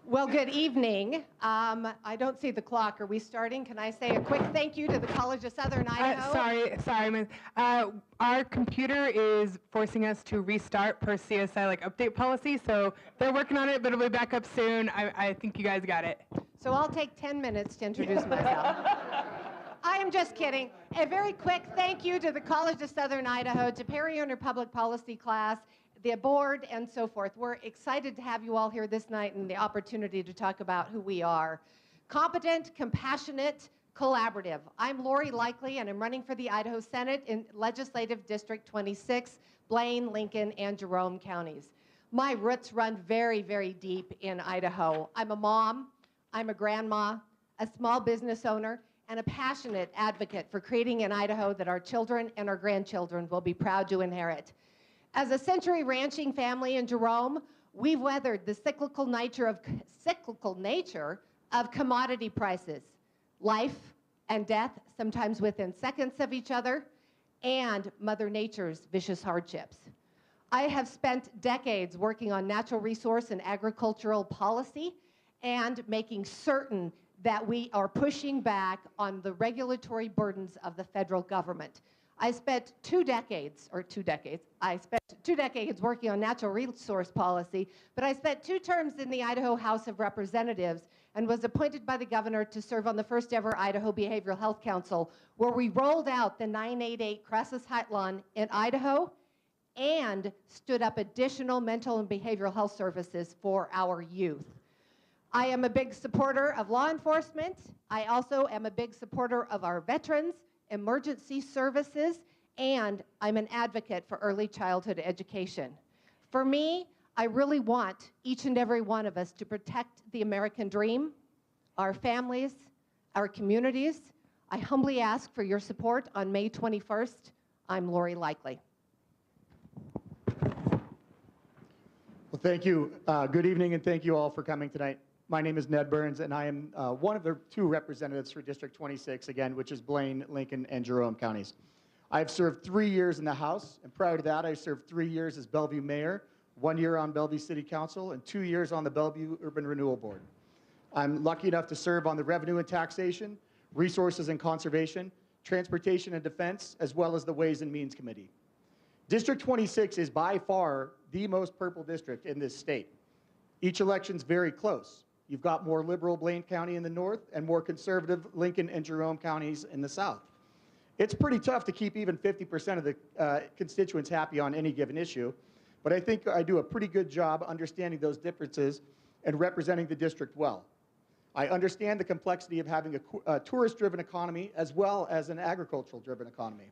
Well, good evening. I don't see the clock. Are we starting? Can I say a quick thank you to the College of Southern Idaho? Sorry, miss. Our computer is forcing us to restart per CSI update policy, so they're working on it, but it'll be back up soon. I think you guys got it. So I'll take 10 minutes to introduce myself. I am just kidding. A very quick thank you to the College of Southern Idaho, to Perry Owner Public Policy class, the board, and so forth. We're excited to have you all here this night and the opportunity to talk about who we are. Competent, compassionate, collaborative. I'm Lori Likely, and I'm running for the Idaho Senate in Legislative District 26, Blaine, Lincoln, and Jerome counties. My roots run very, very deep in Idaho. I'm a mom, I'm a grandma, a small business owner, and a passionate advocate for creating an Idaho that our children and our grandchildren will be proud to inherit. As a century ranching family in Jerome, we've weathered the cyclical nature of commodity prices, life and death, sometimes within seconds of each other, and Mother Nature's vicious hardships. I have spent decades working on natural resource and agricultural policy and making certain that we are pushing back on the regulatory burdens of the federal government. I spent two decades working on natural resource policy, but I spent 2 terms in the Idaho House of Representatives and was appointed by the governor to serve on the first ever Idaho Behavioral Health Council, where we rolled out the 988 crisis hotline in Idaho and stood up additional mental and behavioral health services for our youth. I am a big supporter of law enforcement. I also am a big supporter of our veterans, emergency services, and I'm an advocate for early childhood education. For me, I really want each and every one of us to protect the American dream, our families, our communities. I humbly ask for your support on May 21st. I'm Lori Likely. Well, Thank you. Good evening, and thank you all for coming tonight. My name is Ned Burns, and I am one of the 2 representatives for District 26, again, which is Blaine, Lincoln, and Jerome counties. I've served 3 years in the House, and prior to that, I served 3 years as Bellevue Mayor, 1 year on Bellevue City Council, and 2 years on the Bellevue Urban Renewal Board. I'm lucky enough to serve on the Revenue and Taxation, Resources and Conservation, Transportation and Defense, as well as the Ways and Means Committee. District 26 is by far the most purple district in this state. Each election's very close. You've got more liberal Blaine County in the north and more conservative Lincoln and Jerome counties in the south. It's pretty tough to keep even 50% of the constituents happy on any given issue, but I think I do a pretty good job understanding those differences and representing the district well. I understand the complexity of having a tourist-driven economy as well as an agricultural-driven economy.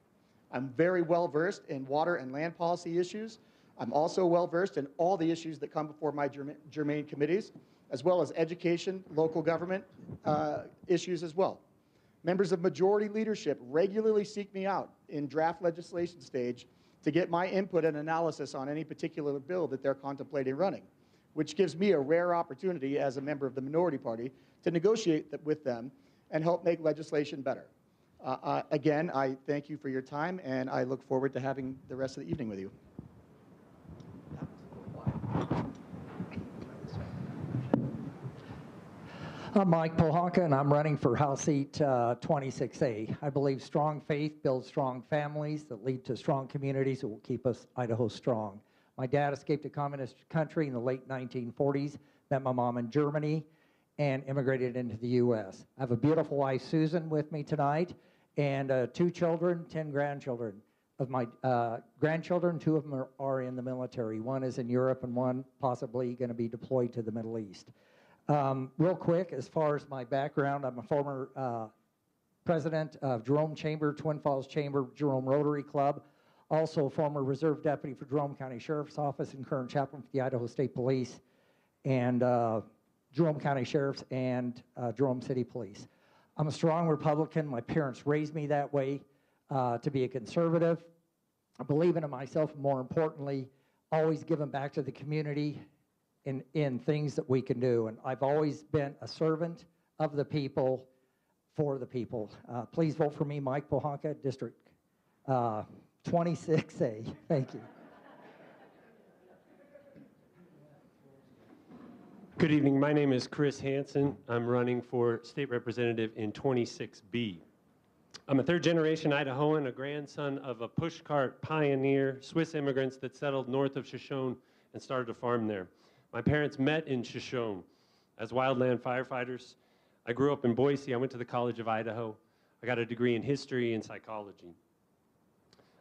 I'm very well versed in water and land policy issues. I'm also well versed in all the issues that come before my germane committees, as well as education, local government issues as well. Members of majority leadership regularly seek me out in draft legislation stage to get my input and analysis on any particular bill that they're contemplating running, which gives me a rare opportunity as a member of the minority party to negotiate with them and help make legislation better. Again, I thank you for your time, and I look forward to having the rest of the evening with you. I'm Mike Pohanka, and I'm running for House Seat 26A. I believe strong faith builds strong families that lead to strong communities that will keep us Idaho strong. My dad escaped a communist country in the late 1940s, met my mom in Germany, and immigrated into the U.S. I have a beautiful wife, Susan, with me tonight, and 2 children, 10 grandchildren. Of my grandchildren, 2 of them are in the military. 1 is in Europe, and 1 possibly going to be deployed to the Middle East. Real quick, as far as my background, I'm a former president of Jerome Chamber, Twin Falls Chamber, Jerome Rotary Club, also former reserve deputy for Jerome County Sheriff's Office and current chaplain for the Idaho State Police, and Jerome County Sheriff's and Jerome City Police. I'm a strong Republican. My parents raised me that way to be a conservative. I believe in myself, and more importantly, always giving back to the community in things that we can do. And I've always been a servant of the people, for the people. Please vote for me, Mike Pohanka, District 26A. Thank you. Good evening. My name is Chris Hansen. I'm running for state representative in 26B. I'm a 3rd-generation Idahoan, a grandson of a pushcart pioneer, Swiss immigrants that settled north of Shoshone and started a farm there. My parents met in Shoshone as wildland firefighters. I grew up in Boise. I went to the College of Idaho. I got a degree in history and psychology.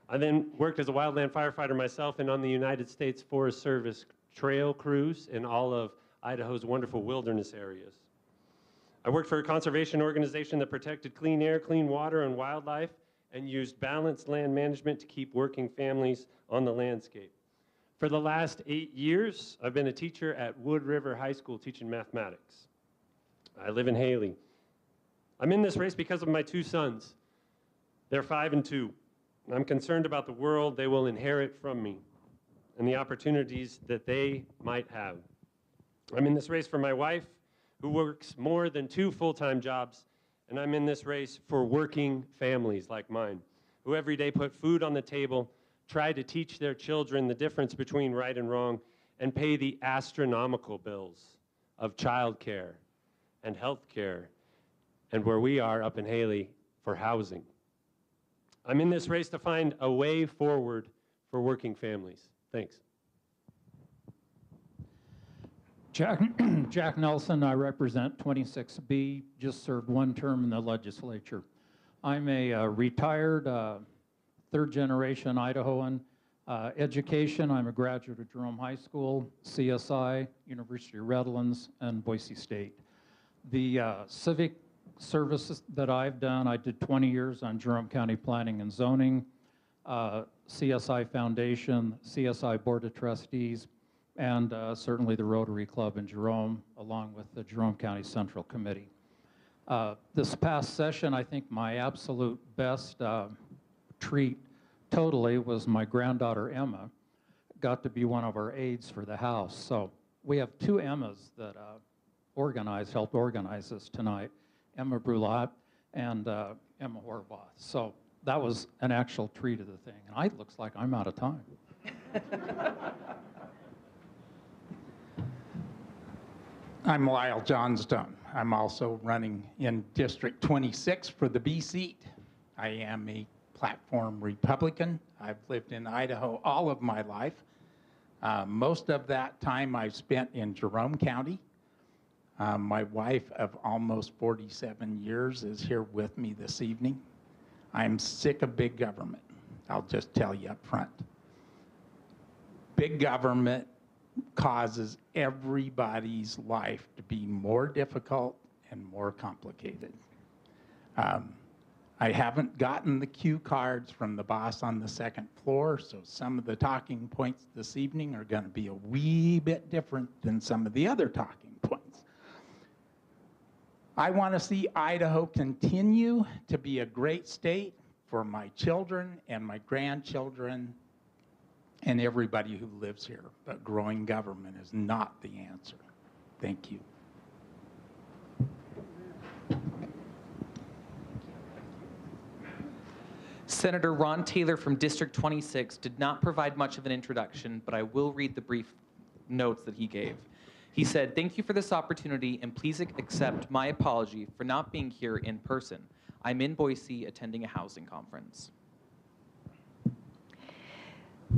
I then worked as a wildland firefighter myself and on the United States Forest Service trail crews in all of Idaho's wonderful wilderness areas. I worked for a conservation organization that protected clean air, clean water, and wildlife, and used balanced land management to keep working families on the landscape. For the last 8 years, I've been a teacher at Wood River High School teaching mathematics. I live in Haley. I'm in this race because of my 2 sons. They're 5 and 2. I'm concerned about the world they will inherit from me and the opportunities that they might have. I'm in this race for my wife, who works more than 2 full-time jobs, and I'm in this race for working families like mine, who every day put food on the table, try to teach their children the difference between right and wrong, and pay the astronomical bills of childcare and health care, and where we are up in Haley, for housing. I'm in this race to find a way forward for working families. Thanks. Jack Nelson, I represent 26B, just served 1 term in the legislature. I'm a retired 3rd-generation Idahoan. Education, I'm a graduate of Jerome High School, CSI, University of Redlands, and Boise State. The civic services that I've done, I did 20 years on Jerome County Planning and Zoning, CSI Foundation, CSI Board of Trustees, and certainly the Rotary Club in Jerome, along with the Jerome County Central Committee. This past session, I think my absolute best treat totally was my granddaughter Emma got to be one of our aides for the House. So we have two Emmas that helped organize this tonight, Emma Brulat and Emma Horvath. So that was an actual treat of the thing. And it looks like I'm out of time. I'm Lyle Johnstone. I'm also running in District 26 for the B seat. I am a platform Republican. I've lived in Idaho all of my life. Most of that time I've spent in Jerome County. My wife of almost 47 years is here with me this evening. I'm sick of big government. I'll just tell you up front. Big government causes everybody's life to be more difficult and more complicated. I haven't gotten the cue cards from the boss on the second floor, so some of the talking points this evening are going to be a wee bit different than some of the other talking points. I want to see Idaho continue to be a great state for my children and my grandchildren and everybody who lives here, but growing government is not the answer. Thank you. Senator Ron Taylor from District 26 did not provide much of an introduction, but I will read the brief notes that he gave. He said, "Thank you for this opportunity, and please accept my apology for not being here in person. I'm in Boise attending a housing conference."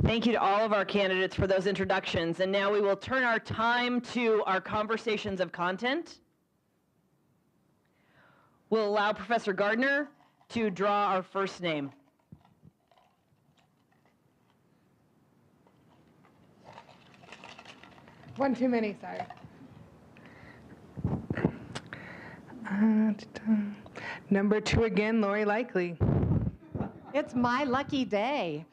Thank you to all of our candidates for those introductions. And now we will turn our time to our conversations of content. We'll allow Professor Gardner to draw our first name. One too many, sorry. Number 2 again, Lori Likely. It's my lucky day.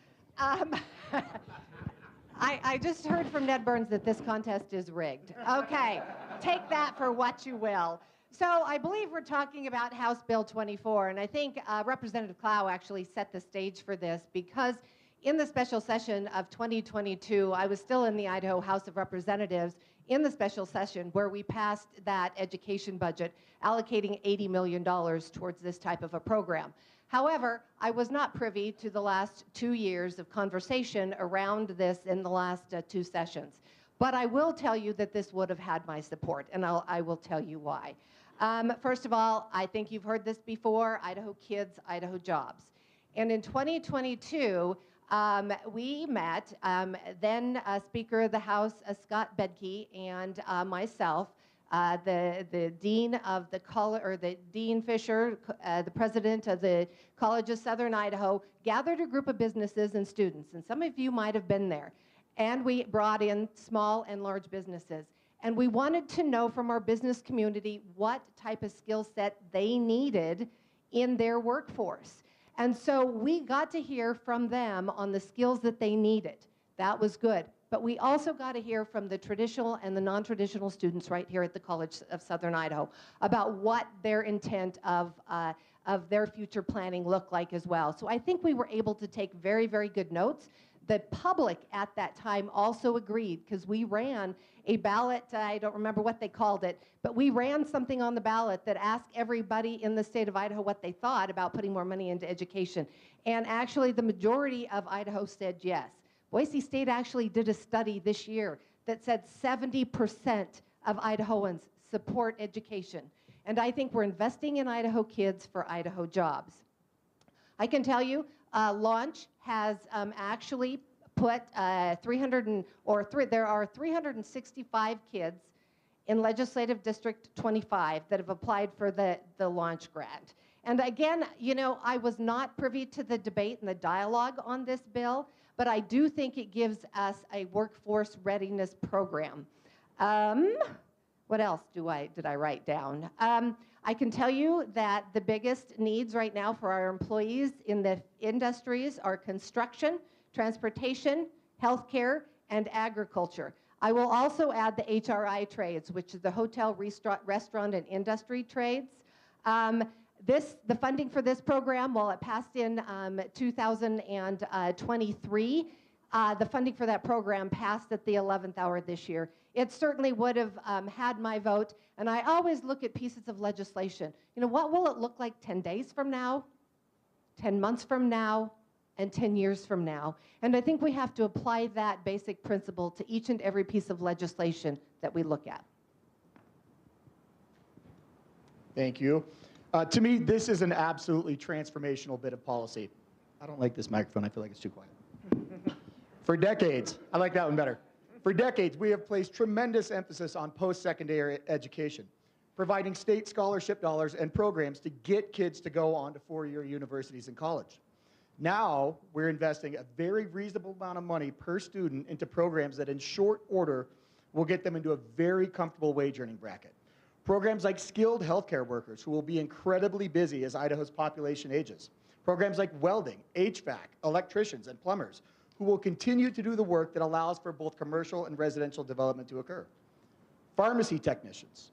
I just heard from Ned Burns that this contest is rigged. Okay, take that for what you will. So I believe we're talking about House Bill 24, and I think Representative Clow actually set the stage for this because in the special session of 2022, I was still in the Idaho House of Representatives in the special session where we passed that education budget, allocating $80 million towards this type of a program. However, I was not privy to the last 2 years of conversation around this in the last 2 sessions. But I will tell you that this would have had my support, and I will tell you why. First of all, I think you've heard this before, Idaho Kids, Idaho Jobs. And in 2022, we met, then Speaker of the House, Scott Bedke, and myself, the dean of the college, or the Dean Fisher, the president of the College of Southern Idaho, gathered a group of businesses and students, and some of you might have been there. And we brought in small and large businesses. And we wanted to know from our business community what type of skill set they needed in their workforce. And so we got to hear from them on the skills that they needed. That was good. But we also got to hear from the traditional and the non-traditional students right here at the College of Southern Idaho about what their intent of their future planning looked like as well. So I think we were able to take very, very good notes. The public at that time also agreed because we ran a ballot, I don't remember what they called it, but we ran something on the ballot that asked everybody in the state of Idaho what they thought about putting more money into education. And actually the majority of Idaho said yes. Boise State actually did a study this year that said 70% of Idahoans support education. And I think we're investing in Idaho kids for Idaho jobs. I can tell you, Launch has actually put there are 365 kids in Legislative District 25 that have applied for the Launch grant. And again, you know, I was not privy to the debate and the dialogue on this bill, but I do think it gives us a workforce readiness program. What else did I write down? I can tell you that the biggest needs right now for our employees in the industries are construction, transportation, healthcare, and agriculture. I will also add the HRI trades, which is the hotel, restaurant, and industry trades. The funding for this program, while it passed in 2023, the funding for that program passed at the 11th hour this year. It certainly would have had my vote, and I always look at pieces of legislation. You know, what will it look like 10 days from now, 10 months from now, and 10 years from now? And I think we have to apply that basic principle to each and every piece of legislation that we look at. Thank you. To me, this is an absolutely transformational bit of policy. I don't like this microphone. I feel like it's too quiet. For decades, I like that one better. For decades, we have placed tremendous emphasis on post-secondary education, providing state scholarship dollars and programs to get kids to go on to four-year universities and college. Now, we're investing a very reasonable amount of money per student into programs that in short order will get them into a very comfortable wage earning bracket. Programs like skilled healthcare workers who will be incredibly busy as Idaho's population ages. Programs like welding, HVAC, electricians, and plumbers who will continue to do the work that allows for both commercial and residential development to occur. Pharmacy technicians,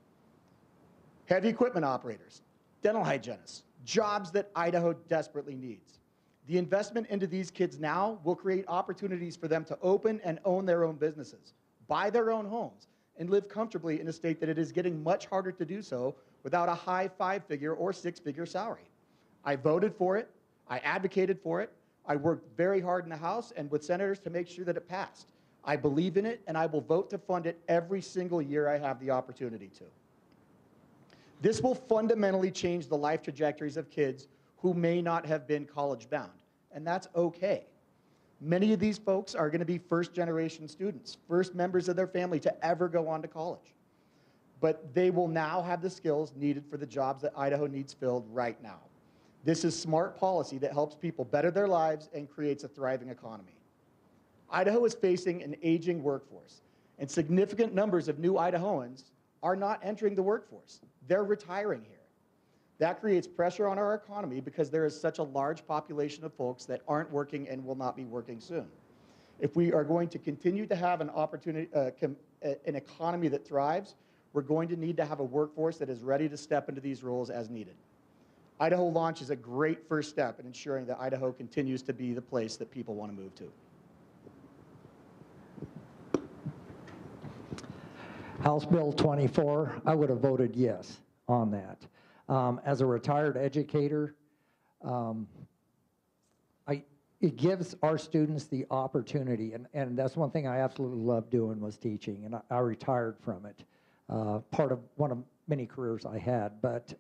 heavy equipment operators, dental hygienists, jobs that Idaho desperately needs. The investment into these kids now will create opportunities for them to open and own their own businesses, buy their own homes, and live comfortably in a state that it is getting much harder to do so without a high five-figure or six-figure salary. I voted for it. I advocated for it. I worked very hard in the House and with senators to make sure that it passed. I believe in it, and I will vote to fund it every single year I have the opportunity to. This will fundamentally change the life trajectories of kids who may not have been college-bound, and that's okay. Many of these folks are going to be first-generation students, first members of their family to ever go on to college. But they will now have the skills needed for the jobs that Idaho needs filled right now. This is smart policy that helps people better their lives and creates a thriving economy. Idaho is facing an aging workforce, and significant numbers of new Idahoans are not entering the workforce. They're retiring here. That creates pressure on our economy because there is such a large population of folks that aren't working and will not be working soon. If we are going to continue to have an opportunity, an economy that thrives, we're going to need to have a workforce that is ready to step into these roles as needed. Idaho Launch is a great first step in ensuring that Idaho continues to be the place that people want to move to. House Bill 24, I would have voted yes on that. As a retired educator, it gives our students the opportunity, and that's one thing I absolutely loved doing was teaching, and I retired from it, part of one of many careers I had. But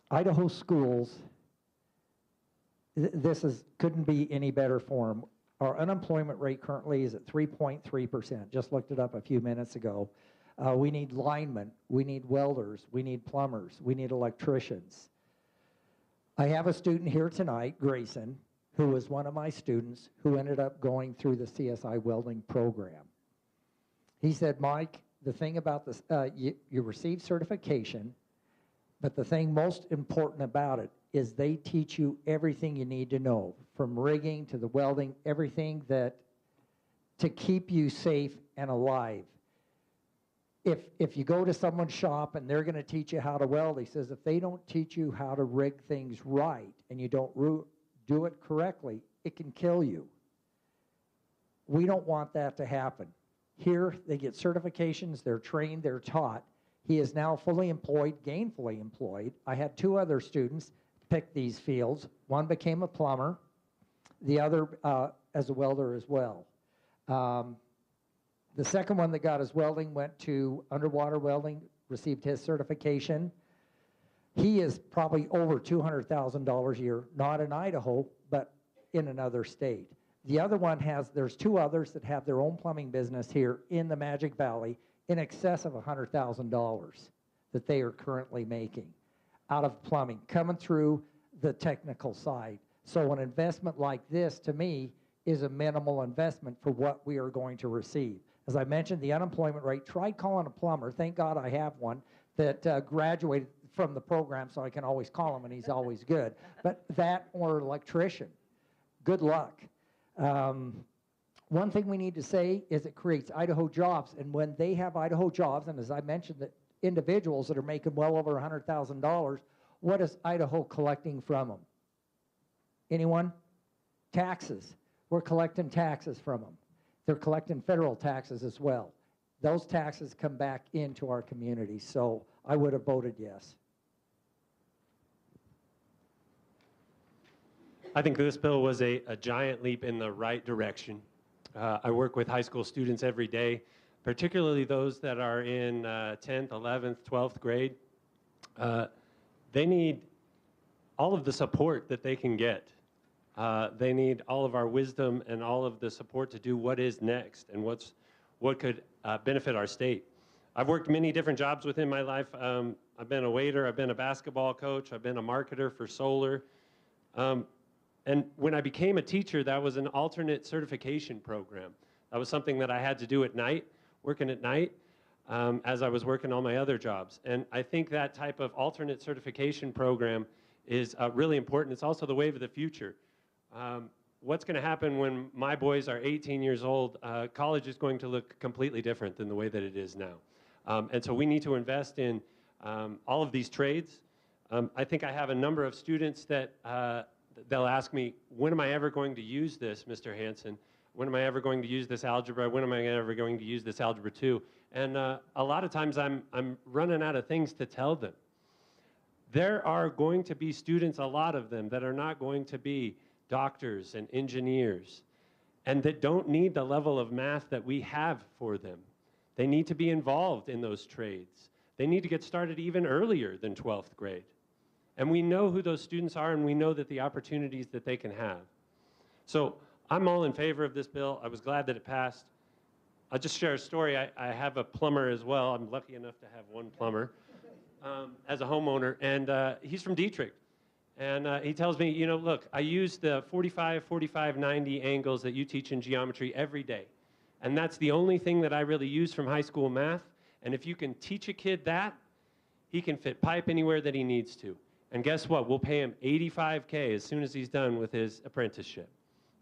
Idaho schools, couldn't be any better for them. Our unemployment rate currently is at 3.3%. Just looked it up a few minutes ago. We need linemen, we need welders, we need plumbers, we need electricians. I have a student here tonight, Grayson, who was one of my students who ended up going through the CSI welding program. He said, Mike, the thing about this, you receive certification, but the thing most important about it is they teach you everything you need to know, from rigging to the welding, everything that to keep you safe and alive. If you go to someone's shop and they're going to teach you how to weld, he says, if they don't teach you how to rig things right and you don't do it correctly, it can kill you. We don't want that to happen. Here, they get certifications, they're trained, they're taught. He is now fully employed, gainfully employed. I had two other students pick these fields. One became a plumber, the other as a welder as well. The second one that got his welding went to underwater welding, received his certification. He is probably over $200,000 a year, not in Idaho, but in another state. The other one there's two others that have their own plumbing business here in the Magic Valley in excess of $100,000 that they are currently making out of plumbing, coming through the technical side. So an investment like this, to me, is a minimal investment for what we are going to receive. As I mentioned, the unemployment rate, try calling a plumber. Thank God I have one that graduated from the program, so I can always call him, and he's always good. But that or electrician, good luck. One thing we need to say is it creates Idaho jobs, and when they have Idaho jobs, and as I mentioned, the individuals that are making well over $100,000, what is Idaho collecting from them? Anyone? Taxes. We're collecting taxes from them. They're collecting federal taxes as well. Those taxes come back into our community, so I would have voted yes. I think this bill was a giant leap in the right direction. I work with high school students every day, particularly those that are in 10th, 11th, 12th grade. They need all of the support that they can get. They need all of our wisdom and all of the support to do what is next and what could benefit our state. I've worked many different jobs within my life. I've been a waiter, I've been a basketball coach, I've been a marketer for solar. And when I became a teacher, that was an alternate certification program. That was something that I had to do at night, working at night, as I was working all my other jobs. And I think that type of alternate certification program is really important. It's also the wave of the future. What's going to happen when my boys are 18 years old? College is going to look completely different than the way that it is now. And so we need to invest in all of these trades. I think I have a number of students that they'll ask me, when am I ever going to use this, Mr. Hansen? When am I ever going to use this algebra? When am I ever going to use this algebra 2? And a lot of times I'm running out of things to tell them. There are going to be students, a lot of them, that are not going to be doctors and engineers and that don't need the level of math that we have for them. They need to be involved in those trades. They need to get started even earlier than 12th grade. And we know who those students are, and we know that the opportunities that they can have. So I'm all in favor of this bill. I was glad that it passed. I'll just share a story. I have a plumber as well. I'm lucky enough to have one plumber as a homeowner, and he's from Dietrich. And he tells me, you know, look, I use the 45, 45, 90 angles that you teach in geometry every day. And that's the only thing that I really use from high school math. And if you can teach a kid that, he can fit pipe anywhere that he needs to. And guess what? We'll pay him $85K as soon as he's done with his apprenticeship,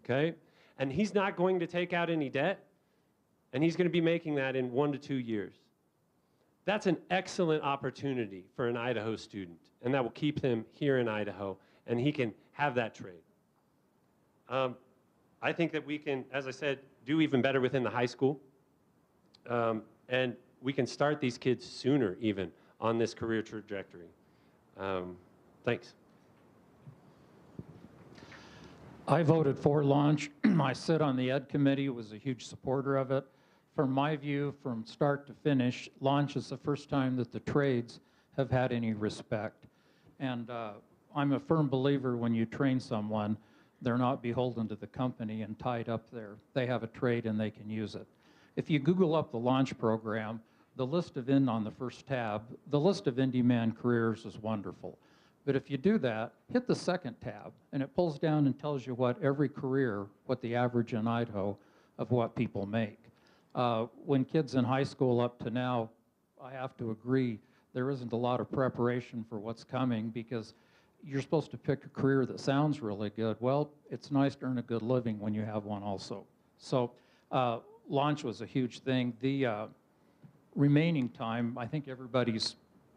okay? And he's not going to take out any debt, and he's going to be making that in 1 to 2 years. That's an excellent opportunity for an Idaho student, and that will keep him here in Idaho, and he can have that trade. I think that we can, as I said, do even better within the high school, and we can start these kids sooner even on this career trajectory. Thanks. I voted for launch. I sit on the Ed Committee, was a huge supporter of it. From my view, from start to finish, launch is the first time that the trades have had any respect. And I'm a firm believer when you train someone, they're not beholden to the company and tied up there. They have a trade and they can use it. If you Google up the launch program, the list of on the first tab, the list of in-demand careers is wonderful. But if you do that, hit the second tab, and it pulls down and tells you what every career, what the average in Idaho of what people make. When kids in high school up to now, I have to agree, there isn't a lot of preparation for what's coming because you're supposed to pick a career that sounds really good. Well, it's nice to earn a good living when you have one also. So launch was a huge thing. The remaining time, I think everybody's,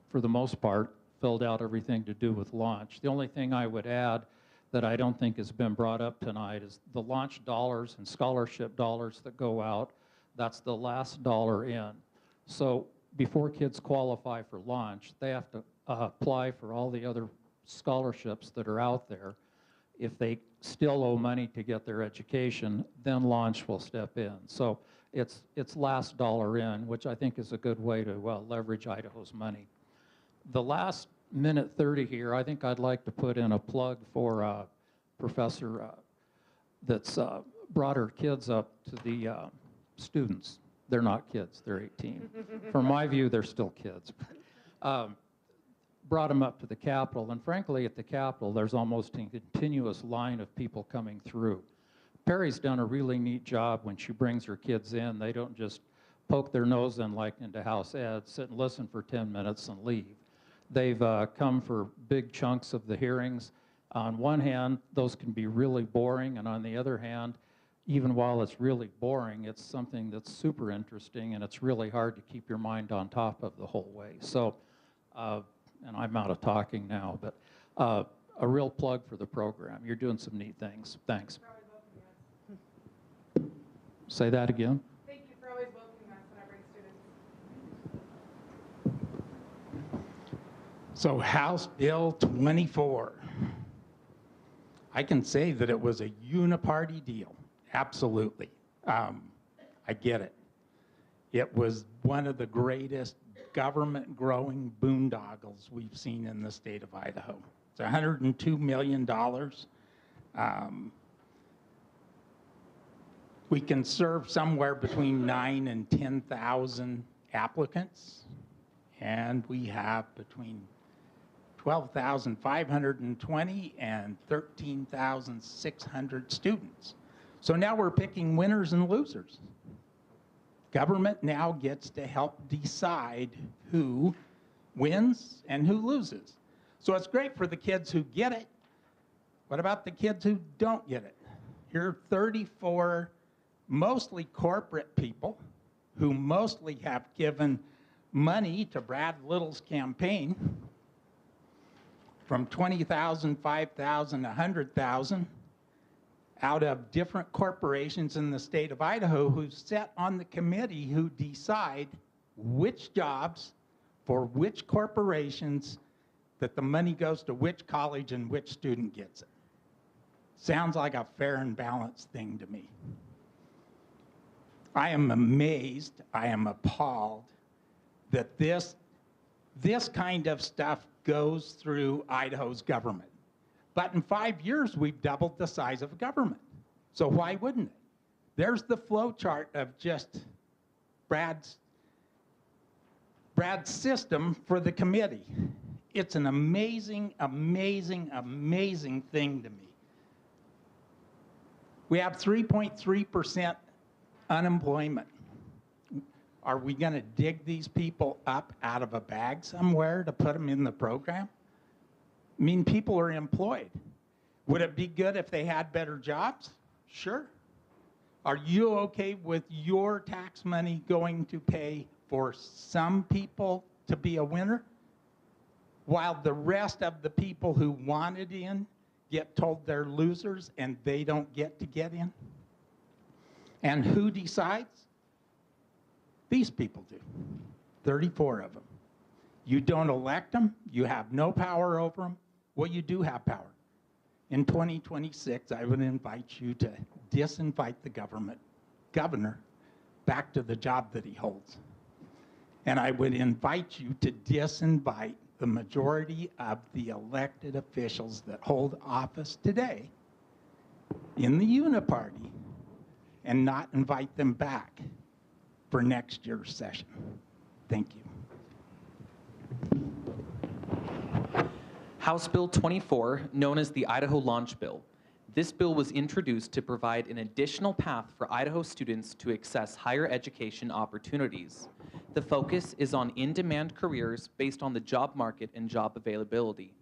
for the most part, filled out everything to do with launch. The only thing I would add that I don't think has been brought up tonight is the launch dollars and scholarship dollars that go out. That's the last dollar in. So before kids qualify for launch, they have to apply for all the other scholarships that are out there. If they still owe money to get their education, then launch will step in. So it's last dollar in, which I think is a good way to leverage Idaho's money. The last minute 30 here, I think I'd like to put in a plug for a professor that's brought her kids up to the students. They're not kids, they're 18. From my view, they're still kids. Brought them up to the Capitol, and frankly, at the Capitol, there's almost a continuous line of people coming through. Perry's done a really neat job when she brings her kids in. They don't just poke their nose in like into House Ed, sit and listen for 10 minutes and leave. They've come for big chunks of the hearings. On one hand, those can be really boring, and on the other hand, even while it's really boring, it's something that's super interesting, and it's really hard to keep your mind on top of the whole way. So, and I'm out of talking now, but a real plug for the program. You're doing some neat things. Thanks. Say that again. Thank you for always welcoming us when I bring students. So House Bill 24. I can say that it was a uniparty deal. Absolutely. I get it. It was one of the greatest government growing boondoggles we've seen in the state of Idaho. It's $102 million. We can serve somewhere between 9,000 and 10,000 applicants, and we have between 12,520 and 13,600 students. So now we're picking winners and losers. Government now gets to help decide who wins and who loses. So it's great for the kids who get it. What about the kids who don't get it? Here are 34 mostly corporate people who mostly have given money to Brad Little's campaign from 20,000, 5,000, 100,000 out of different corporations in the state of Idaho who sit on the committee who decide which jobs for which corporations that the money goes to which college and which student gets it. Sounds like a fair and balanced thing to me. I am amazed, I am appalled that this kind of stuff goes through Idaho's government. But in 5 years, we've doubled the size of government. So why wouldn't it? There's the flow chart of just Brad's system for the committee. It's an amazing, amazing, amazing thing to me. We have 3.3% unemployment. Are we going to dig these people up out of a bag somewhere to put them in the program? I mean, people are employed. Would it be good if they had better jobs? Sure. Are you okay with your tax money going to pay for some people to be a winner, while the rest of the people who wanted in get told they're losers and they don't get to get in? And who decides? These people do, 34 of them. You don't elect them, you have no power over them. Well, you do have power. In 2026, I would invite you to disinvite the governor back to the job that he holds. And I would invite you to disinvite the majority of the elected officials that hold office today in the uniparty and not invite them back for next year's session. Thank you. House Bill 24, known as the Idaho Launch Bill. This bill was introduced to provide an additional path for Idaho students to access higher education opportunities. The focus is on in-demand careers based on the job market and job availability.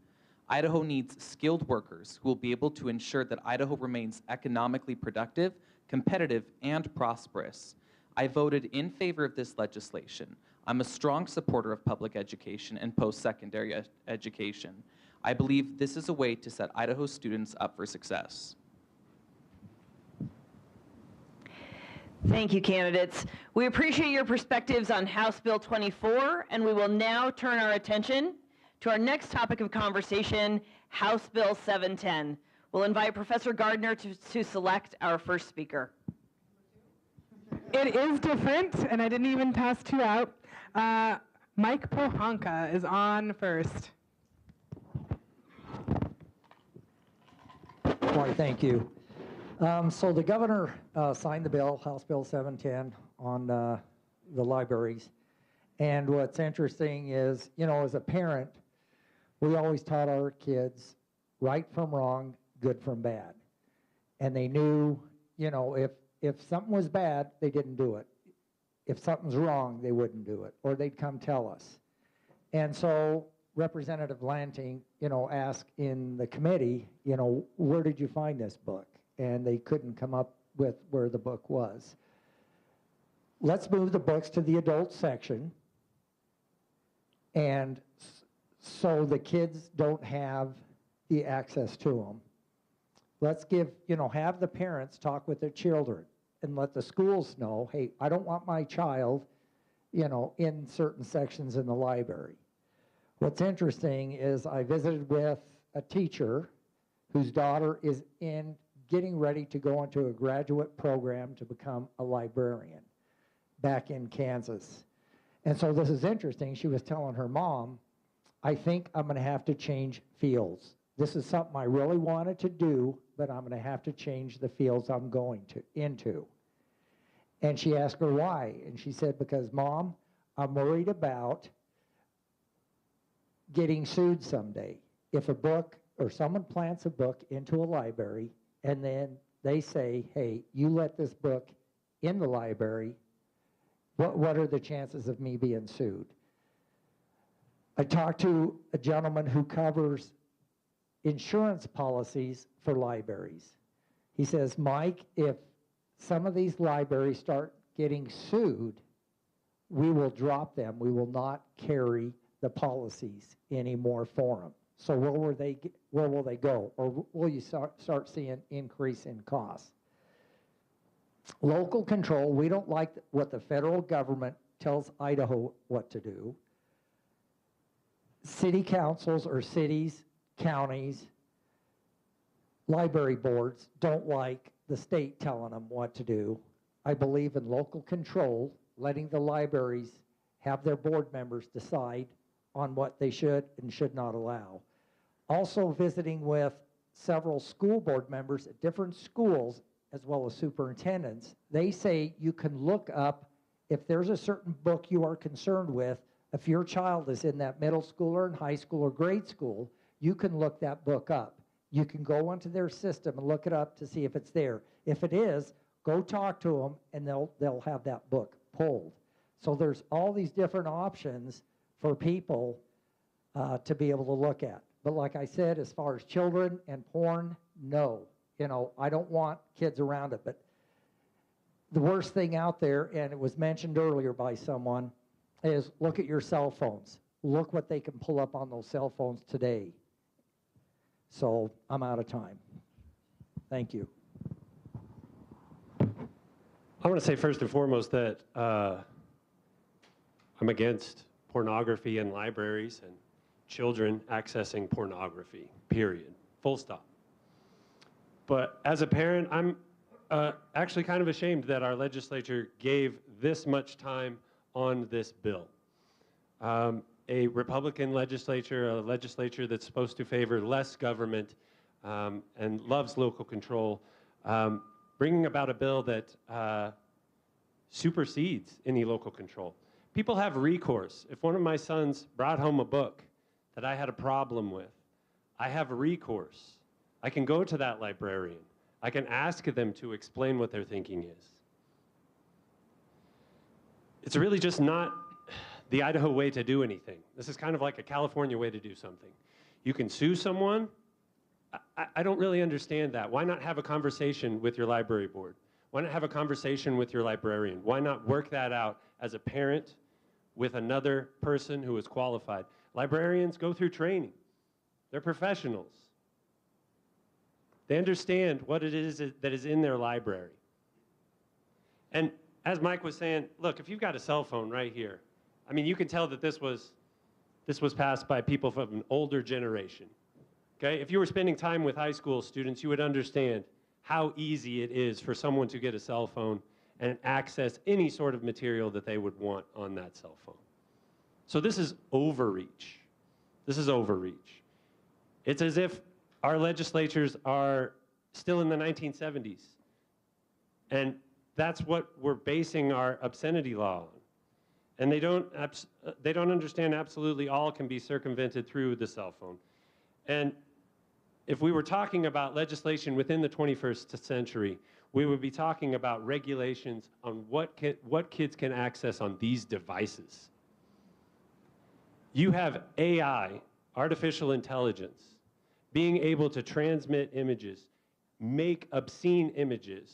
Idaho needs skilled workers who will be able to ensure that Idaho remains economically productive, competitive, and prosperous. I voted in favor of this legislation. I'm a strong supporter of public education and post-secondary education. I believe this is a way to set Idaho students up for success. Thank you, candidates. We appreciate your perspectives on House Bill 24, and we will now turn our attention to our next topic of conversation, House Bill 710. We'll invite Professor Gardner to select our first speaker. It is different, and I didn't even pass two out. Mike Pohanka is on first. Why, thank you. So the governor signed the bill, House Bill 710, on the libraries. And what's interesting is, you know, as a parent, we always taught our kids right from wrong, good from bad. And they knew, you know, if something was bad, they didn't do it. If something's wrong, they wouldn't do it, or they'd come tell us. And so Representative Lanting, you know, asked in the committee, you know, where did you find this book? And they couldn't come up with where the book was. Let's move the books to the adult section, and so the kids don't have the access to them. Let's give, you know, have the parents talk with their children and let the schools know, hey, I don't want my child, in certain sections in the library. What's interesting is I visited with a teacher whose daughter is getting ready to go into a graduate program to become a librarian back in Kansas. And so this is interesting. She was telling her mom, I think I'm going to have to change fields. This is something I really wanted to do, but I'm going to have to change the fields I'm going into. And she asked her why. And she said, because, Mom, I'm worried about getting sued someday. If a book or someone plants a book into a library and then they say, hey, you let this book in the library, what are the chances of me being sued? I talked to a gentleman who covers insurance policies for libraries. He says, Mike, if some of these libraries start getting sued, we will drop them. We will not carry the policies anymore for them. So where will they go? Or will you start seeing increase in costs? Local control, we don't like what the federal government tells Idaho what to do. City councils or cities, counties, library boards don't like the state telling them what to do. I believe in local control, letting the libraries have their board members decide on what they should and should not allow. Also visiting with several school board members at different schools as well as superintendents, they say you can look up if there's a certain book you are concerned with. If your child is in that middle school or in high school or grade school, you can look that book up. You can go onto their system and look it up to see if it's there. If it is, go talk to them and they'll have that book pulled. So there's all these different options for people to be able to look at. But like I said, as far as children and porn, no. I don't want kids around it. But the worst thing out there, and it was mentioned earlier by someone, is look at your cell phones. Look what they can pull up on those cell phones today. So I'm out of time. Thank you. I want to say first and foremost that I'm against pornography in libraries and children accessing pornography, period. Full stop. But as a parent, I'm actually kind of ashamed that our legislature gave this much time on this bill. A Republican legislature, a legislature that's supposed to favor less government and loves local control, bringing about a bill that supersedes any local control. People have recourse. If one of my sons brought home a book that I had a problem with, I have recourse. I can go to that librarian. I can ask them to explain what their thinking is. It's really just not the Idaho way to do anything. This is kind of like a California way to do something. You can sue someone. I don't really understand that. Why not have a conversation with your library board? Why not have a conversation with your librarian? Why not work that out as a parent with another person who is qualified? Librarians go through training. They're professionals. They understand what it is that is in their library. And as Mike was saying, look, if you've got a cell phone right here, I mean, you can tell that this was passed by people from an older generation. Okay? If you were spending time with high school students, you would understand how easy it is for someone to get a cell phone and access any sort of material that they would want on that cell phone. So this is overreach. This is overreach. It's as if our legislatures are still in the 1970s. And that's what we're basing our obscenity law on. And they don't understand absolutely all can be circumvented through the cell phone. And if we were talking about legislation within the 21st century, we would be talking about regulations on what kids can access on these devices. You have AI, artificial intelligence, being able to transmit images, make obscene images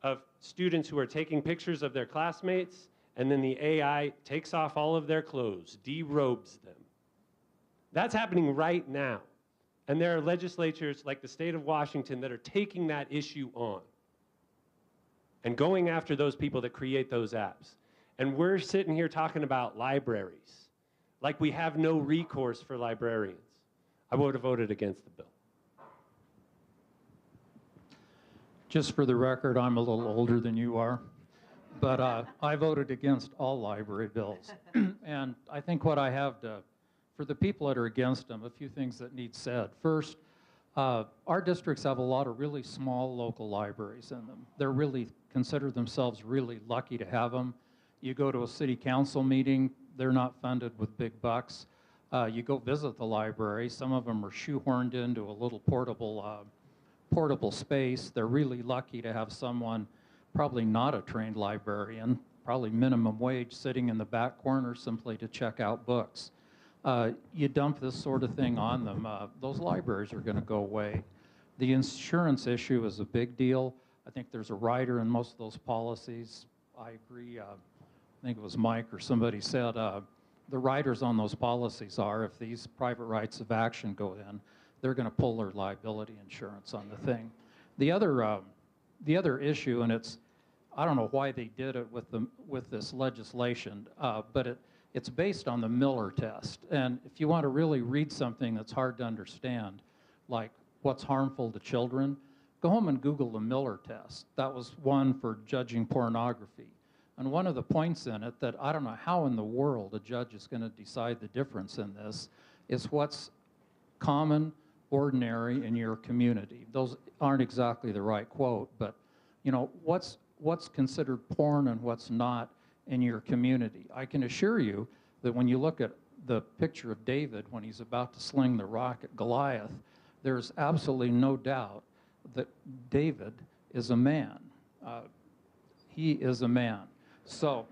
of students who are taking pictures of their classmates, and then the AI takes off all of their clothes, derobes them. That's happening right now. And there are legislatures like the state of Washington that are taking that issue on. and going after those people that create those apps. And we're sitting here talking about libraries, like we have no recourse for librarians. I would have voted against the bill. Just for the record, I'm a little older than you are, but I voted against all library bills. And I think what I have to, for the people that are against them, a few things that need said. First, our districts have a lot of really small local libraries in them. They're really, consider themselves really lucky to have them. You go to a city council meeting, they're not funded with big bucks. You go visit the library, some of them are shoehorned into a little portable space. They're really lucky to have someone, probably not a trained librarian, probably minimum wage, sitting in the back corner simply to check out books. You dump this sort of thing on them, those libraries are going to go away. The insurance issue is a big deal. I think there's a rider in most of those policies. I agree. I think it was Mike or somebody said the riders on those policies are, if these private rights of action go in, they're going to pull their liability insurance on the thing. The other issue, and it's, I don't know why they did it with this legislation, but it's based on the Miller test. And if you want to really read something that's hard to understand, like what's harmful to children, go home and Google the Miller test. That was one for judging pornography. And one of the points in it that I don't know how in the world a judge is going to decide the difference in this is what's common, ordinary in your community. Those aren't exactly the right quote, but you know, what's considered porn and what's not in your community. I can assure you that when you look at the picture of David when he's about to sling the rock at Goliath, there's absolutely no doubt that David is a man. He is a man. So,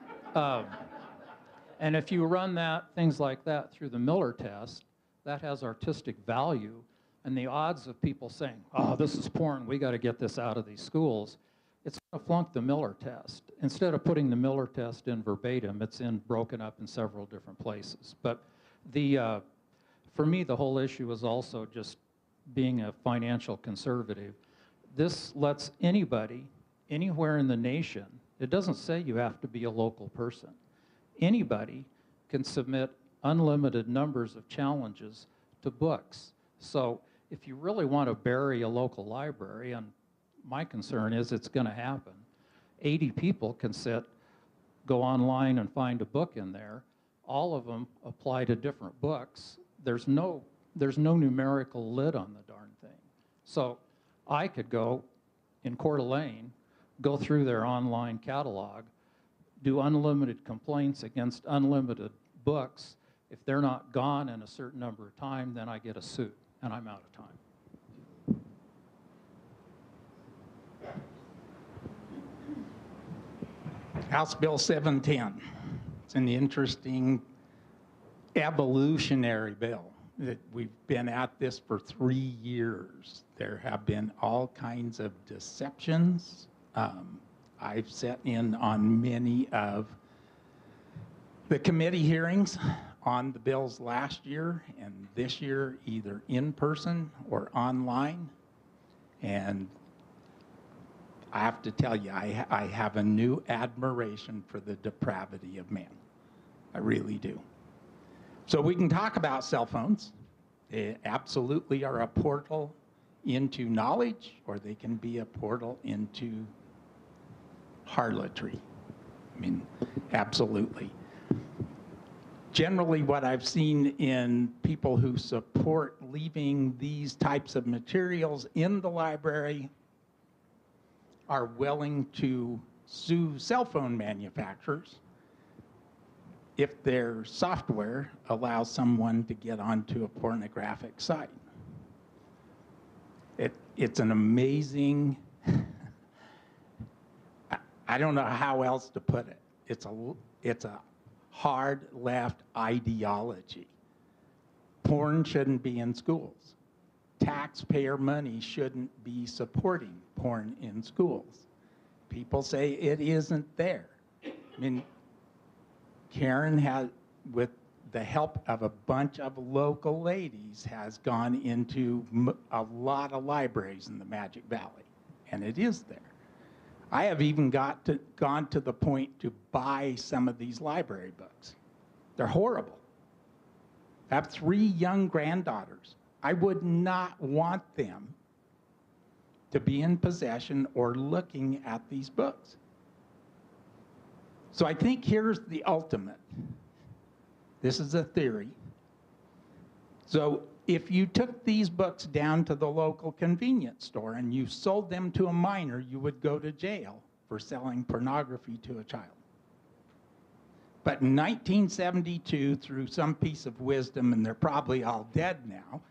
and if you run things like that through the Miller test, that has artistic value, and the odds of people saying, oh, this is porn, we got to get this out of these schools, it's going to flunk the Miller test. Instead of putting the Miller test in verbatim, it's broken up in several different places. But for me, the whole issue is also just being a financial conservative. This lets anybody, anywhere in the nation, it doesn't say you have to be a local person. Anybody can submit unlimited numbers of challenges to books. So if you really want to bury a local library, and my concern is it's going to happen, 80 people can go online and find a book in there. All of them apply to different books. There's no numerical lid on the darn thing. So I could go in Coeur d'Alene, go through their online catalog, do unlimited complaints against unlimited books. If they're not gone in a certain number of time, then I get a suit, and I'm out of time. House Bill 710. It's an interesting evolutionary bill. That we've been at this for 3 years. There have been all kinds of deceptions. I've sat in on many of the committee hearings on the bills last year and this year, either in person or online. And I have to tell you, I have a new admiration for the depravity of man. I really do. So we can talk about cell phones. They absolutely are a portal into knowledge, or they can be a portal into harlotry. I mean, absolutely. Generally, what I've seen in people who support leaving these types of materials in the library are willing to sue cell phone manufacturers if their software allows someone to get onto a pornographic site. It's an amazing, I don't know how else to put it. It's a hard left ideology. Porn shouldn't be in schools. Taxpayer money shouldn't be supporting porn in schools. People say it isn't there. I mean, Karen has, with the help of a bunch of local ladies, has gone into a lot of libraries in the Magic Valley, and it is there. I have even gone to the point to buy some of these library books. They're horrible. I have 3 young granddaughters. I would not want them to be in possession or looking at these books. So I think here's the ultimate. This is a theory. So if you took these books down to the local convenience store and you sold them to a minor, you would go to jail for selling pornography to a child. But in 1972, through some piece of wisdom, and they're probably all dead now,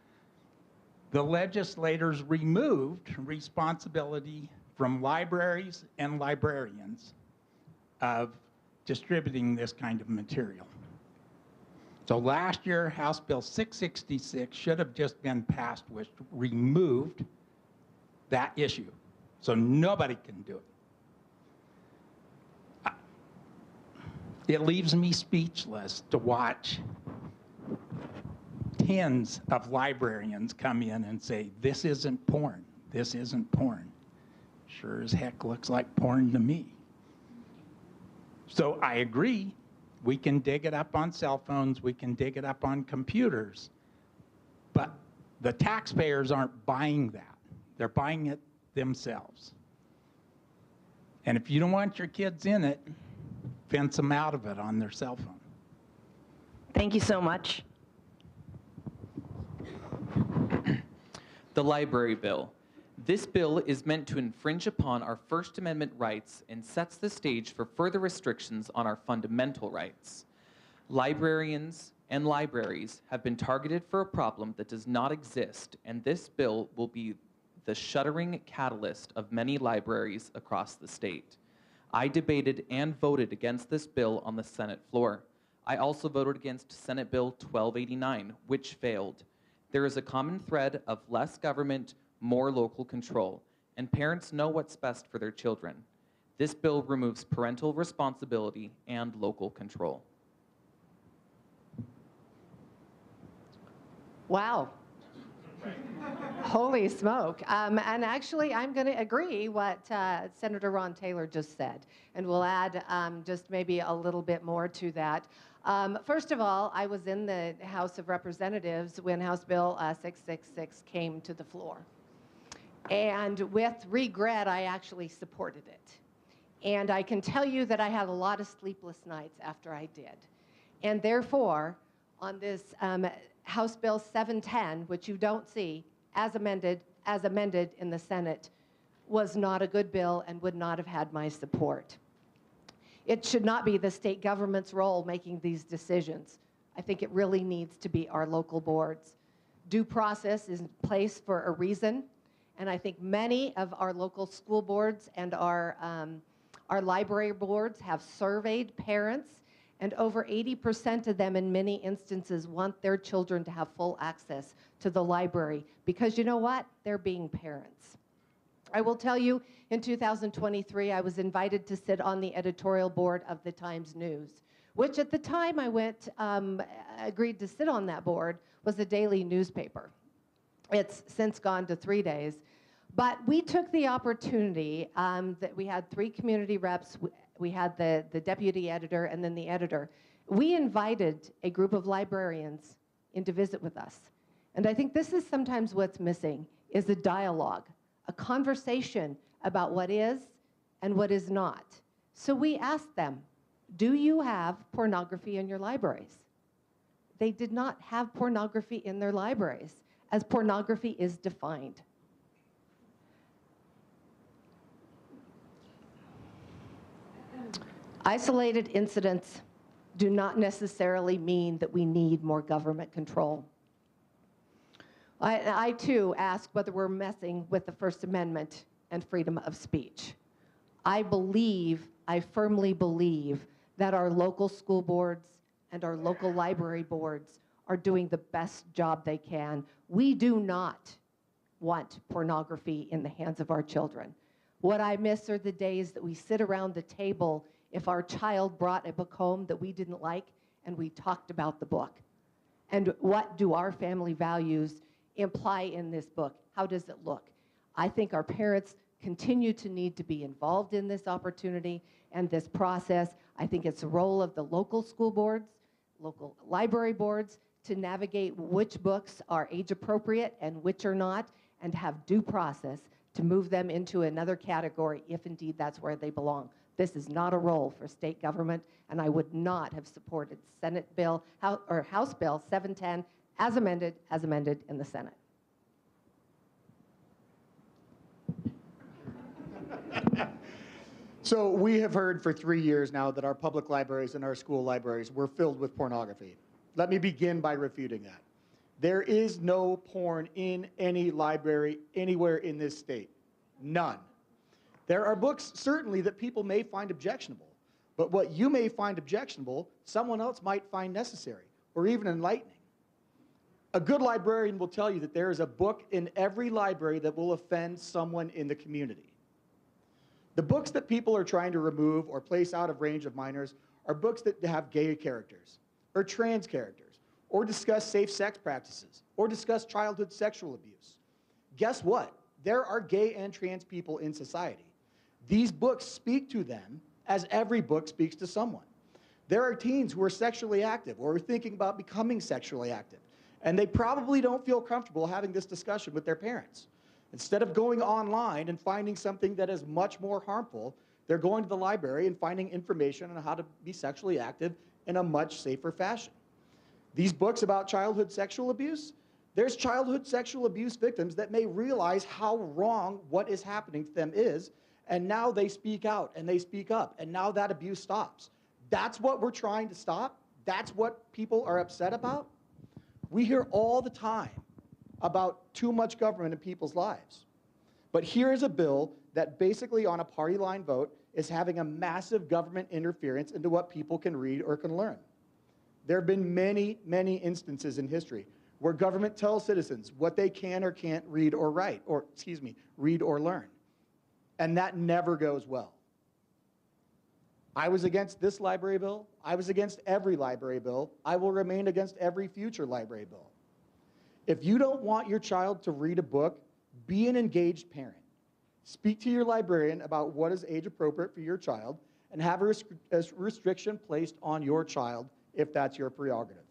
the legislators removed responsibility from libraries and librarians of distributing this kind of material. So last year, House Bill 666 should have just been passed, which removed that issue. So nobody can do it. It leaves me speechless to watch tens of librarians come in and say, this isn't porn, this isn't porn. Sure as heck looks like porn to me. So I agree, we can dig it up on cell phones, we can dig it up on computers, but the taxpayers aren't buying that. They're buying it themselves. And if you don't want your kids in it, fence them out of it on their cell phone. Thank you so much. The Library Bill. This bill is meant to infringe upon our First Amendment rights and sets the stage for further restrictions on our fundamental rights. Librarians and libraries have been targeted for a problem that does not exist, and this bill will be the shuttering catalyst of many libraries across the state. I debated and voted against this bill on the Senate floor. I also voted against Senate Bill 1289, which failed. There is a common thread of less government, more local control, and parents know what's best for their children. This bill removes parental responsibility and local control. Wow. Holy smoke. And actually, I'm going to agree what Senator Ron Taylor just said, and we'll add just maybe a little bit more to that. First of all, I was in the House of Representatives when House Bill 666 came to the floor. And with regret, I actually supported it. And I can tell you that I had a lot of sleepless nights after I did. And therefore, on this House Bill 710, which you don't see, as amended in the Senate, was not a good bill and would not have had my support. It should not be the state government's role making these decisions. I think it really needs to be our local boards. Due process is in place for a reason, and I think many of our local school boards and our library boards have surveyed parents, and over 80% of them in many instances want their children to have full access to the library because you know what? They're being parents. I will tell you, in 2023, I was invited to sit on the editorial board of the Times News, which at the time I went, agreed to sit on that board, was a daily newspaper. It's since gone to 3 days. But we took the opportunity that we had 3 community reps, we had the deputy editor and then the editor. We invited a group of librarians in to visit with us. And I think this is sometimes what's missing, is a dialogue, a conversation about what is and what is not. So we asked them, do you have pornography in your libraries? They did not have pornography in their libraries, as pornography is defined. Isolated incidents do not necessarily mean that we need more government control. I too ask whether we're messing with the First Amendment and freedom of speech. I firmly believe that our local school boards and our local library boards are doing the best job they can. We do not want pornography in the hands of our children. What I miss are the days that we sit around the table if our child brought a book home that we didn't like and we talked about the book. And what do our family values imply in this book? How does it look? I think our parents continue to need to be involved in this opportunity and this process. I think it's the role of the local school boards, local library boards, to navigate which books are age appropriate and which are not, and have due process to move them into another category if indeed that's where they belong. This is not a role for state government, and I would not have supported Senate Bill, or House Bill 710 as amended in the Senate. So we have heard for 3 years now that our public libraries and our school libraries were filled with pornography. Let me begin by refuting that. There is no porn in any library anywhere in this state. None. There are books, certainly, that people may find objectionable, but what you may find objectionable, someone else might find necessary or even enlightening. A good librarian will tell you that there is a book in every library that will offend someone in the community. The books that people are trying to remove or place out of range of minors are books that have gay characters or trans characters or discuss safe sex practices or discuss childhood sexual abuse. Guess what? There are gay and trans people in society. These books speak to them as every book speaks to someone. There are teens who are sexually active or are thinking about becoming sexually active, and they probably don't feel comfortable having this discussion with their parents. Instead of going online and finding something that is much more harmful, they're going to the library and finding information on how to be sexually active in a much safer fashion. These books about childhood sexual abuse, there's childhood sexual abuse victims that may realize how wrong what is happening to them is, and now they speak out and they speak up, and now that abuse stops. That's what we're trying to stop? That's what people are upset about? We hear all the time about too much government in people's lives. But here is a bill that basically on a party line vote is having a massive government interference into what people can read or can learn. There have been many, many instances in history where government tells citizens what they can or can't read or write, or excuse me, read or learn. And that never goes well. I was against this library bill. I was against every library bill. I will remain against every future library bill. If you don't want your child to read a book, be an engaged parent. Speak to your librarian about what is age appropriate for your child and have a restriction placed on your child if that's your prerogative.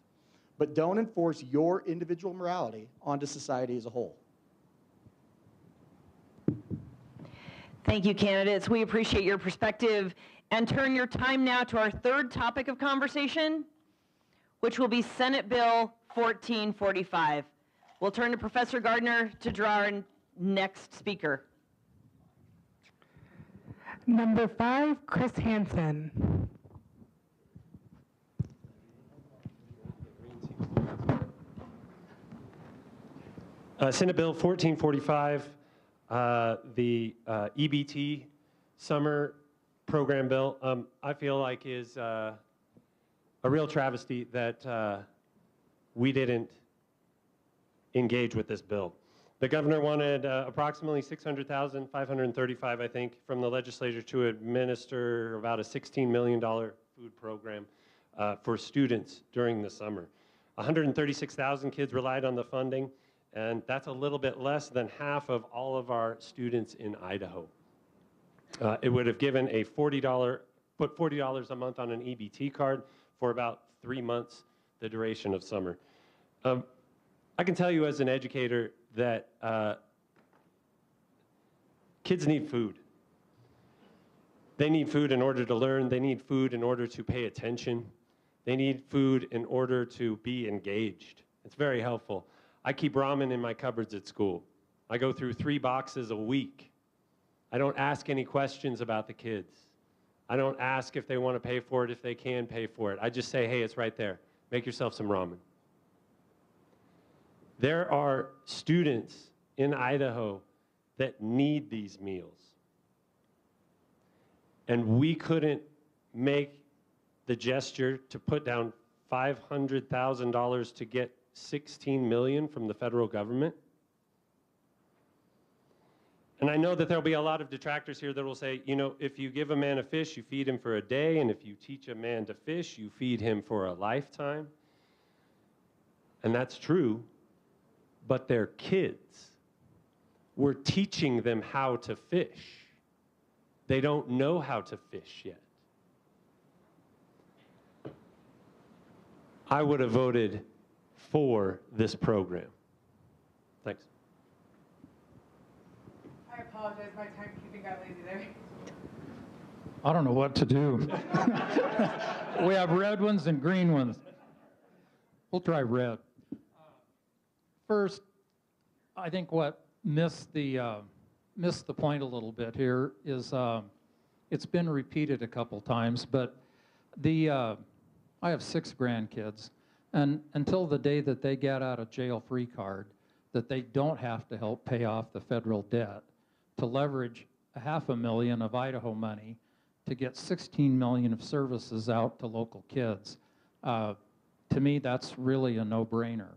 But don't enforce your individual morality onto society as a whole. Thank you, candidates. We appreciate your perspective. And turn your time now to our third topic of conversation, which will be Senate Bill 1445. We'll turn to Professor Gardner to draw our next speaker. Number 5, Chris Hansen. Senate Bill 1445, the EBT summer program bill, I feel like is a real travesty that we didn't engage with this bill. The governor wanted approximately $600,535, I think, from the legislature to administer about a $16 million food program for students during the summer. 136,000 kids relied on the funding, and that's a little bit less than half of all of our students in Idaho. It would have given a put $40 a month on an EBT card for about 3 months, the duration of summer. I can tell you as an educator that kids need food. They need food in order to learn. They need food in order to pay attention. They need food in order to be engaged. It's very helpful. I keep ramen in my cupboards at school. I go through 3 boxes a week. I don't ask any questions about the kids. I don't ask if they want to pay for it, if they can pay for it. I just say, hey, it's right there. Make yourself some ramen. There are students in Idaho that need these meals. And we couldn't make the gesture to put down $500,000 to get $16 million from the federal government. And I know that there'll be a lot of detractors here that will say, you know, if you give a man a fish, you feed him for a day, and if you teach a man to fish, you feed him for a lifetime. And that's true, but they're kids. we're teaching them how to fish. They don't know how to fish yet. I would have voted for this program. Thanks. I apologize, my timekeeping got lazy there. I don't know what to do. We have red ones and green ones. We'll try red. First, I think what missed the point a little bit here is it's been repeated a couple times, but I have 6 grandkids, and until the day that they get out a jail-free card, that they don't have to help pay off the federal debt, to leverage $500,000 of Idaho money to get $16 million of services out to local kids. To me, that's really a no-brainer.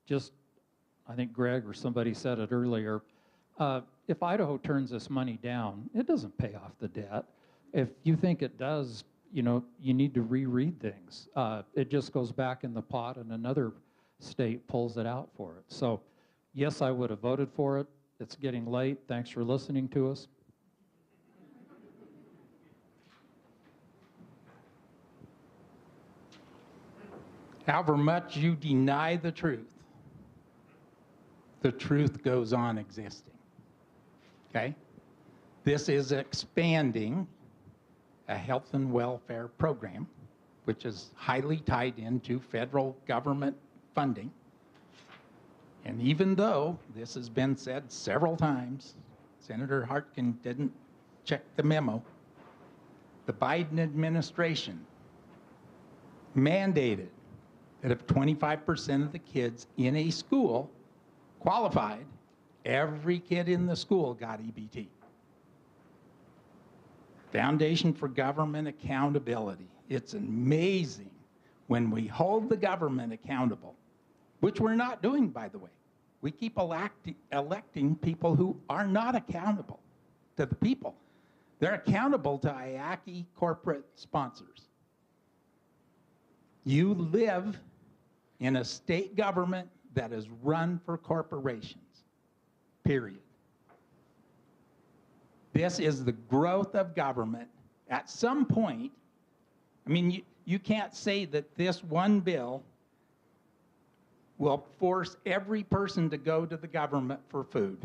Just, I think Greg or somebody said it earlier, if Idaho turns this money down, it doesn't pay off the debt. If you think it does, you know, you need to reread things. It just goes back in the pot and another state pulls it out for it. So yes, I would have voted for it. It's getting late. Thanks for listening to us. However much you deny the truth goes on existing. Okay? This is expanding a health and welfare program, which is highly tied into federal government funding. And even though this has been said several times, Senator Hartkin didn't check the memo, the Biden administration mandated that if 25% of the kids in a school qualified, every kid in the school got EBT. Foundation for Government Accountability. It's amazing when we hold the government accountable, which we're not doing, by the way. We keep electing people who are not accountable to the people. They're accountable to IACI corporate sponsors. You live in a state government that is run for corporations, period. This is the growth of government. At some point, I mean, you can't say that this one bill will force every person to go to the government for food.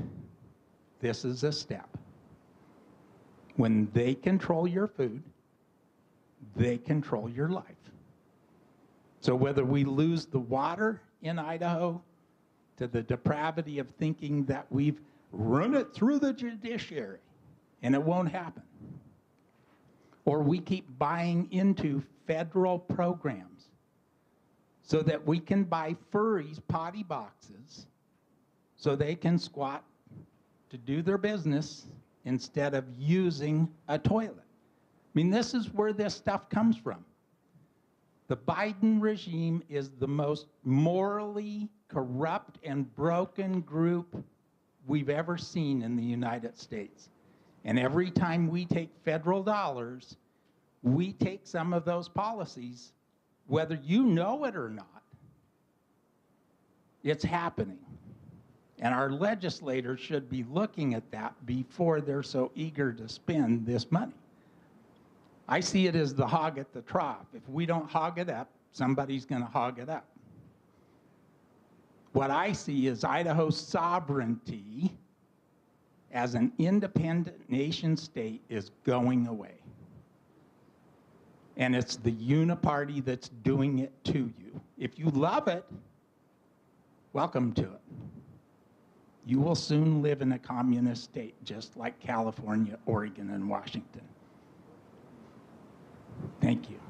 This is a step. When they control your food, they control your life. So whether we lose the water in Idaho to the depravity of thinking that we've run it through the judiciary and it won't happen, or we keep buying into federal programs so that we can buy furries potty boxes so they can squat to do their business instead of using a toilet. I mean, this is where this stuff comes from. The Biden regime is the most morally corrupt and broken group we've ever seen in the United States. And every time we take federal dollars, we take some of those policies, whether you know it or not, it's happening. And our legislators should be looking at that before they're so eager to spend this money. I see it as the hog at the trough. If we don't hog it up, somebody's going to hog it up. What I see is Idaho's sovereignty as an independent nation state is going away. And it's the uniparty that's doing it to you. If you love it, welcome to it. You will soon live in a communist state, just like California, Oregon, and Washington. Thank you.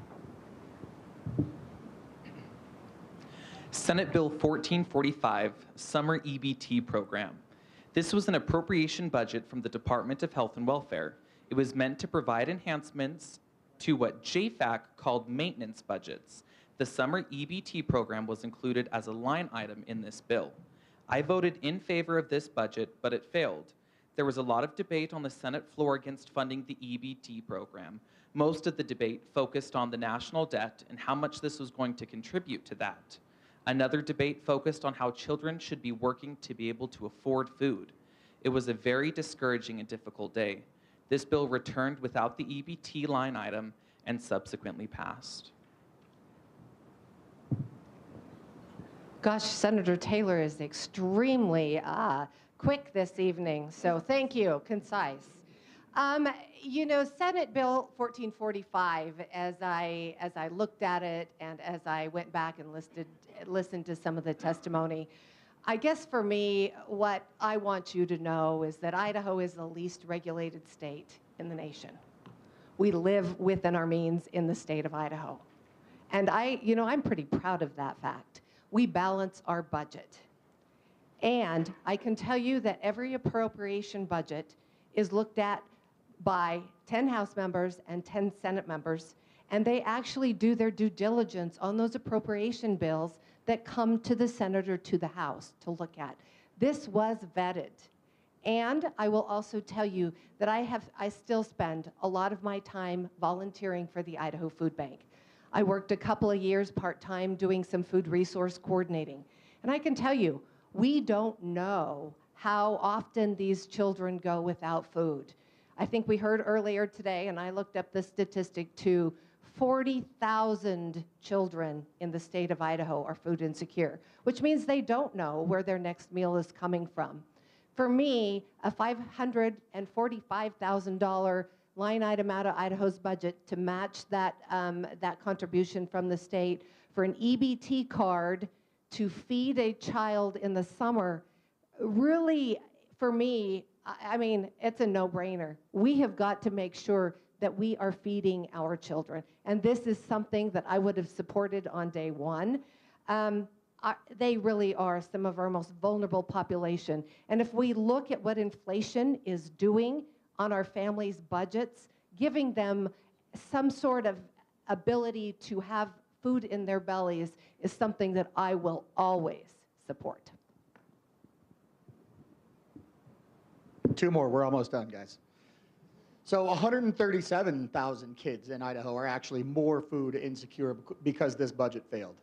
Senate Bill 1445, Summer EBT Program. This was an appropriation budget from the Department of Health and Welfare. It was meant to provide enhancements to what JFAC called maintenance budgets. The Summer EBT program was included as a line item in this bill. I voted in favor of this budget, but it failed. There was a lot of debate on the Senate floor against funding the EBT program. Most of the debate focused on the national debt and how much this was going to contribute to that. Another debate focused on how children should be working to be able to afford food. It was a very discouraging and difficult day. This bill returned without the EBT line item and subsequently passed. Gosh, Senator Taylor is extremely quick this evening, so thank you, concise. You know, Senate Bill 1445, as I looked at it and as I went back and listened to some of the testimony, I guess for me, what I want you to know is that Idaho is the least regulated state in the nation. We live within our means in the state of Idaho. And I'm pretty proud of that fact. We balance our budget. And I can tell you that every appropriation budget is looked at by 10 House members and 10 Senate members, and they actually do their due diligence on those appropriation bills that come to the Senate or to the House to look at. This was vetted. And I will also tell you that I still spend a lot of my time volunteering for the Idaho Food Bank. I worked a couple of years part-time doing some food resource coordinating. And I can tell you, we don't know how often these children go without food. I think we heard earlier today, and I looked up the statistic too, 40,000 children in the state of Idaho are food insecure, which means they don't know where their next meal is coming from. For me, a $545,000 line item out of Idaho's budget to match that, that contribution from the state for an EBT card to feed a child in the summer, really, for me, I mean, it's a no-brainer. We have got to make sure that we are feeding our children. And this is something that I would have supported on day one. They really are some of our most vulnerable population. And if we look at what inflation is doing on our families' budgets, giving them some sort of ability to have food in their bellies is something that I will always support. Two more, we're almost done, guys. So 137,000 kids in Idaho are actually more food insecure because this budget failed.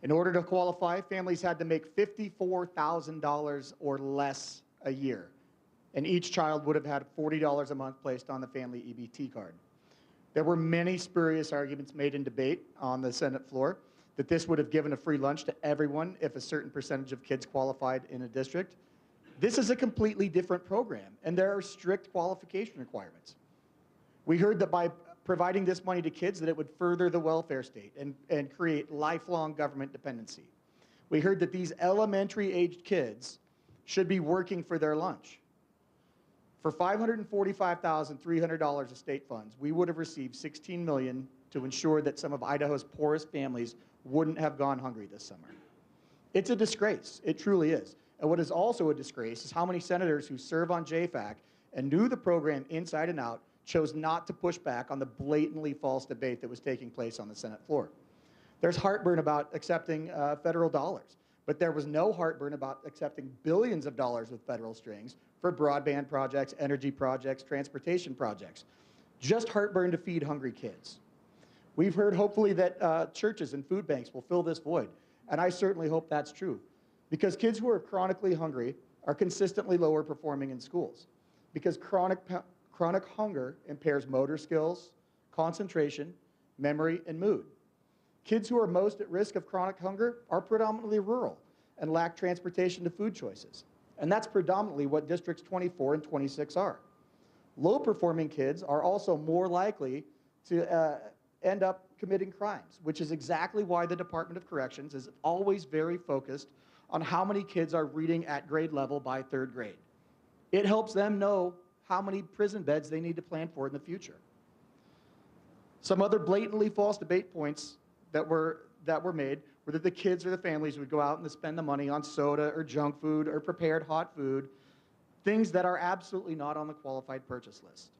In order to qualify, families had to make $54,000 or less a year, and each child would have had $40 a month placed on the family EBT card. There were many spurious arguments made in debate on the Senate floor that this would have given a free lunch to everyone if a certain percentage of kids qualified in a district. This is a completely different program, and there are strict qualification requirements. We heard that by providing this money to kids that it would further the welfare state and create lifelong government dependency. We heard that these elementary-aged kids should be working for their lunch. For $545,300 of state funds, we would have received $16 million to ensure that some of Idaho's poorest families wouldn't have gone hungry this summer. It's a disgrace. It truly is. And what is also a disgrace is how many senators who serve on JFAC and knew the program inside and out chose not to push back on the blatantly false debate that was taking place on the Senate floor. There's heartburn about accepting federal dollars, but there was no heartburn about accepting billions of dollars with federal strings for broadband projects, energy projects, transportation projects. Just heartburn to feed hungry kids. We've heard hopefully that churches and food banks will fill this void, and I certainly hope that's true. Because kids who are chronically hungry are consistently lower performing in schools. Because chronic hunger impairs motor skills, concentration, memory, and mood. Kids who are most at risk of chronic hunger are predominantly rural and lack transportation to food choices. And that's predominantly what districts 24 and 26 are. Low performing kids are also more likely to end up committing crimes, which is exactly why the Department of Corrections is always very focused on how many kids are reading at grade level by 3rd grade. It helps them know how many prison beds they need to plan for in the future. Some other blatantly false debate points that were made were that the kids or the families would go out and spend the money on soda or junk food or prepared hot food, things that are absolutely not on the qualified purchase list.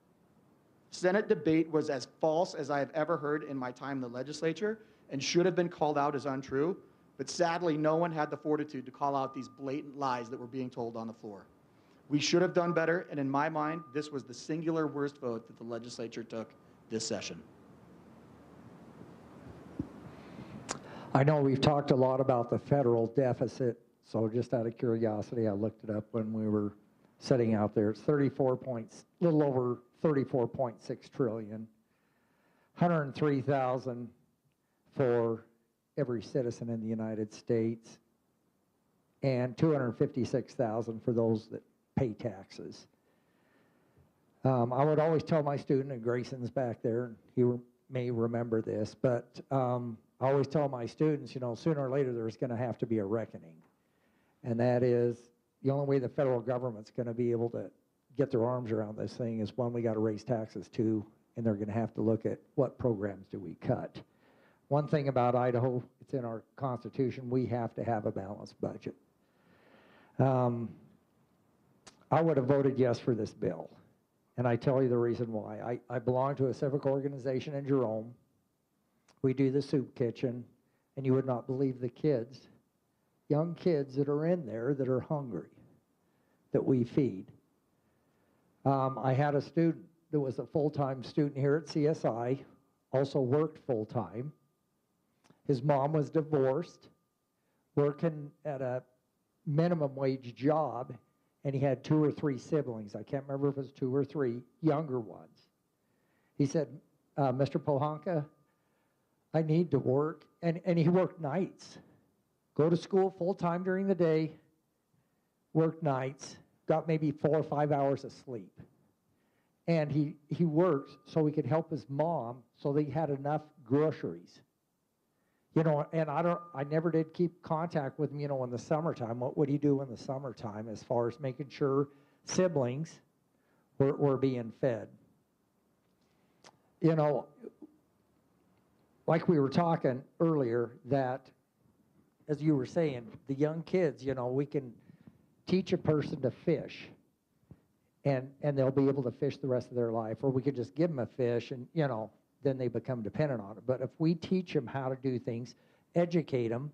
Senate debate was as false as I have ever heard in my time in the legislature and should have been called out as untrue. But sadly, no one had the fortitude to call out these blatant lies that were being told on the floor. We should have done better, and in my mind, this was the singular worst vote that the legislature took this session. I know we've talked a lot about the federal deficit, so just out of curiosity, I looked it up when we were sitting out there. It's little over 34.6 trillion, 103,000 for every citizen in the United States, and 256,000 for those that pay taxes. I would always tell my student, and Grayson's back there, and he may remember this, but I always tell my students, you know, sooner or later there's going to have to be a reckoning. And that is the only way the federal government's going to be able to get their arms around this thing is, one, we got to raise taxes, two, and they're going to have to look at what programs do we cut. One thing about Idaho, it's in our Constitution, we have to have a balanced budget. I would have voted yes for this bill, and I tell you the reason why. I belong to a civic organization in Jerome. We do the soup kitchen, and you would not believe the kids, young kids that are in there that are hungry, that we feed. I had a student that was a full-time student here at CSI, also worked full-time. His mom was divorced, working at a minimum wage job, and he had 2 or 3 siblings. I can't remember if it was 2 or 3 younger ones. He said, Mr. Pohanka, I need to work, and he worked nights. Go to school full-time during the day, worked nights, got maybe 4 or 5 hours of sleep. And he worked so he could help his mom so they had enough groceries. You know, and I never did keep contact with him, you know, in the summertime. What would he do in the summertime as far as making sure siblings were being fed? You know, like we were talking earlier, that, as you were saying, the young kids, you know, we can teach a person to fish, and they'll be able to fish the rest of their life, or we could just give them a fish and, you know, then they become dependent on it. But if we teach them how to do things, educate them,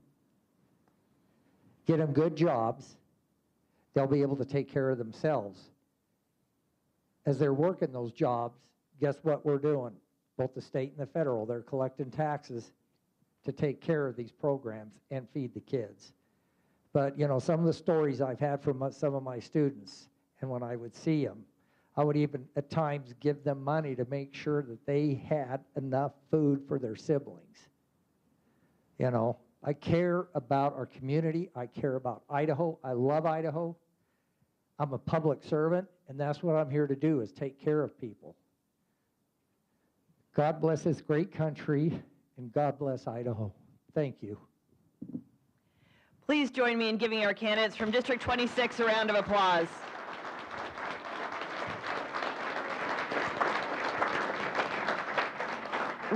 get them good jobs, they'll be able to take care of themselves. As they're working those jobs, guess what we're doing? Both the state and the federal, they're collecting taxes to take care of these programs and feed the kids. But, you know, some of the stories I've had from some of my students, and when I would see them, I would even at times give them money to make sure that they had enough food for their siblings. You know, I care about our community. I care about Idaho. I love Idaho. I'm a public servant, and that's what I'm here to do, is take care of people. God bless this great country, and God bless Idaho. Thank you. Please join me in giving our candidates from District 26 a round of applause.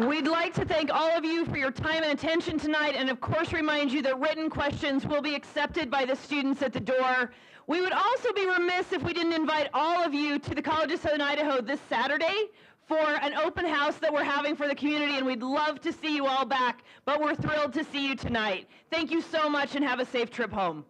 We'd like to thank all of you for your time and attention tonight, and of course remind you that written questions will be accepted by the students at the door. We would also be remiss if we didn't invite all of you to the College of Southern Idaho this Saturday for an open house that we're having for the community, and we'd love to see you all back, but we're thrilled to see you tonight. Thank you so much, and have a safe trip home.